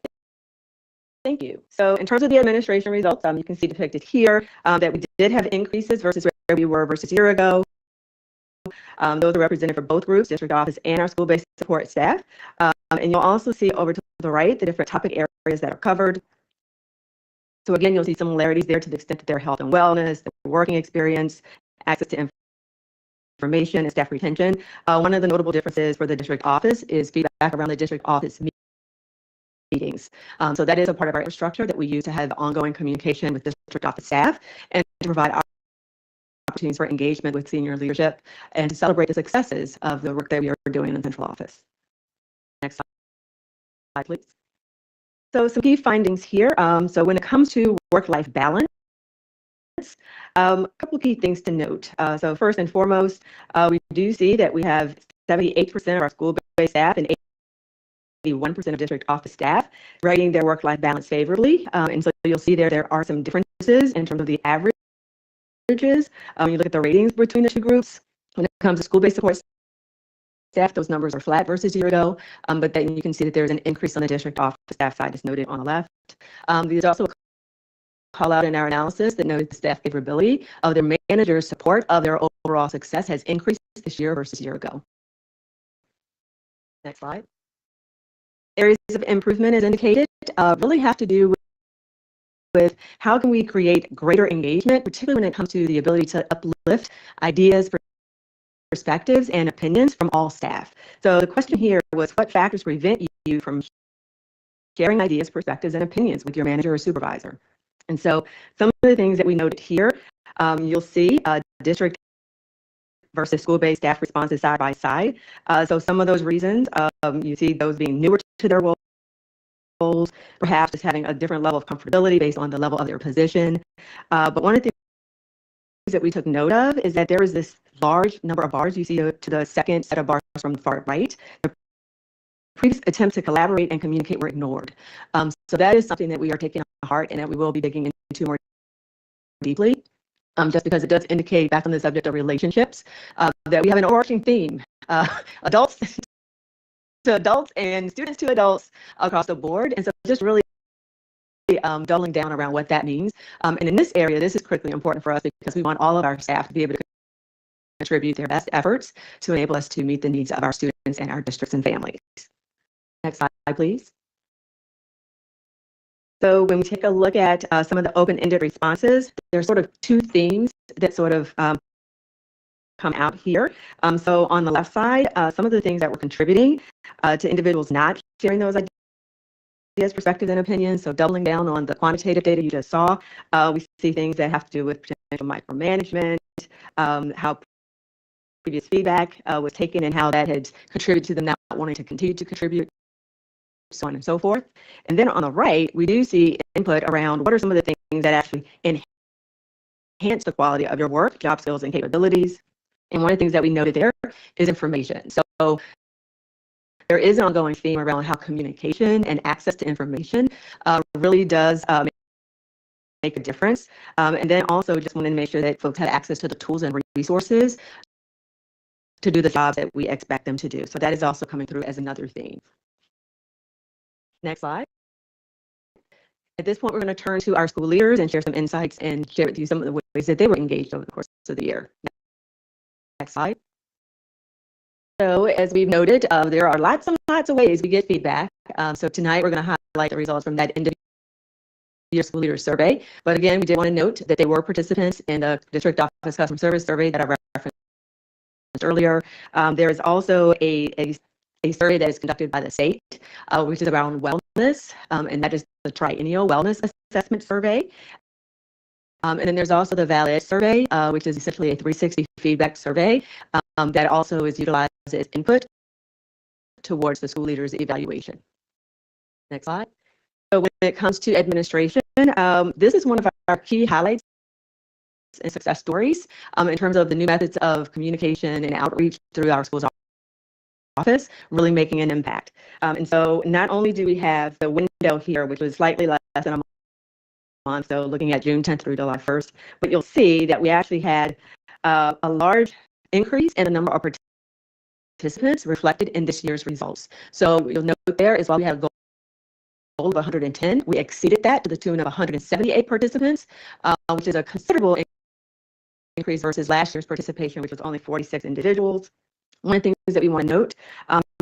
Thank you. So in terms of the administration results, you can see depicted here that we did have increases versus where we were versus a year ago. Those are represented for both groups, district office and our school-based support staff. And you'll also see over to the right the different topic areas that are covered. So again, you'll see similarities there to the extent that their health and wellness, their working experience, access to information, and staff retention. One of the notable differences for the district office is feedback around the district office meetings. So that is a part of our infrastructure that we use to have ongoing communication with district office staff and to provide opportunities for engagement with senior leadership and to celebrate the successes of the work that we are doing in the central office. Next slide, please. So some key findings here. So when it comes to work-life balance, a couple of key things to note. So first and foremost, we do see that we have 78% of our school-based staff and 81% of district office staff rating their work-life balance favorably. And so you'll see there are some differences in terms of the averages. When you look at the ratings between the two groups, when it comes to school-based support staff, those numbers are flat versus a year ago, but then you can see that there's an increase on the district office staff side, as noted on the left. There's also a call out in our analysis that noted the staff favorability of their managers' support of their overall success has increased this year versus a year ago. Next slide. Areas of improvement, as indicated, really have to do with how can we create greater engagement, particularly when it comes to the ability to uplift ideas, perspectives, and opinions from all staff. So the question here was, what factors prevent you from sharing ideas, perspectives, and opinions with your manager or supervisor? And so some of the things that we noted here, you'll see district versus school-based staff responses side by side. So some of those reasons, you see those being newer to their roles, perhaps just having a different level of comfortability based on the level of their position. But one of the things that we took note of is that there is this large number of bars you see to the second set of bars from the far right. The previous attempts to collaborate and communicate were ignored. So that is something that we are taking to heart and that we will be digging into more deeply. Just because it does indicate, back on the subject of relationships, that we have an overarching theme, adults to adults and students to adults across the board. And so just really doubling down around what that means. And in this area, this is critically important for us because we want all of our staff to be able to contribute their best efforts to enable us to meet the needs of our students and our districts and families. Next slide, please. So when we take a look at some of the open-ended responses, there's sort of two themes that sort of come out here. So on the left side, some of the things that were contributing to individuals not sharing those ideas, perspectives, and opinions. So doubling down on the quantitative data you just saw, we see things that have to do with potential micromanagement, how previous feedback was taken and how that had contributed to them not wanting to continue to contribute, so on and so forth. And then on the right, we do see input around what are some of the things that actually enhance the quality of your work, job skills, and capabilities. And one of the things that we noted there is information. So there is an ongoing theme around how communication and access to information really does make a difference. And then also just wanted to make sure that folks had access to the tools and resources to do the jobs that we expect them to do. So that is also coming through as another theme. Next slide. At this point, we're going to turn to our school leaders and share some insights and share with you some of the ways that they were engaged over the course of the year. Next slide. So as we've noted, there are lots and lots of ways we get feedback. So tonight we're going to highlight the results from that end of year school leader survey. But again, we did want to note that they were participants in the district office customer service survey that I referenced earlier. There is also a survey that is conducted by the state, which is around wellness, and that is the triennial wellness assessment survey. And then there's also the Valid survey, which is essentially a 360 feedback survey that also is utilized as input towards the school leader's evaluation. Next slide. So when it comes to administration, this is one of our key highlights and success stories in terms of the new methods of communication and outreach through our school's office, really making an impact. And so not only do we have the window here, which was slightly less than a month, so looking at June 10th through July 1st, but you'll see that we actually had a large increase in the number of participants reflected in this year's results. So you'll note there is while we had a goal of 110, we exceeded that to the tune of 178 participants, which is a considerable increase versus last year's participation, which was only 46 individuals. One of the things that we want to note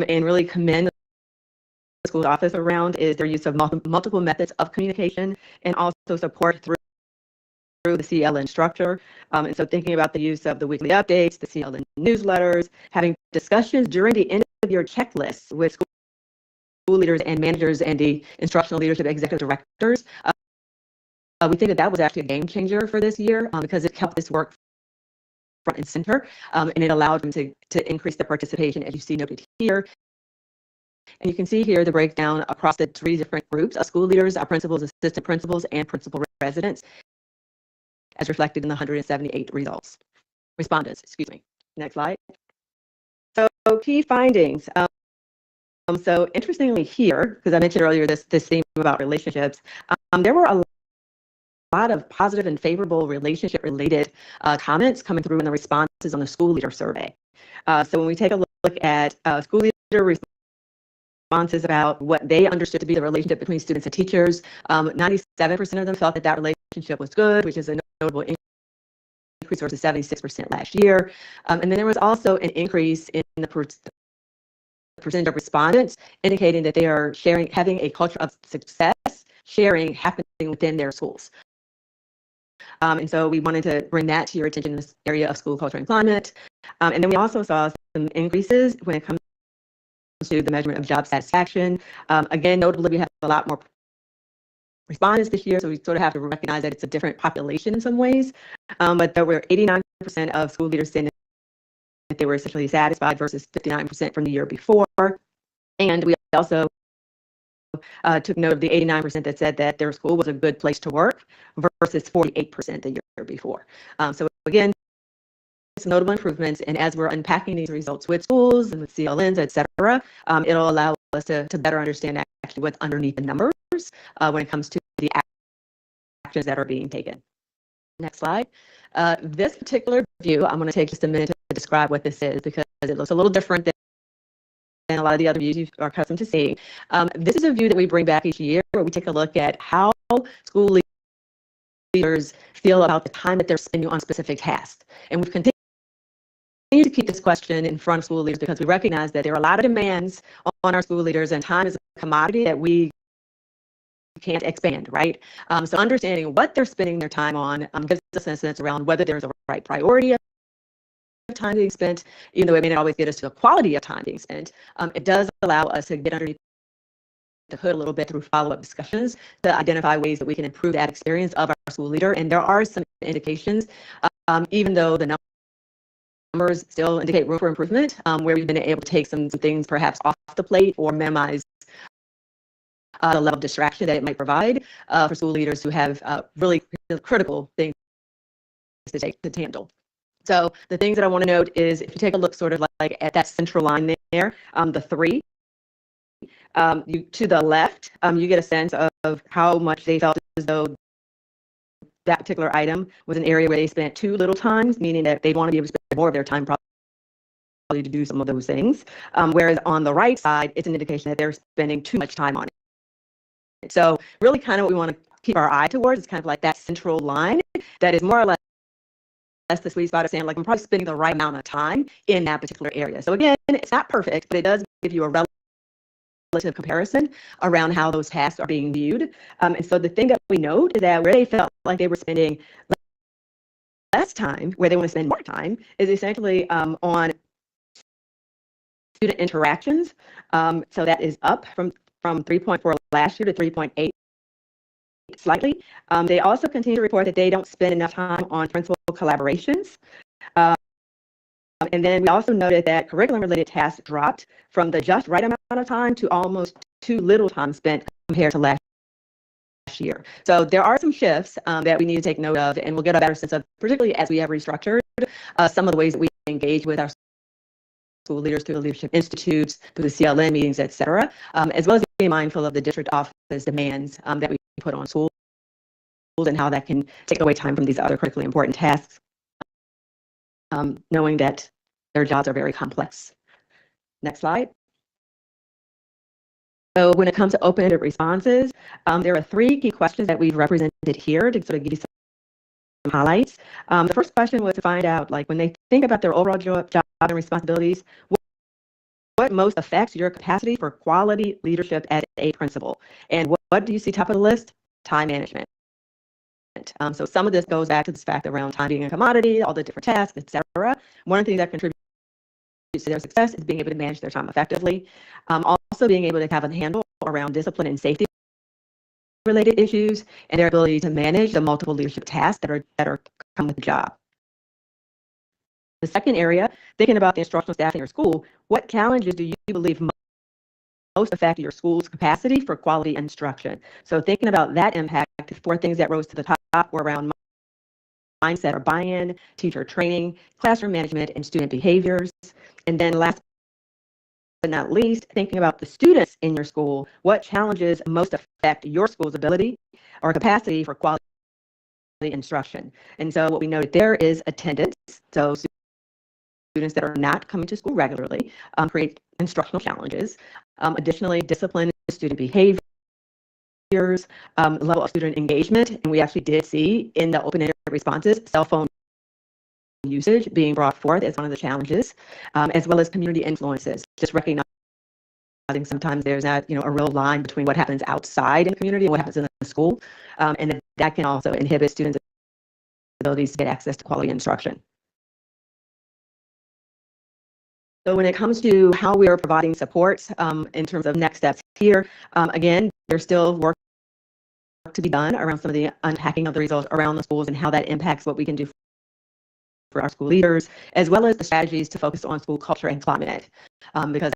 and really commend the school office around is their use of multiple methods of communication and also support through the CLN structure. And so thinking about the use of the weekly updates, the CLN newsletters, having discussions during the end of year checklists with school leaders and managers and the instructional leadership executive directors. We think that that was actually a game changer for this year because it kept this work front and center, and it allowed them to increase the participation, as you see noted here. And you can see here the breakdown across the 3 different groups of school leaders, our principals, assistant principals, and principal residents, as reflected in the 178 respondents, excuse me. Next slide. So key findings. So interestingly here, because I mentioned earlier this theme about relationships, there were a lot of positive and favorable relationship-related comments coming through in the responses on the school leader survey. So when we take a look at school leader responses about what they understood to be the relationship between students and teachers, 97% of them felt that that relationship was good, which is a notable increase versus 76% last year. And then there was also an increase in the percentage of respondents indicating that they are having a culture of success, sharing happening within their schools. And so we wanted to bring that to your attention in this area of school culture and climate. And then we also saw some increases when it comes to the measurement of job satisfaction. Again, notably, we have a lot more respondents this year, so we sort of have to recognize that it's a different population in some ways. But there were 89% of school leaders saying that they were essentially satisfied versus 59% from the year before. And we also took note of the 89% that said that their school was a good place to work versus 48% the year before. So again, some notable improvements, and as we're unpacking these results with schools and with CLNs, et cetera, it'll allow us to better understand actually what's underneath the numbers when it comes to the actions that are being taken. Next slide. This particular view, I'm going to take just a minute to describe what this is because it looks a little different than a lot of the other views you are accustomed to seeing. This is a view that we bring back each year where we take a look at how school leaders feel about the time that they're spending on specific tasks. And we've continued to keep this question in front of school leaders because we recognize that there are a lot of demands on our school leaders, and time is a commodity that we can't expand, right? So understanding what they're spending their time on gives us a sense around whether there's a right priority of time being spent, even though it may not always get us to the quality of time being spent. It does allow us to get underneath the hood a little bit through follow-up discussions to identify ways that we can improve that experience of our school leader. And there are some indications, even though the numbers still indicate room for improvement, where we've been able to take some things perhaps off the plate or minimize the level of distraction that it might provide for school leaders who have really critical things to handle. So the things that I want to note is if you take a look sort of like at that central line there, the 3, to the left, you get a sense of how much they felt as though that particular item was an area where they spent too little time, meaning that they want to be able to spend more of their time probably to do some of those things. Whereas on the right side, it's an indication that they're spending too much time on it. So really kind of what we want to keep our eye towards is kind of like that central line that is more or less the sweet spot of saying, like, I'm probably spending the right amount of time in that particular area. So again, it's not perfect, but it does give you a relative comparison around how those tasks are being viewed. And so the thing that we note is that where they felt like they were spending less time, where they want to spend more time, is essentially on student interactions. So that is up from 3.4 last year to 3.8 slightly. They also continue to report that they don't spend enough time on principal collaborations. And then we also noted that curriculum-related tasks dropped from the just right amount of time to almost too little time spent compared to last year. So there are some shifts that we need to take note of, and we'll get a better sense of, particularly as we have restructured some of the ways that we engage with our school leaders through the Leadership Institutes, through the CLN meetings, et cetera, as well as being mindful of the district office demands that we put on schools and how that can take away time from these other critically important tasks, knowing that their jobs are very complex. Next slide. So when it comes to open-ended responses, there are 3 key questions that we've represented here to sort of give you some highlights. The first question was to find out, like, when they think about their overall job and responsibilities, what most affects your capacity for quality leadership as a principal? And what do you see top of the list? Time management. So some of this goes back to this fact around time being a commodity, all the different tasks, et cetera. One of the things that contributes to their success is being able to manage their time effectively. Also being able to have a handle around discipline and safety related issues, and their ability to manage the multiple leadership tasks that are come with the job. The second area, thinking about the instructional staff in your school, what challenges do you believe most affect your school's capacity for quality instruction? So thinking about that impact, 4 things that rose to the top were around mindset or buy-in, teacher training, classroom management, and student behaviors. And then last but not least, thinking about the students in your school, what challenges most affect your school's ability or capacity for quality instruction? And so what we noted there is attendance. So students that are not coming to school regularly create instructional challenges. Additionally, discipline student behaviors, level of student engagement, and we actually did see in the open-ended responses, cell phone usage being brought forth as one of the challenges, as well as community influences, just recognizing sometimes there's not, a real line between what happens outside in the community and what happens in the school, and that can also inhibit students' abilities to get access to quality instruction. So when it comes to how we are providing support in terms of next steps here, again, there's still work to be done around some of the unpacking of the results around the schools and how that impacts what we can do for our school leaders, as well as the strategies to focus on school culture and climate, because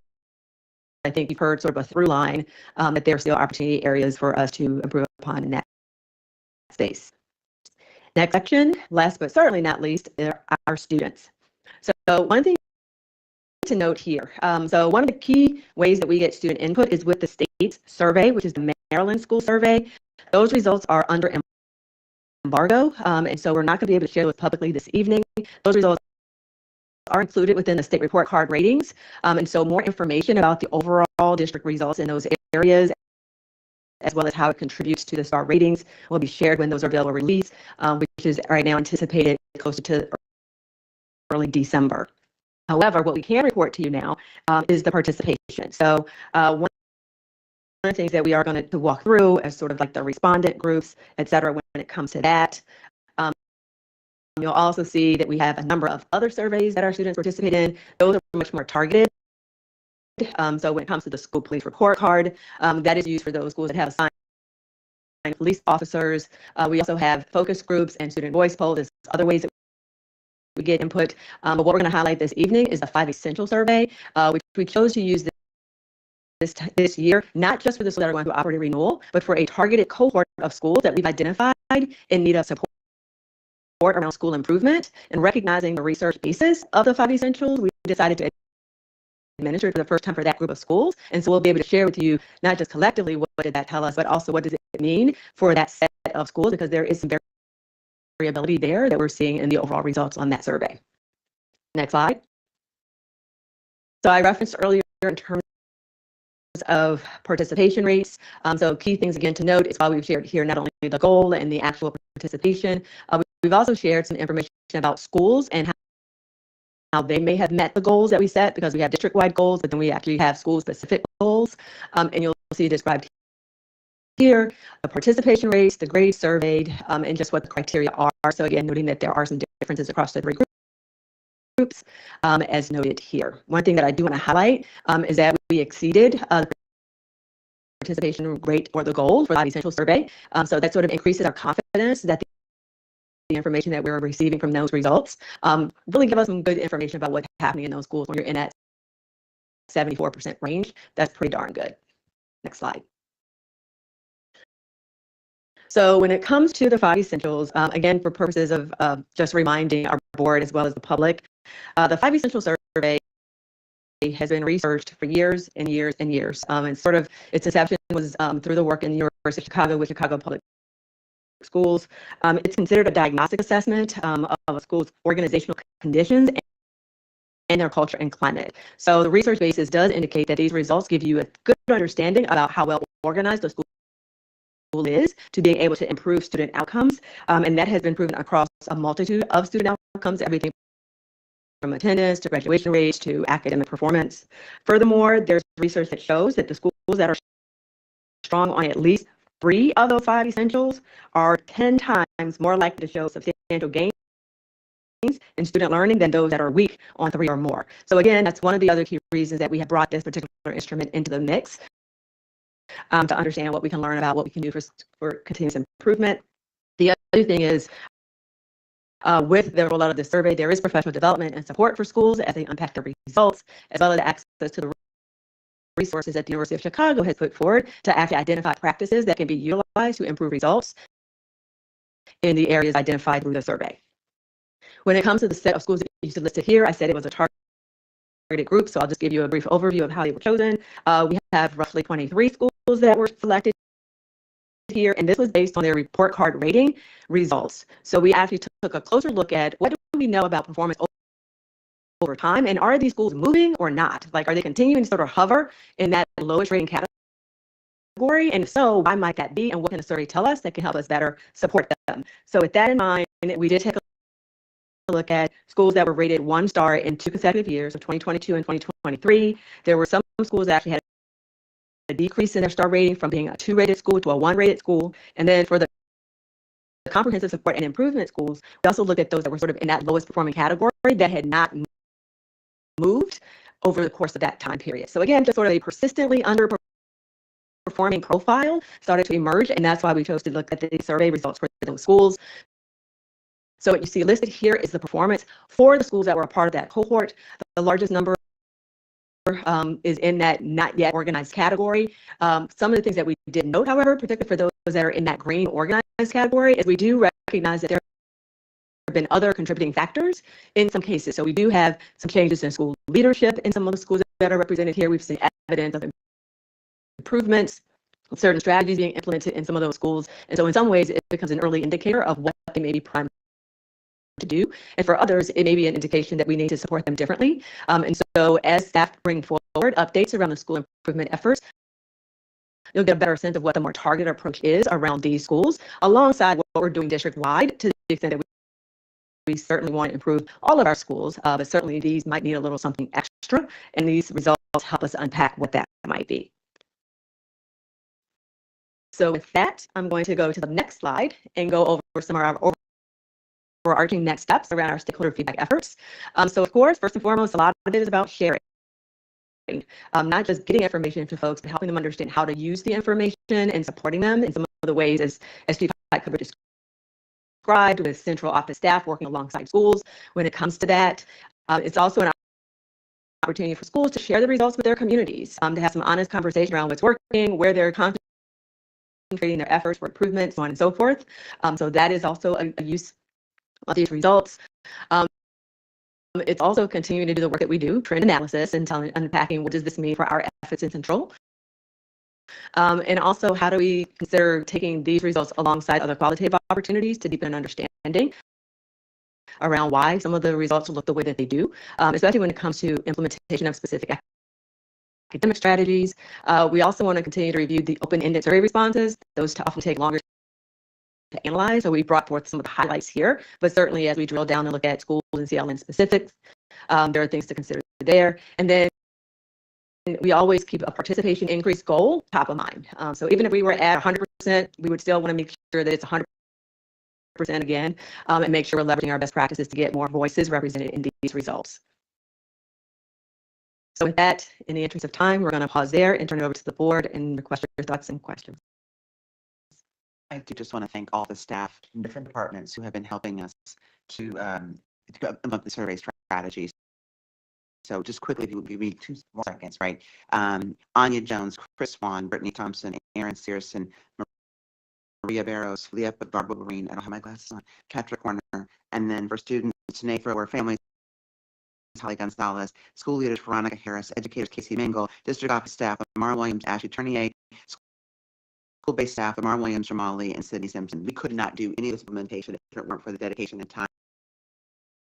I think you've heard sort of a through line that there are still opportunity areas for us to improve upon in that space. Next section, last but certainly not least, are our students. So one thing to note here, so one of the key ways that we get student input is with the state's survey, which is the Maryland School Survey. Those results are under embargo, and so we're not going to be able to share those publicly this evening. Those results are included within the state report card ratings, and so more information about the overall district results in those areas, as well as how it contributes to the STAR ratings, will be shared when those are available release, which is right now anticipated closer to early December. However, what we can report to you now is the participation. So one of the things that we are going to walk through as sort of like the respondent groups, et cetera, when it comes to that. You'll also see that we have a number of other surveys that our students participate in. Those are much more targeted. So when it comes to the school police report card, that is used for those schools that have assigned police officers. We also have focus groups and student voice polls. There's other ways that we get input. But what we're going to highlight this evening is the 5 Essential Survey, which we chose to use this year, not just for the schools that are going through operating renewal, but for a targeted cohort of schools that we've identified in need of support around school improvement. And recognizing the research basis of the 5 Essentials, we decided to administer it for the first time for that group of schools. And so we'll be able to share with you not just collectively what did that tell us, but also what does it mean for that set of schools, because there is some variability there that we're seeing in the overall results on that survey. Next slide. So I referenced earlier in terms of participation rates. So key things again to note is why we've shared here not only the goal and the actual participation, we've also shared some information about schools and how they may have met the goals that we set, because we have district-wide goals, but then we actually have school-specific goals. And you'll see described here the participation rates, the grades surveyed, and just what the criteria are. So again, noting that there are some differences across the 3 groups, as noted here. One thing that I do want to highlight is that we exceeded the participation rate or the goal for the Essential Survey. So that sort of increases our confidence that the information that we're receiving from those results really give us some good information about what's happening in those schools. When you're in that 74% range, that's pretty darn good. Next slide. So when it comes to the 5 Essentials, again, for purposes of just reminding our board as well as the public, the 5 Essential Survey has been researched for years and years and years. And sort of its inception was through the work in the University of Chicago with Chicago Public Schools. It's considered a diagnostic assessment of a school's organizational conditions and their culture and climate. So the research basis does indicate that these results give you a good understanding about how well organized the school is to being able to improve student outcomes. And that has been proven across a multitude of student outcomes, everything from attendance to graduation rates to academic performance. Furthermore, there's research that shows that the schools that are strong on at least 3 of those 5 essentials are 10 times more likely to show substantial gains in student learning than those that are weak on 3 or more. So again, that's one of the other key reasons that we have brought this particular instrument into the mix, to understand what we can learn about what we can do for continuous improvement. The other thing is, with the rollout of this survey, there is professional development and support for schools as they unpack the results, as well as access to the resources that the University of Chicago has put forward to actually identify practices that can be utilized to improve results in the areas identified through the survey. When it comes to the set of schools that you see listed here, I said it was a targeted group, so I'll just give you a brief overview of how they were chosen. We have roughly 23 schools that were selected here, and this was based on their report card rating results. So we actually took a closer look at what do we know about performance over time? And are these schools moving or not? Like, are they continuing to sort of hover in that lowest rating category? And if so, why might that be? And what can the survey tell us that can help us better support them? So with that in mind, we did take a look at schools that were rated 1 star in 2 consecutive years of 2022 and 2023. There were some schools that actually had a decrease in their star rating from being a 2 rated school to a 1 rated school. And then for the comprehensive support and improvement schools, we also looked at those that were sort of in that lowest performing category that had not moved over the course of that time period. So again, just sort of a persistently underperforming profile started to emerge, and that's why we chose to look at the survey results for those schools. So what you see listed here is the performance for the schools that were a part of that cohort. The largest number is in that not yet organized category. Some of the things that we did note, however, particularly for those that are in that green organized category, is we do recognize that there have been other contributing factors in some cases. So we do have some changes in school leadership in some of the schools that are represented here. We've seen evidence of improvements, certain strategies being implemented in some of those schools. And so in some ways, it becomes an early indicator of what they may be primed to do. And for others, it may be an indication that we need to support them differently. And so as staff bring forward updates around the school improvement efforts, you'll get a better sense of what the more targeted approach is around these schools, alongside what we're doing district-wide, to the extent that we certainly want to improve all of our schools, but certainly these might need a little something extra, and these results help us unpack what that might be. So with that, I'm going to go to the next slide and go over some of our overarching next steps around our stakeholder feedback efforts. So of course, first and foremost, a lot of it is about sharing. Not just getting information to folks, but helping them understand how to use the information and supporting them in some of the ways as Chief Hubbard described, with central office staff working alongside schools when it comes to that. It's also an opportunity for schools to share the results with their communities, to have some honest conversation around what's working, where they're concentrating their efforts for improvement, so on and so forth. So that is also a use of these results. It's also continuing to do the work that we do, trend analysis, and unpacking what does this mean for our efforts in control. And also, how do we consider taking these results alongside other qualitative opportunities to deepen an understanding around why some of the results look the way that they do, especially when it comes to implementation of specific academic strategies. We also want to continue to review the open-ended survey responses. Those often take longer to analyze, so we brought forth some of the highlights here, but certainly as we drill down and look at schools and CLN specifics, there are things to consider there. And then we always keep a participation increase goal top of mind. So even if we were at 100%, we would still want to make sure that it's 100% again, and make sure we're leveraging our best practices to get more voices represented in these results. So with that, in the interest of time, we're going to pause there and turn it over to the board and request your thoughts and questions. I do just want to thank all the staff in different departments who have been helping us to implement the survey strategies. So just quickly, if you would give me 2 more seconds, right? Anya Jones, Chris Swan, Brittany Thompson, Aaron Searson, Maria Barros, Leah Barbara Green, I don't have my glasses on, Patrick Warner, and then for students, Nathan or families, Holly Gonzalez, school leaders, Veronica Harris, educators, Casey Mingle, district office staff, Amar Williams, Ashley Tournier, school-based staff, Amar Williams, Jamali, and Sydney Simpson. We could not do any of this implementation if it weren't for the dedication and time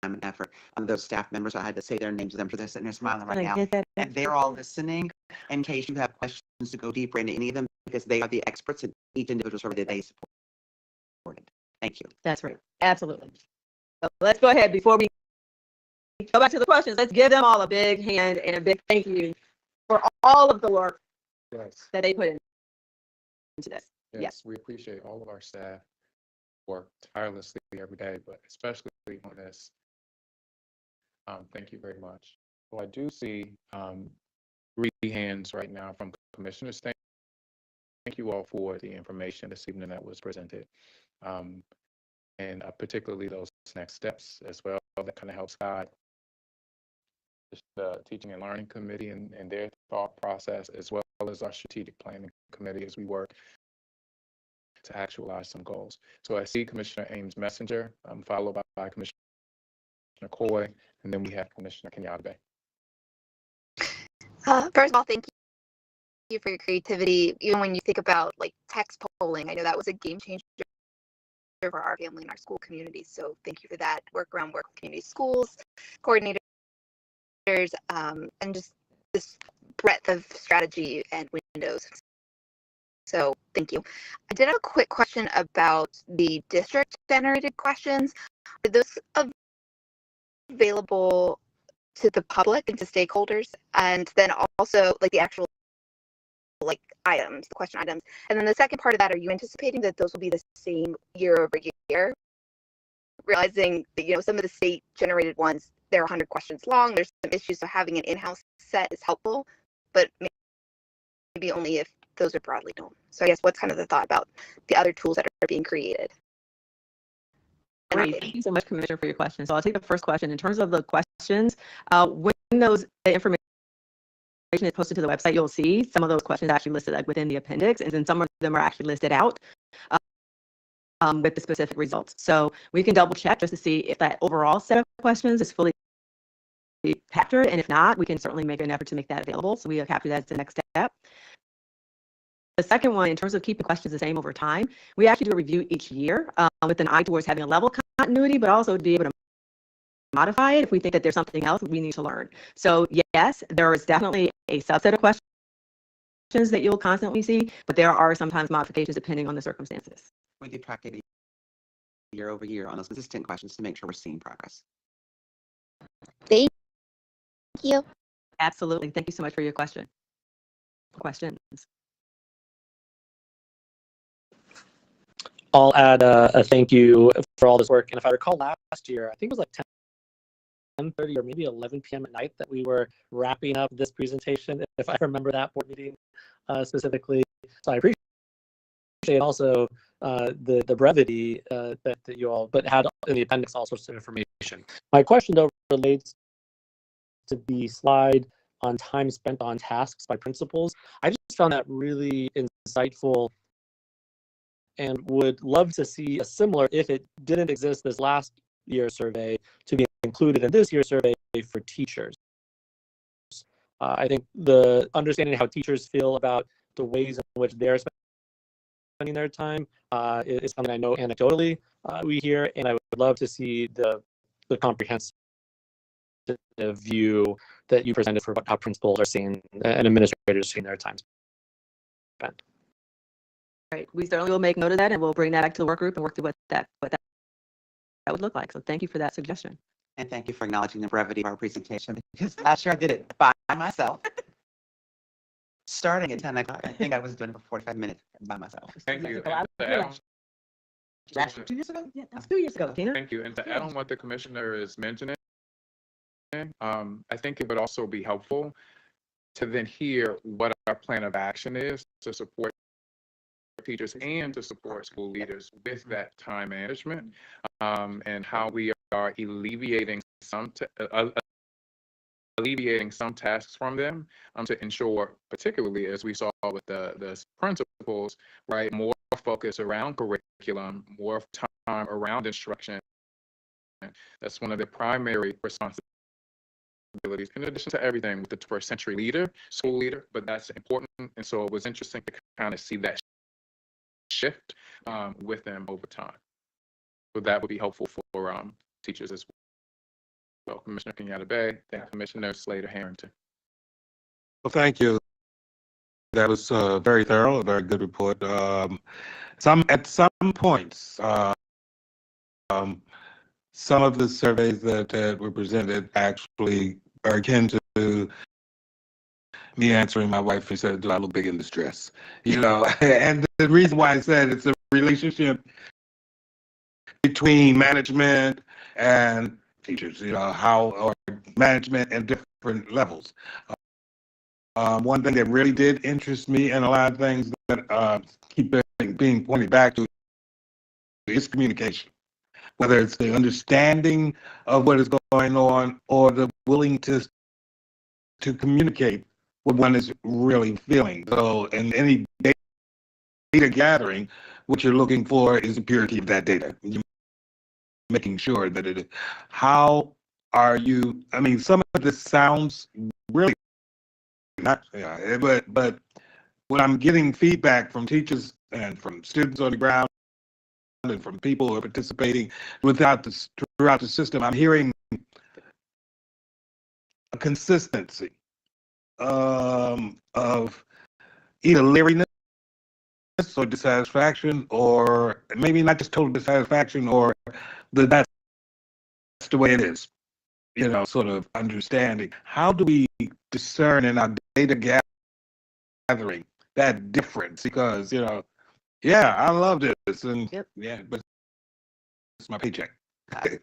and effort of those staff members. I had to say their names to them, for they're sitting there smiling right now. And they're all listening in case you have questions to go deeper into any of them, because they are the experts in each individual survey that they supported. Thank you. That's right. Absolutely. So let's go ahead before we go back to the questions. Let's give them all a big hand and a big thank you for all of the work that they put into this. Yes, we appreciate all of our staff work tirelessly every day, but especially on this. Thank you very much. So I do see 3 hands right now from commissioners. Thank you all for the information this evening that was presented, and particularly those next steps as well that kind of helps guide the Teaching and Learning Committee and their thought process, as well as our strategic planning committee as we work to actualize some goals. So I see Commissioner Ames Messenger, followed by Commissioner Coy, and then we have Commissioner Kenyatte. First of all, thank you for your creativity. Even when you think about like text polling, I know that was a game changer for our family and our school communities. So thank you for that. Work around work with community schools, coordinated and just this breadth of strategy and windows. So thank you. I did have a quick question about the district generated questions. Are those available to the public and to stakeholders? And then also like the actual like items, the question items. And then the second part of that, are you anticipating that those will be the same year over year? Realizing that, you know, some of the state generated ones, they're 100 questions long. There's some issues, so having an in-house set is helpful, but maybe only if those are broadly known. So I guess what's kind of the thought about the other tools that are being created? Great. Thank you so much, Commissioner, for your question. So I'll take the first question. In terms of the questions, when the information is posted to the website, you'll see some of those questions actually listed like within the appendix, and then some of them are actually listed out with the specific results. So we can double check just to see if that overall set of questions is fully captured, and if not, we can certainly make an effort to make that available. So we have captured that as the next step. The second one, in terms of keeping questions the same over time, we actually do a review each year with an eye towards having a level continuity, but also to be able to modify it if we think that there's something else we need to learn. So yes, there is definitely a subset of questions that you'll constantly see, but there are sometimes modifications depending on the circumstances. We do track it year over year on those consistent questions to make sure we're seeing progress. Thank you. Absolutely. Thank you so much for your question. Questions. I'll add a thank you for all this work. And if I recall last year, I think it was like 10:30 or maybe 11 p.m. at night that we were wrapping up this presentation, if I remember that board meeting specifically. So I appreciate also the brevity that you all, but had in the appendix all sorts of information. My question though relates to the slide on time spent on tasks by principals. I just found that really insightful and would love to see a similar, if it didn't exist this last year's survey, to be included in this year's survey for teachers. I think the understanding how teachers feel about the ways in which they're spending their time is something I know anecdotally we hear, and I would love to see the comprehensive view that you presented for how principals are seeing and administrators seeing their time spent. Right. We certainly will make note of that, and we'll bring that back to the work group and work through what that would look like. So thank you for that suggestion. And thank you for acknowledging the brevity of our presentation, because last year I did it by myself. Starting at 10 o'clock, I think I was doing it for 45 minutes by myself. Thank you. Last 2 years ago? Yeah, that's 2 years ago, Tina. Thank you. And to add on what the commissioner is mentioning, I think it would also be helpful to then hear what our plan of action is to support teachers and to support school leaders with that time management, and how we are alleviating some tasks from them to ensure, particularly as we saw with the principals, right, more focus around curriculum, more time around instruction. That's one of the primary responsibilities, in addition to everything with the 21st century leader, school leader, but that's important. And so it was interesting to kind of see that shift with them over time. So that would be helpful for teachers as well. Commissioner Kenyatta Bay, then Commissioner Slater Harrington. Well, thank you. That was very thorough, a very good report. At some points, some of the surveys that were presented actually are akin to me answering my wife who said, "Do I look big in distress?" You know, and the reason why I said it's a relationship between management and teachers, you know, or management at different levels. One thing that really did interest me, and a lot of things that keep being pointed back to, is communication. Whether it's the understanding of what is going on or the willingness to communicate what one is really feeling. So in any data gathering, what you're looking for is the purity of that data. You're making sure that how are you, I mean, some of this sounds really not, but when I'm getting feedback from teachers and from students on the ground and from people who are participating throughout the system, I'm hearing a consistency of either leeriness or dissatisfaction, or maybe not just total dissatisfaction, or that's the way it is, sort of understanding. How do we discern in our data gathering that difference? Because, yeah, I love this, and yeah, but it's my paycheck.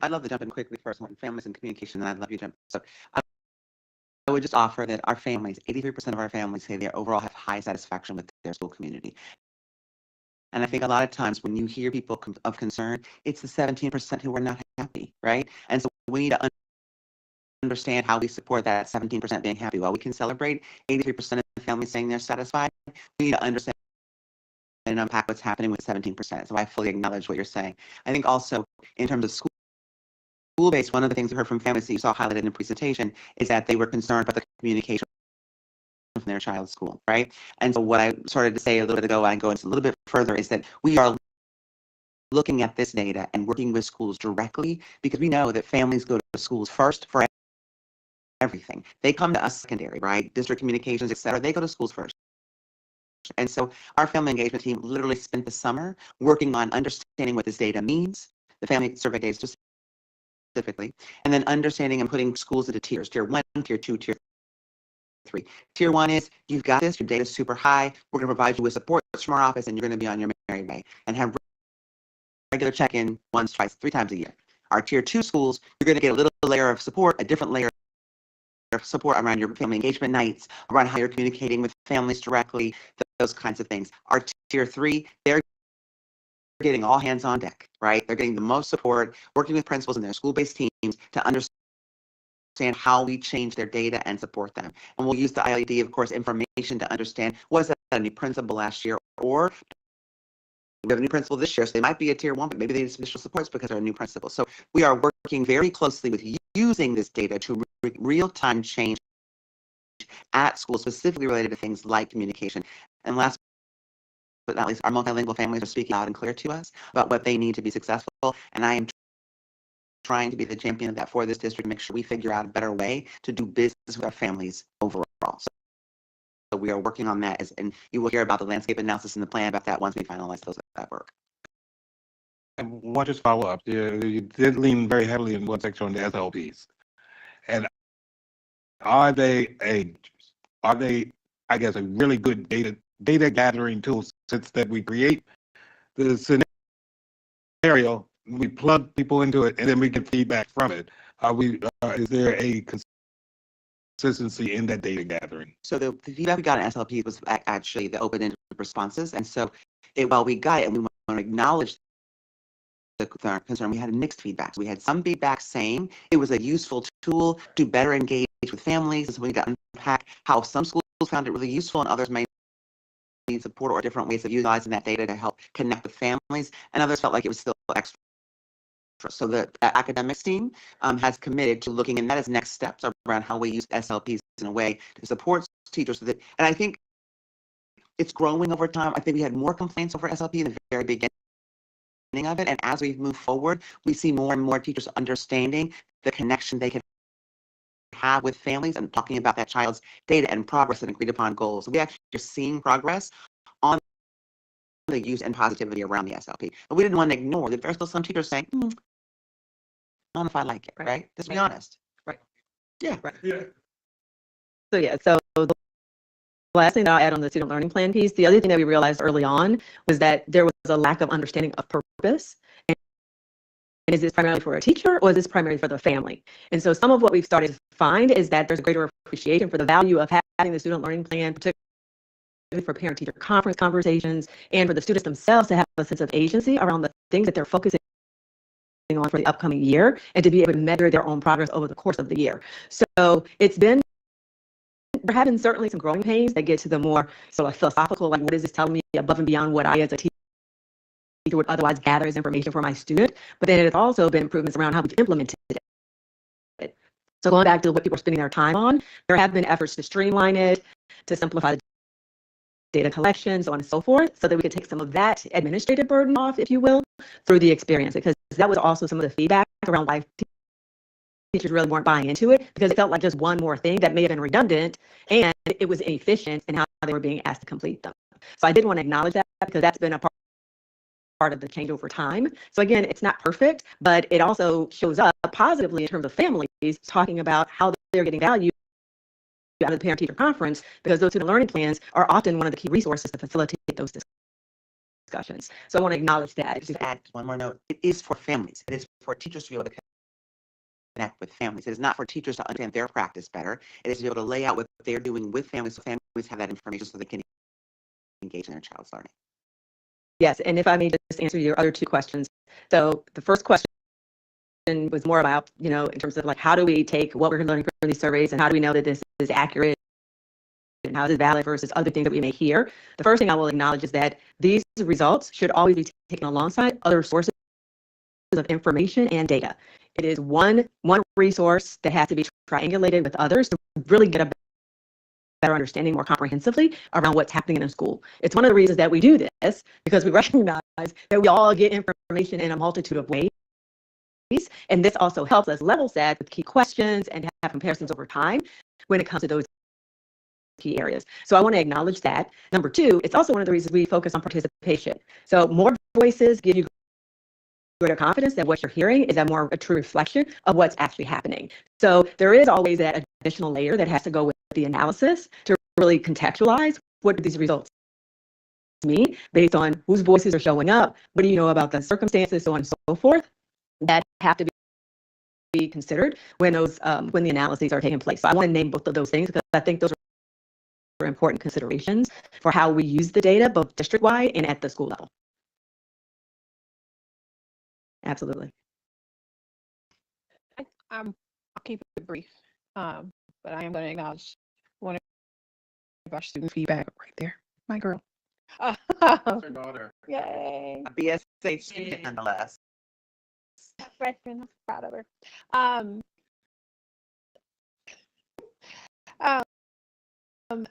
I'd love to jump in quickly first on families and communication, and I'd love you to jump. So I would just offer that our families, 83% of our families say they overall have high satisfaction with their school community. And I think a lot of times when you hear people of concern, it's the 17% who are not happy, right? And so we need to understand how we support that 17% being happy. While we can celebrate 83% of the families saying they're satisfied, we need to understand and unpack what's happening with 17%. So I fully acknowledge what you're saying. I think also in terms of school-based, one of the things we heard from families that you saw highlighted in the presentation is that they were concerned about the communication from their child's school, right? And so what I started to say a little bit ago, and I go into a little bit further, is that we are looking at this data and working with schools directly, because we know that families go to schools first for everything. They come to us secondary, right? District communications, et cetera. They go to schools first. And so our family engagement team literally spent the summer working on understanding what this data means, the family survey data specifically, and then understanding and putting schools into tiers, tier 1, tier 2, tier 3. Tier 1 is, you've got this, your data is super high, we're going to provide you with support from our office, and you're going to be on your merry way, and have regular check-in once, twice, 3 times a year. Our tier 2 schools, you're going to get a little layer of support, a different layer of support around your family engagement nights, around how you're communicating with families directly, those kinds of things. Our tier 3, they're getting all hands on deck, right? They're getting the most support, working with principals and their school-based teams to understand how we change their data and support them. And we'll use the ILED, of course, information to understand, was that a new principal last year, or we have a new principal this year, so they might be a tier 1, but maybe they need some additional supports because they're a new principal. So we are working very closely with using this data to real-time change at school, specifically related to things like communication. And last but not least, our multilingual families are speaking loud and clear to us about what they need to be successful. And I am trying to be the champion of that for this district, make sure we figure out a better way to do business with our families overall. So we are working on that, and you will hear about the landscape analysis and the plan about that once we finalize that work. And one just follow up. You did lean very heavily in one section on the SLPs. And are they, I guess, a really good data gathering tool, since that we create the scenario, we plug people into it, and then we get feedback from it? Is there a consistency in that data gathering? So the feedback we got on SLP was actually the open-ended responses. And so while we got it and we want to acknowledge the concern, we had mixed feedback. We had some feedback saying it was a useful tool to better engage with families. And so we got to unpack how some schools found it really useful and others may need support or different ways of utilizing that data to help connect with families. And others felt like it was still extra. So the academics team has committed to looking, and that is next steps around how we use SLPs in a way to support teachers. And I think it's growing over time. I think we had more complaints over SLP in the very beginning of it. And as we move forward, we see more and more teachers understanding the connection they can have with families and talking about that child's data and progress and agreed upon goals. So we actually are seeing progress on the use and positivity around the SLP. But we didn't want to ignore that there's still some teachers saying, I don't know if I like it, right? Let's be honest. Right. Yeah. Right. Yeah. So the last thing that I'll add on the student learning plan piece, the other thing that we realized early on was that there was a lack of understanding of purpose. And is this primarily for a teacher, or is this primarily for the family? And so some of what we've started to find is that there's a greater appreciation for the value of having the student learning plan, particularly for parent-teacher conversations, and for the students themselves to have a sense of agency around the things that they're focusing on for the upcoming year, and to be able to measure their own progress over the course of the year. So we're having certainly some growing pains that get to the more sort of philosophical, like, what is this telling me above and beyond what I as a teacher would otherwise gather as information for my student? But then it has also been improvements around how we've implemented it. So going back to what people are spending their time on, there have been efforts to streamline it, to simplify the data collection, so on and so forth, so that we could take some of that administrative burden off, if you will, through the experience, because that was also some of the feedback around life teachers really weren't buying into it because it felt like just one more thing that may have been redundant and it was inefficient in how they were being asked to complete them. So I did want to acknowledge that because that's been a part of the change over time. So again, it's not perfect, but it also shows up positively in terms of families talking about how they're getting value out of the parent-teacher conference, because those student learning plans are often one of the key resources to facilitate those discussions. So I want to acknowledge that. Just to add one more note, it is for families. It is for teachers to be able to connect with families. It is not for teachers to understand their practice better. It is to be able to lay out what they're doing with families so families have that information so they can engage in their child's learning. Yes, and if I may just answer your other two questions. So the first question was more about, in terms of like, how do we take what we're learning from these surveys and how do we know that this is accurate and how is it valid versus other things that we may hear? The first thing I will acknowledge is that these results should always be taken alongside other sources of information and data. It is one resource that has to be triangulated with others to really get a better understanding more comprehensively around what's happening in a school. It's one of the reasons that we do this, because we recognize that we all get information in a multitude of ways. And this also helps us level set with key questions and have comparisons over time when it comes to those key areas. So I want to acknowledge that. Number two, it's also one of the reasons we focus on participation. So more voices give you greater confidence that what you're hearing is a true reflection of what's actually happening. So there is always that additional layer that has to go with the analysis to really contextualize what do these results mean based on whose voices are showing up, what do you know about the circumstances, so on and so forth, that have to be considered when when the analyses are taking place. So I want to name both of those things because I think those are important considerations for how we use the data, both district-wide and at the school level. Absolutely. I'll keep it brief, but I am going to acknowledge one of our student feedback right there. My girl. Your daughter. Yay. A BSA student nonetheless. Freshman, I'm proud of her.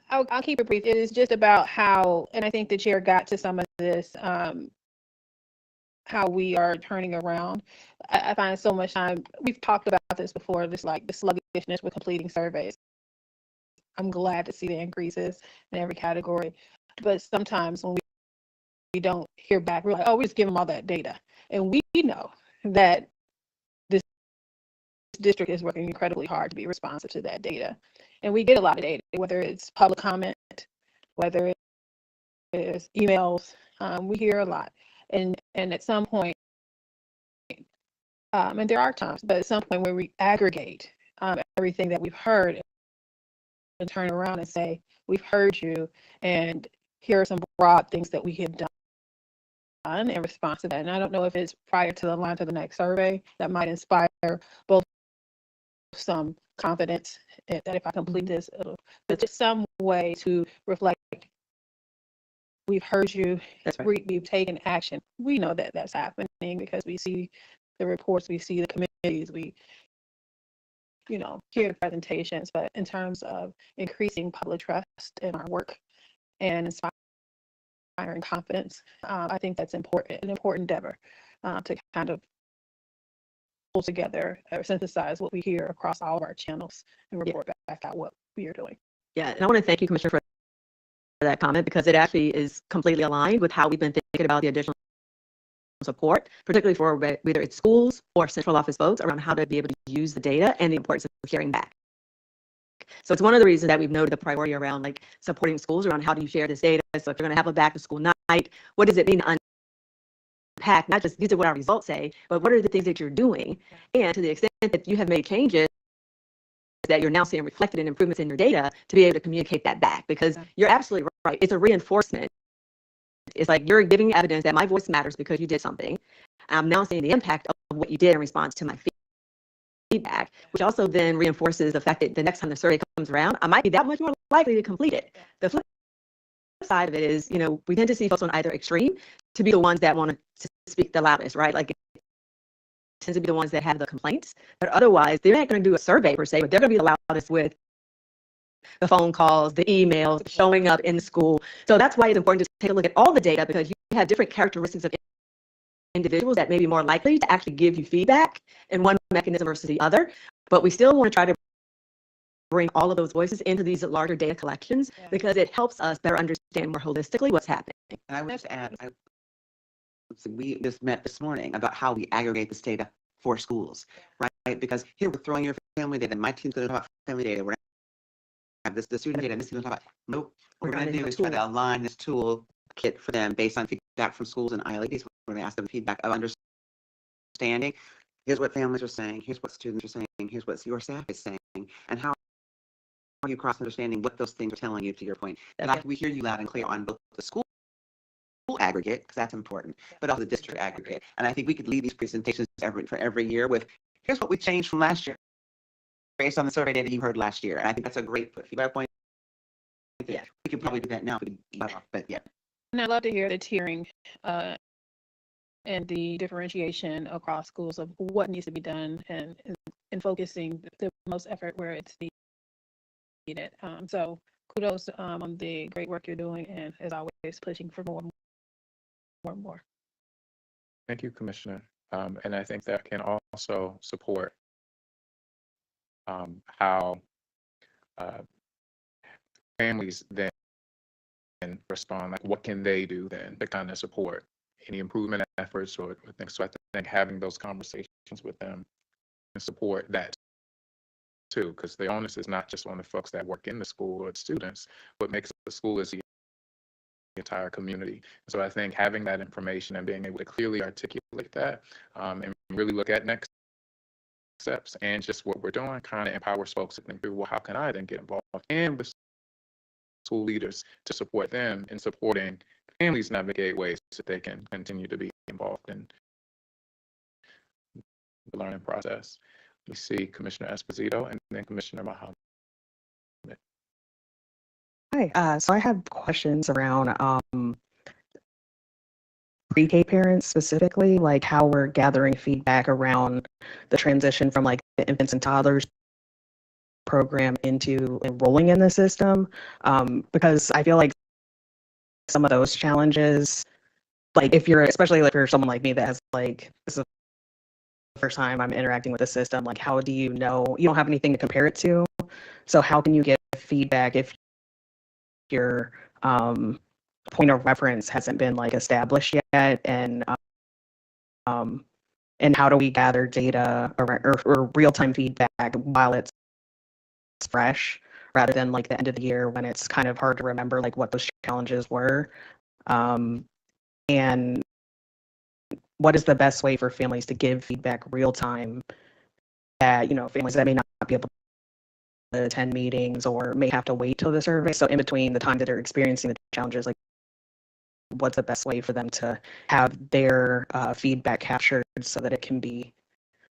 I'll keep it brief. It is just about how, and I think the chair got to some of this, how we are turning around. I find so much time, we've talked about this before, just like the sluggishness with completing surveys. I'm glad to see the increases in every category, but sometimes when we don't hear back, we're like, oh, we just give them all that data. And we know that this district is working incredibly hard to be responsive to that data. And we get a lot of data, whether it's public comment, whether it's emails, we hear a lot. And at some point, and there are times, but at some point where we aggregate everything that we've heard and turn around and say, we've heard you, and here are some broad things that we have done in response to that. And I don't know if it's prior to the line to the next survey that might inspire both some confidence that if I complete this, but just some way to reflect. We've heard you. That's right. We've taken action. We know that that's happening because we see the reports, we see the committees, we, hear the presentations. But in terms of increasing public trust in our work and inspiring confidence, I think that's important, an important endeavor to kind of pull together or synthesize what we hear across all of our channels and report back out what we are doing. Yeah, and I want to thank you, Commissioner, for that comment because it actually is completely aligned with how we've been thinking about the additional support, particularly for whether it's schools or central office folks around how to be able to use the data and the importance of sharing back. So it's one of the reasons that we've noted the priority around like supporting schools around how do you share this data. So if you're going to have a back to school night, what does it mean to unpack, not just these are what our results say, but what are the things that you're doing? And to the extent that you have made changes that you're now seeing reflected in improvements in your data to be able to communicate that back, because you're absolutely right. It's a reinforcement. It's like you're giving evidence that my voice matters because you did something. I'm now seeing the impact of what you did in response to my feedback, which also then reinforces the fact that the next time the survey comes around, I might be that much more likely to complete it. The flip side of it is, we tend to see folks on either extreme to be the ones that want to speak the loudest, right? Like tends to be the ones that have the complaints, but otherwise they're not going to do a survey per se, but they're going to be the loudest with the phone calls, the emails, showing up in school. So that's why it's important to take a look at all the data, because you have different characteristics of individuals that may be more likely to actually give you feedback in one mechanism versus the other. But we still want to try to bring all of those voices into these larger data collections because it helps us better understand more holistically what's happening. And I would just add, we just met this morning about how we aggregate this data for schools, right? Because here we're throwing your family data, and my team's going to talk about family data. We're going to have this, the student data, and this team's going to talk about, nope. What we're going to do is try to align this tool kit for them based on feedback from schools and ILEDs. We're going to ask them feedback of understanding. Here's what families are saying. Here's what students are saying. Here's what your staff is saying. And how are you cross-understanding what those things are telling you, to your point? And we hear you loud and clear on both the school aggregate, because that's important, but also the district aggregate. And I think we could lead these presentations for every year with, here's what we changed from last year based on the survey data you heard last year. And I think that's a great feedback point. Yeah, we could probably do that now, but yeah. And I'd love to hear the tiering and the differentiation across schools of what needs to be done and focusing the most effort where it's needed. So kudos on the great work you're doing, and as always, pushing for more and more. Thank you, Commissioner. And I think that can also support how families then respond. Like, what can they do then to kind of support any improvement efforts or things? So I think having those conversations with them and support that too, because the onus is not just on the folks that work in the school or the students. What makes the school is the entire community. So I think having that information and being able to clearly articulate that and really look at next steps and just what we're doing kind of empowers folks to think through, well, how can I then get involved? And with school leaders to support them in supporting families navigate ways that they can continue to be involved in the learning process. We see Commissioner Esposito and then Commissioner Muhammad. Hi, so I have questions around pre-K parents specifically, like how we're gathering feedback around the transition from like the infants and toddlers program into enrolling in the system, because I feel like some of those challenges, like if you're, especially like for someone like me that has like, this is the first time I'm interacting with the system, like how do you know, you don't have anything to compare it to, so how can you get feedback if your point of reference hasn't been like established yet, and how do we gather data or real-time feedback while it's fresh, rather than like the end of the year when it's kind of hard to remember like what those challenges were, and what is the best way for families to give feedback real time, that, you know, families that may not be able to attend meetings or may have to wait till the survey, so in between the time that they're experiencing the challenges, like what's the best way for them to have their feedback captured so that it can be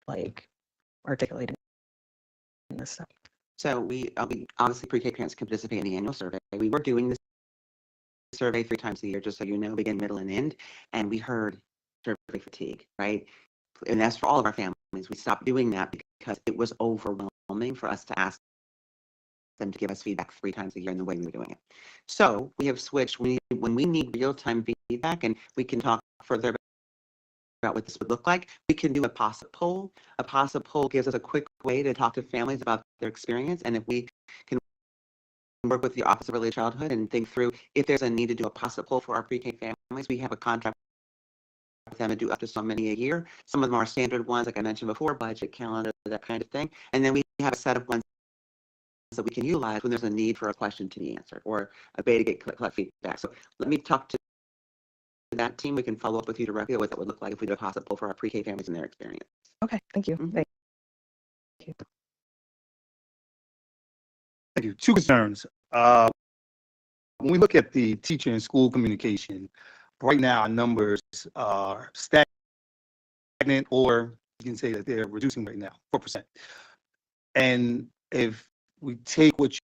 like articulated in this stuff. So we obviously pre-K parents can participate in the annual survey. We were doing this survey 3 times a year, just so you know, begin, middle, and end. And we heard survey fatigue, right? And that's for all of our families. We stopped doing that because it was overwhelming for us to ask them to give us feedback 3 times a year in the way we were doing it. So we have switched. When we need real-time feedback, and we can talk further about what this would look like, we can do a POSIT poll. A POSIT poll gives us a quick way to talk to families about their experience, and if we can work with the Office of Early Childhood and think through if there's a need to do a POSIT poll for our pre-K families, we have a contract with them to do up to so many a year. Some of them are standard ones, like I mentioned before, budget, calendar, that kind of thing. And then we have a set of ones that we can utilize when there's a need for a question to be answered or a way to get collect feedback. So let me talk to that team. We can follow up with you directly what that would look like if we do a POSIT poll for our pre-K families and their experience. Okay, thank you. Thank you. Thank you. 2 concerns. When we look at the teacher and school communication, right now our numbers are stagnant, or you can say that they're reducing right now, 4%. And if we take what you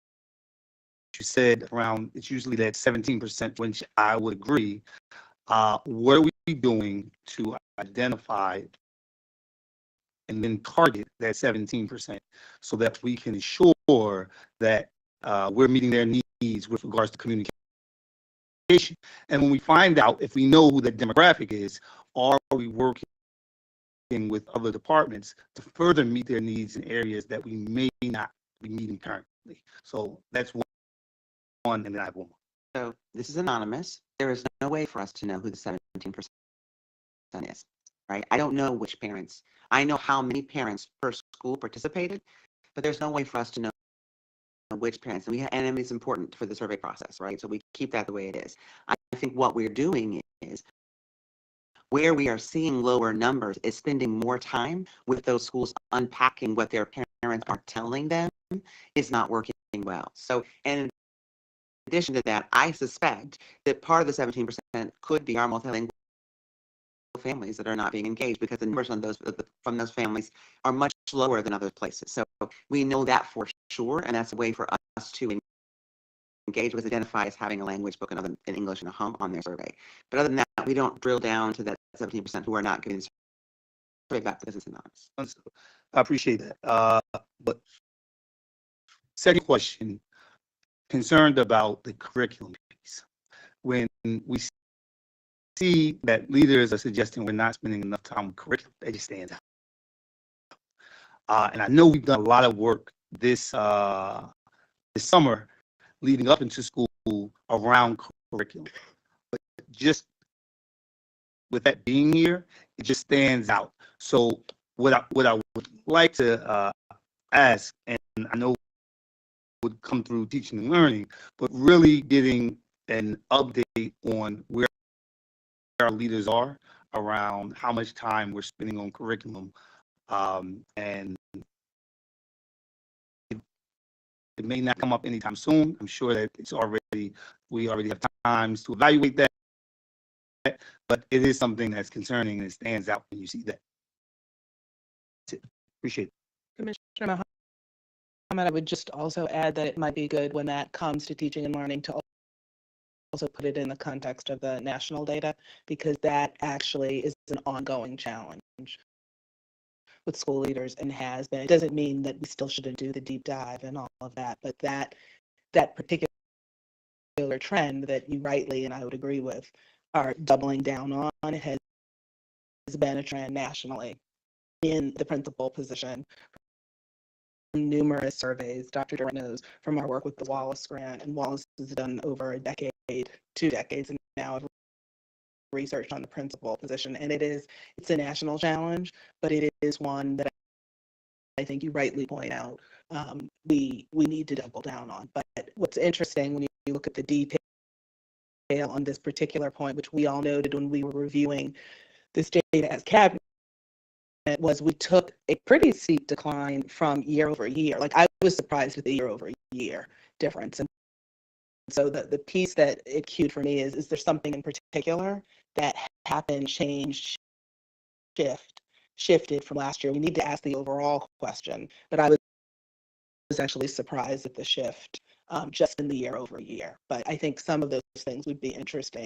said around, it's usually that 17%, which I would agree. What are we doing to identify and then target that 17% so that we can ensure that we're meeting their needs with regards to communication? And when we find out, if we know who the demographic is, are we working with other departments to further meet their needs in areas that we may not be meeting currently. So that's one, and then I have one more. So this is anonymous. There is no way for us to know who the 17% is, right? I don't know which parents. I know how many parents per school participated, but there's no way for us to know which parents. And it's important for the survey process, right? So we keep that the way it is. I think what we're doing is, where we are seeing lower numbers is spending more time with those schools unpacking what their parents are telling them is not working well. So, and in addition to that, I suspect that part of the 17% could be our multilingual families that are not being engaged, because the numbers on those from those families are much lower than other places. So we know that for sure, and that's a way for us to engage with, identify as having a language book and in English and a hum on their survey. But other than that, we don't drill down to that 17% who are not giving the survey back because it's anonymous. I appreciate that. But second question, concerned about the curriculum piece. When we see that leaders are suggesting we're not spending enough time with curriculum, that just stands out. And I know we've done a lot of work this summer leading up into school around curriculum. But just with that being here, it just stands out. So what I would like to ask, and I know would come through teaching and learning, but really getting an update on where our leaders are around how much time we're spending on curriculum. And it may not come up anytime soon. I'm sure that we already have times to evaluate that, but it is something that's concerning and it stands out when you see that. That's it. Appreciate it. Commissioner Muhammad, I would just also add that it might be good when that comes to teaching and learning to also put it in the context of the national data, because that actually is an ongoing challenge with school leaders and has been. It doesn't mean that we still shouldn't do the deep dive and all of that, but that particular trend that you rightly, and I would agree with, are doubling down on has been a trend nationally in the principal position. From numerous surveys, Dr. Durant knows from our work with the Wallace Grant, and Wallace has done over a decade, 2 decades now of research on the principal position, and it's a national challenge, but it is one that I think you rightly point out we need to double down on. But what's interesting when you look at the detail on this particular point, which we all noted when we were reviewing this data as cabinet, was we took a pretty steep decline from year over year. Like, I was surprised at the year over year difference. And so the piece that it cued for me is there something in particular that happened, changed, shifted from last year? We need to ask the overall question, but I was actually surprised at the shift just in the year over year. But I think some of those things would be interesting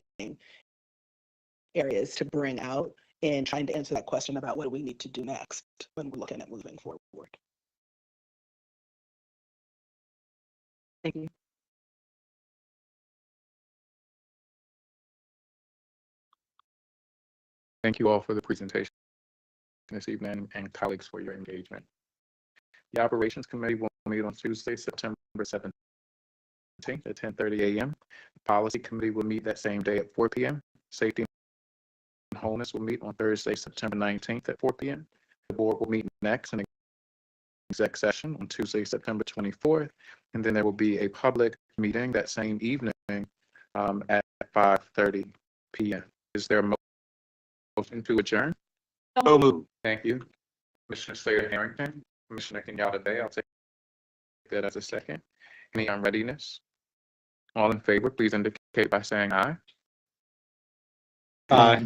areas to bring out in trying to answer that question about what do we need to do next when we're looking at moving forward. Thank you. Thank you all for the presentation this evening, and colleagues for your engagement. The Operations Committee will meet on Tuesday, September 17th at 10:30 a.m. The Policy Committee will meet that same day at 4 p.m. Safety and Wholeness will meet on Thursday, September 19th at 4 p.m. The board will meet next in exec session on Tuesday, September 24th, and then there will be a public meeting that same evening at 5:30 p.m. Is there a motion to adjourn? So moved. Thank you. Commissioner Slater Harrington, Commissioner Kenyatta Bay, I'll take that as a second. Any on readiness? All in favor, please indicate by saying aye. Aye.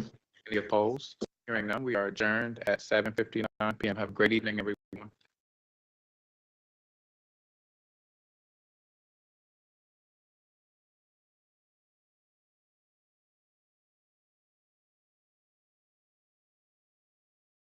Any opposed? Hearing none, we are adjourned at 7:59 p.m. Have a great evening, everyone.